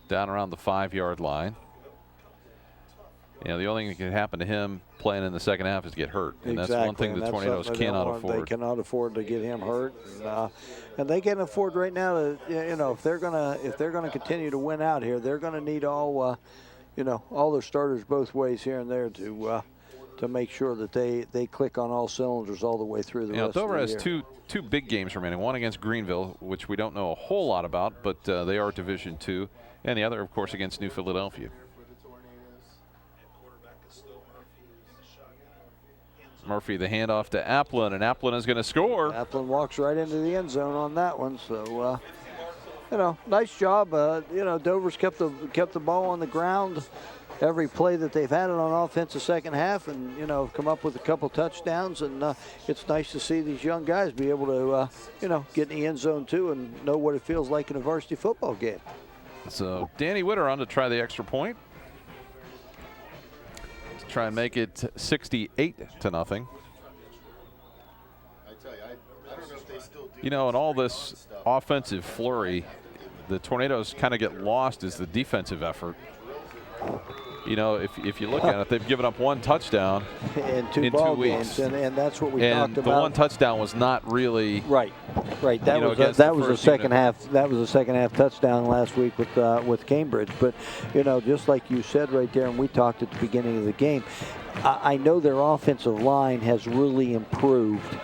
down around the 5-yard line. The only thing that can happen to him playing in the second half is get hurt, and exactly. That's one thing the Tornadoes cannot afford. They cannot afford to get him hurt, and they can afford right now to, if they're gonna continue to win out here, they're gonna need all their starters both ways here and there to to make sure that they click on all cylinders all the way through the rest Dover of the has year. two big games remaining. One against Greenville, which we don't know a whole lot about, but they are Division II, and the other, of course, against New Philadelphia. Murphy, the handoff to Applin, and Applin is going to score. Applin walks right into the end zone on that one. So, nice job. Dover's kept the ball on the ground every play that they've had it on offense the second half, and come up with a couple touchdowns. And it's nice to see these young guys be able to get in the end zone too and know what it feels like in a varsity football game. So Danny Witter on to try the extra point. Try and make it 68-0. I tell you, I don't know if they still do. In all this offensive flurry, the Tornadoes kind of get lost as the defensive effort. If you look at it, they've given up one touchdown in 2 weeks, and that's what we and talked about. The one touchdown was not really right. That was a second half. That was a second half touchdown last week with Cambridge. But just like you said right there, and we talked at the beginning of the game, I know their offensive line has really improved.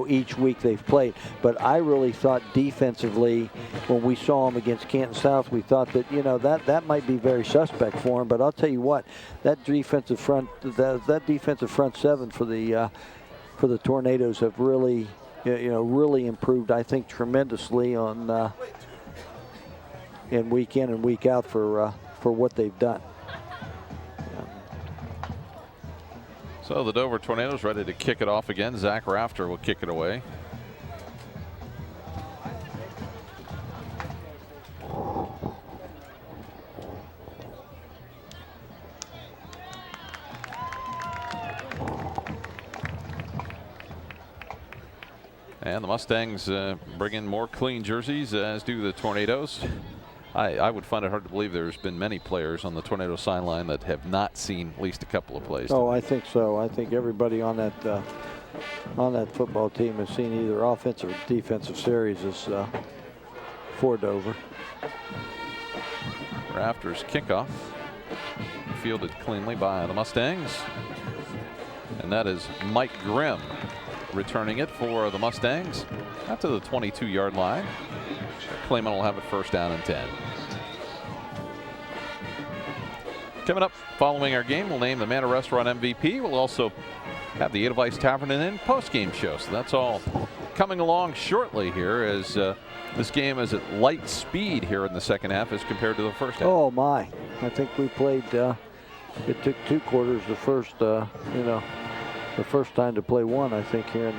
Each week they've played. But I really thought defensively, when we saw them against Canton South, we thought that that might be very suspect for them. But I'll tell you what, that defensive front seven for the Tornadoes have really really improved. I think tremendously on in week in and week out for what they've done. So the Dover Tornadoes ready to kick it off again. Zach Rafter will kick it away. And the Mustangs bring in more clean jerseys, as do the Tornadoes. I would find it hard to believe there's been many players on the Tornado sideline that have not seen at least a couple of plays. Oh, I think so. I think everybody on that football team has seen either offensive or defensive series for Dover. Rafter's kickoff, fielded cleanly by the Mustangs. And that is Mike Grimm returning it for the Mustangs out to the 22-yard line. Claymont will have it first down and 10. Coming up following our game, we'll name the Manor Restaurant MVP. We'll also have the Edelweiss Tavern and Inn post-game show. So that's all coming along shortly here, as this game is at light speed here in the second half as compared to the first half. Oh my! I think we played. It took 2 quarters. The first, the first time to play one. I think here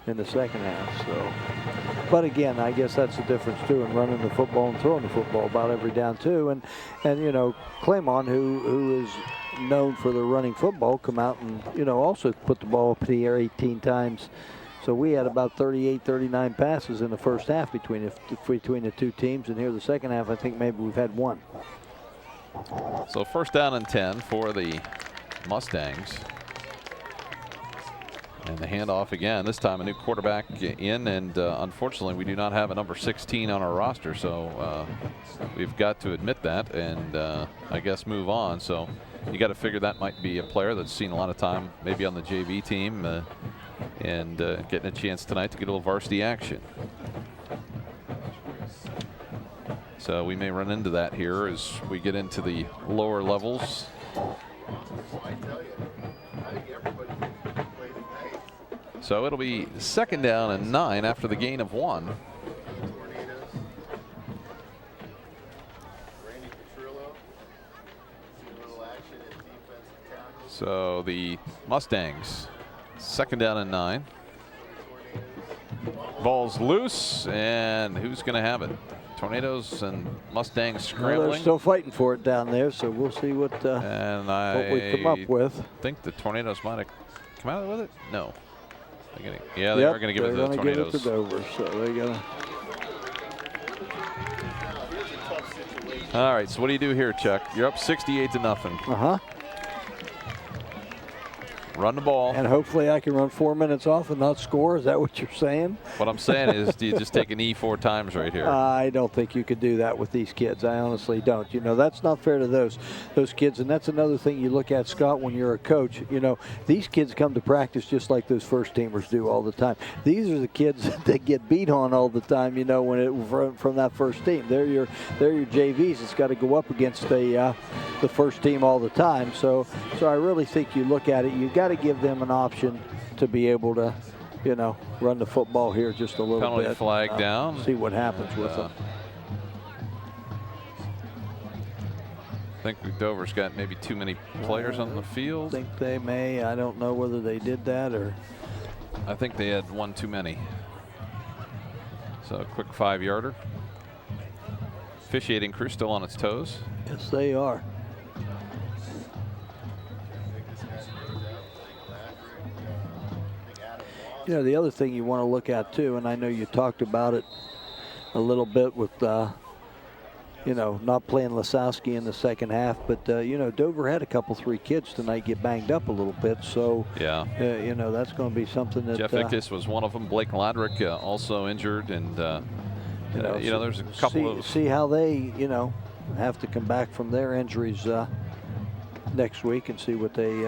in the second half. So, but again, I guess that's the difference too in running the football and throwing the football about every down too. And Claymont, who is known for the running football, come out and also put the ball up in the air 18 times. So we had about 38, 39 passes in the first half between the two teams, and here the second half, I think maybe we've had 1. So first down and 10 for the Mustangs. And the handoff again, this time a new quarterback in, and unfortunately we do not have a number 16 on our roster, so we've got to admit that and I guess move on. So you got to figure that might be a player that's seen a lot of time maybe on the JV team and getting a chance tonight to get a little varsity action. So we may run into that here as we get into the lower levels. So it'll be second down and 9 after the gain of 1. So the Mustangs, second down and 9. Ball's loose, and who's going to have it? Tornadoes and Mustangs scrambling. Well, they're still fighting for it down there, so we'll see what we come up with. I think the Tornadoes might have come out with it. No. They are going to give it to the Tornadoes. Give it to Dover, so they're going to. All right, so what do you do here, Chuck? You're up 68-0. Run the ball. And hopefully I can run 4 minutes off and not score. Is that what you're saying? What I'm saying is, do you just take a knee 4 times right here? I don't think you could do that with these kids. I honestly don't. You know, that's not fair to those kids. And that's another thing you look at, Scott, when you're a coach. You know, these kids come to practice just like those first teamers do all the time. These are the kids that get beat on all the time, you know, from that first team. They're your JVs. It's got to go up against the first team all the time. So I really think you look at it, you got to give them an option to be able to, you know, run the football here just a little bit. Penalty flag down. See what happens with them. I think Dover's got maybe too many players on the field. I think they may. I don't know whether they did that or. I think they had one too many. So a quick 5-yarder. Officiating crew still on its toes. Yes, they are. You know, the other thing you want to look at too, and I know you talked about it a little bit with, you know, not playing Lasowski in the second half, but, you know, Dover had a couple 3 kids tonight get banged up a little bit. So, yeah, you know, that's going to be something that. Jeff Ickes was one of them. Blake Ladrick also injured. And, you know, there's a couple of. See how they, you know, have to come back from their injuries next week and see what they.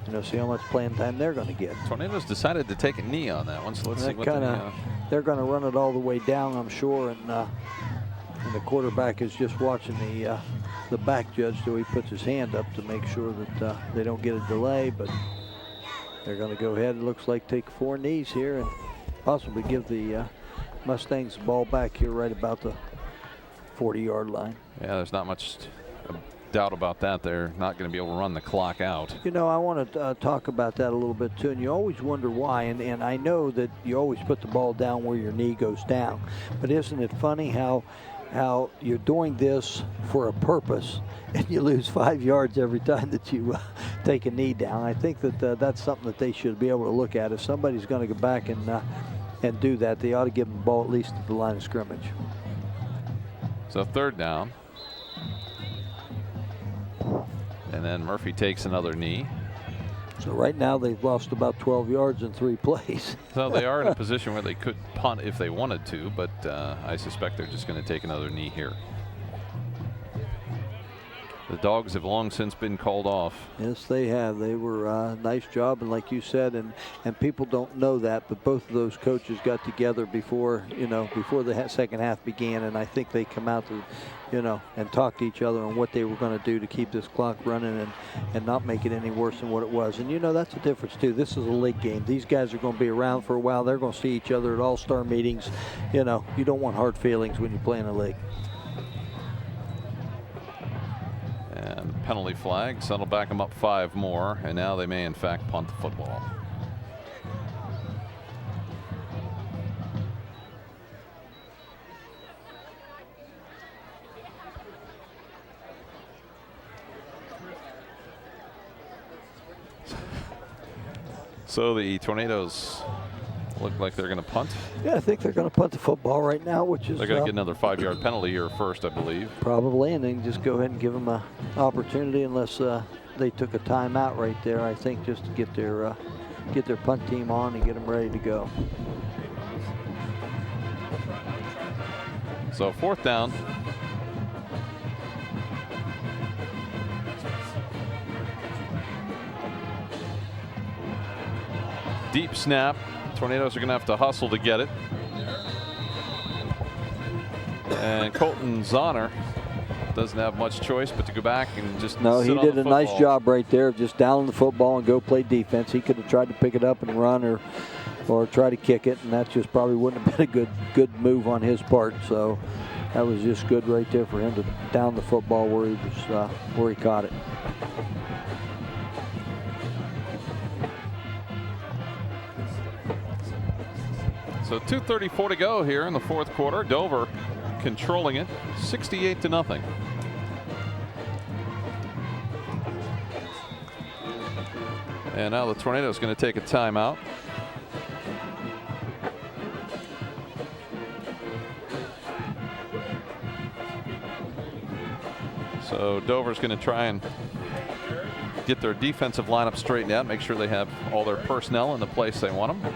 You know, see how much playing time they're going to get. Tornadoes decided to take a knee on that one, so let's see what they're going to run it all the way down, I'm sure, and the quarterback is just watching the back judge till he puts his hand up to make sure that they don't get a delay, but they're going to go ahead, it looks like, take 4 knees here and possibly give the Mustangs the ball back here right about the 40-yard line. Yeah, there's not much doubt about that. They're not going to be able to run the clock out. You know, I want to talk about that a little bit too, and you always wonder why, and I know that you always put the ball down where your knee goes down, but isn't it funny how you're doing this for a purpose and you lose 5 yards every time that you take a knee down? I think that that's something that they should be able to look at. If somebody's going to go back and do that, they ought to give them the ball at least at the line of scrimmage. So 3rd down. And then Murphy takes another knee. So right now they've lost about 12 yards in 3 plays. So they are in a position where they could punt if they wanted to, but I suspect they're just going to take another knee here. The Dogs have long since been called off. Yes, they have. They were nice job, and like you said, and people don't know that, but both of those coaches got together before the second half began, and I think they come out to, you know, and talk to each other on what they were going to do to keep this clock running and not make it any worse than what it was. And you know, that's the difference too. This is a league game. These guys are going to be around for a while. They're going to see each other at all-star meetings. You know, you don't want hard feelings when you play in a league. And penalty flag, so that'll back them up 5 more, and now they may in fact punt the football. So the Tornadoes look like they're going to punt. Yeah, I think they're going to punt the football right now, which is. They're going to get another 5-yard penalty here first, I believe. Probably, and then just go ahead and give them an opportunity, unless they took a timeout right there. I think just to get their punt team on and get them ready to go. So 4th down. Deep snap. Tornadoes are going to have to hustle to get it. And Colton Zahner doesn't have much choice but to go back and just No, sit he on did the a nice football. job right there of just downing the football and go play defense. He could have tried to pick it up and run or try to kick it, and that just probably wouldn't have been a good move on his part. So that was just good right there for him to down the football where he caught it. So 2:34 to go here in the 4th quarter. Dover controlling it 68-0. And now the Tornadoes going to take a timeout. So Dover's going to try and get their defensive lineup straightened out, make sure they have all their personnel in the place they want them.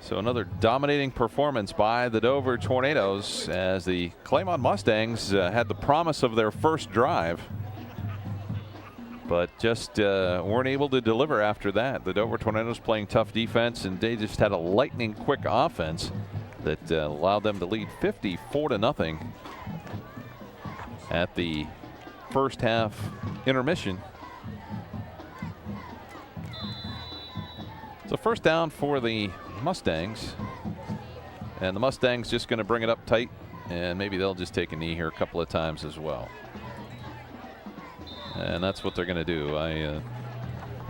So another dominating performance by the Dover Tornadoes as the Claymont Mustangs had the promise of their first drive, but just weren't able to deliver after that. The Dover Tornadoes playing tough defense, and they just had a lightning quick offense that allowed them to lead 54-0 at the first half intermission. So first down for the Mustangs, and the Mustangs just going to bring it up tight, and maybe they'll just take a knee here a couple of times as well. And that's what they're going to do. I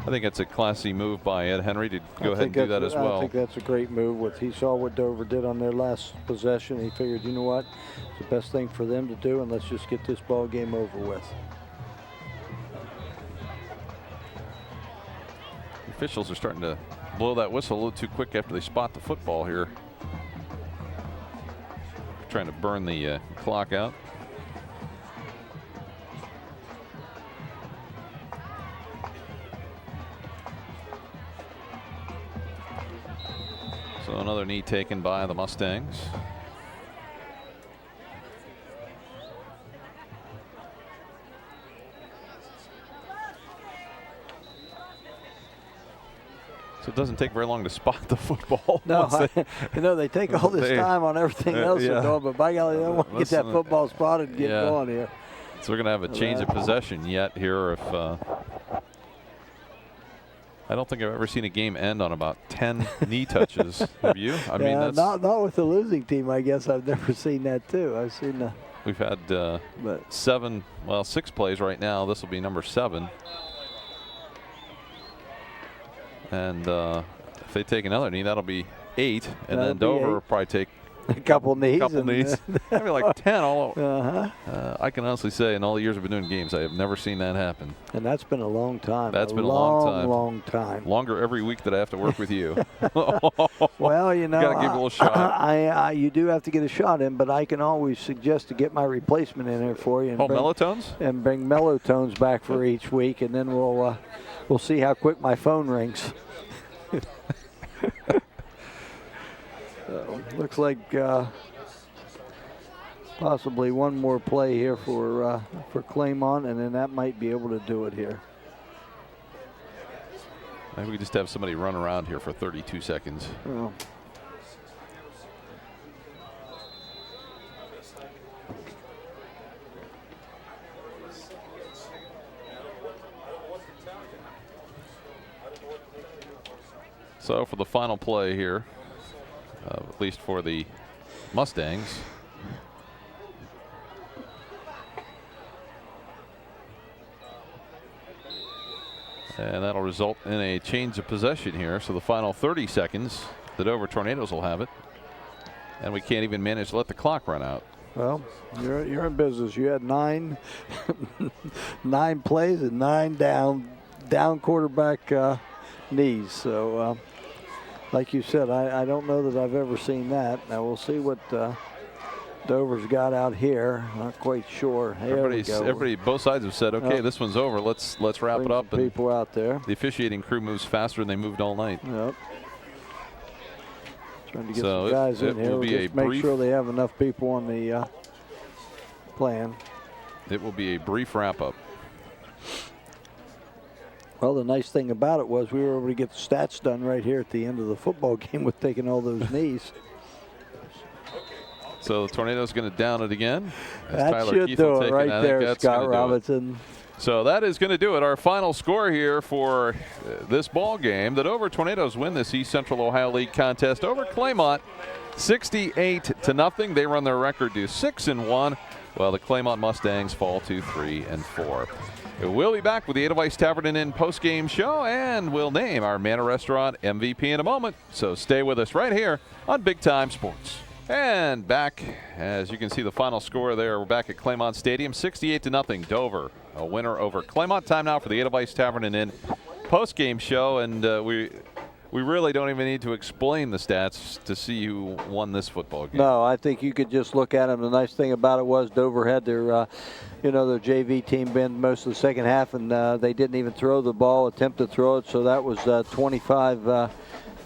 think it's a classy move by Ed Henry to go ahead and do that as well. I think that's a great move. He saw what Dover did on their last possession. He figured, you know what, it's the best thing for them to do, and let's just get this ball game over with. Officials are starting to blow that whistle a little too quick after they spot the football here. Trying to burn the clock out. So another knee taken by the Mustangs. So it doesn't take very long to spot the football. No, they take all this time on everything else they're doing, but by golly, they don't want to get that football spotted and get going here. So we're going to have a change of possession yet here. If I don't think I've ever seen a game end on about 10 knee touches. Have you? I mean, that's not with the losing team. I guess I've never seen that too. I've seen we've had 6 plays right now. This will be number 7. And if they take another knee, that'll be 8. And then Dover will probably take a couple knees. Maybe like 10 all over. I can honestly say in all the years I've been doing games, I have never seen that happen. And that's been a long time. That's been a long time. Longer every week that I have to work with you. Well, you know, got to give it a little shot. You do have to get a shot in, but I can always suggest to get my replacement in there for you. And Mellotones? And bring Mellotones back for each week, and then we'll see how quick my phone rings. Looks like possibly one more play here for Claymont, and then that might be able to do it here. Maybe we just have somebody run around here for 32 seconds. Well, so for the final play here, at least for the Mustangs, and that'll result in a change of possession here. So the final 30 seconds, the Dover Tornadoes will have it, and we can't even manage to let the clock run out. Well, you're in business. You had 9 plays and 9 down quarterback knees. So. Like you said, I don't know that I've ever seen that. Now we'll see what Dover's got out here. Not quite sure. Everybody, both sides have said, okay, this one's over. Let's wrap it up. And people out there. The officiating crew moves faster than they moved all night. Yep. Trying to get some guys in here. We'll just make sure they have enough people on the plan. It will be a brief wrap up. Well, the nice thing about it was we were able to get the stats done right here at the end of the football game with taking all those knees. So the Tornadoes going to down it again. That should do it right there, Scott Robinson. So that is going to do it. Our final score here for this ball game. The Dover Tornadoes win this East Central Ohio League contest over Claymont 68-0. They run their record to 6-1, while the Claymont Mustangs fall to 3-4. We'll be back with the Edelweiss Tavern and Inn post-game show, and we'll name our Manor Restaurant MVP in a moment. So stay with us right here on Big Time Sports. And back, as you can see the final score there, we're back at Claymont Stadium, 68-0. Dover, a winner over Claymont. Time now for the Edelweiss Tavern and Inn post-game show, and we we really don't even need to explain the stats to see who won this football game. No, I think you could just look at them. The nice thing about it was Dover had their, their JV team been most of the second half, and they didn't even throw the ball, attempt to throw it. So that was 25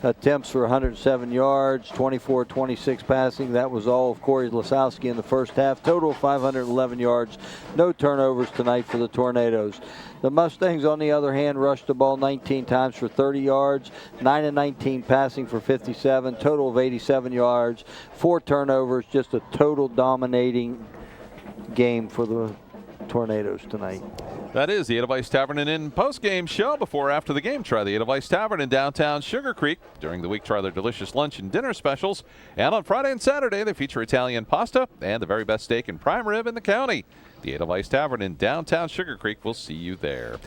attempts for 107 yards, 24-26 passing. That was all of Corey Lasowski in the first half. Total 511 yards. No turnovers tonight for the Tornadoes. The Mustangs, on the other hand, rushed the ball 19 times for 30 yards, 9 of 19 passing for 57, total of 87 yards, 4 turnovers, just a total dominating game for the Tornadoes tonight. That is the Edelweiss Tavern and Inn post-game show. Before or after the game, try the Edelweiss Tavern in downtown Sugar Creek. During the week, try their delicious lunch and dinner specials. And on Friday and Saturday, they feature Italian pasta and the very best steak and prime rib in the county. The Edelweiss Tavern in downtown Sugar Creek. We'll see you there.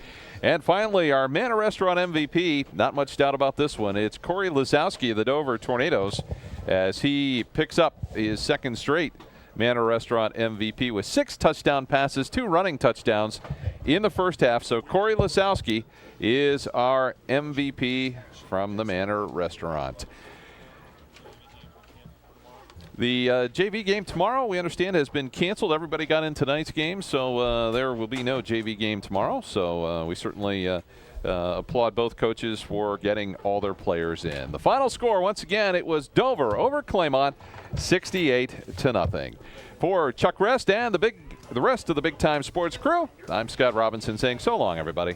And finally, our Manor Restaurant MVP, not much doubt about this one. It's Corey Lasowski of the Dover Tornadoes as he picks up his second straight Manor Restaurant MVP with 6 touchdown passes, 2 running touchdowns in the first half. So Corey Lasowski is our MVP from the Manor Restaurant. The JV game tomorrow, we understand, has been canceled. Everybody got in tonight's game, so there will be no JV game tomorrow. So we certainly applaud both coaches for getting all their players in. The final score, once again, it was Dover over Claymont, 68-0. For Chuck Rest and the rest of the Big Time Sports crew, I'm Scott Robinson saying so long, everybody.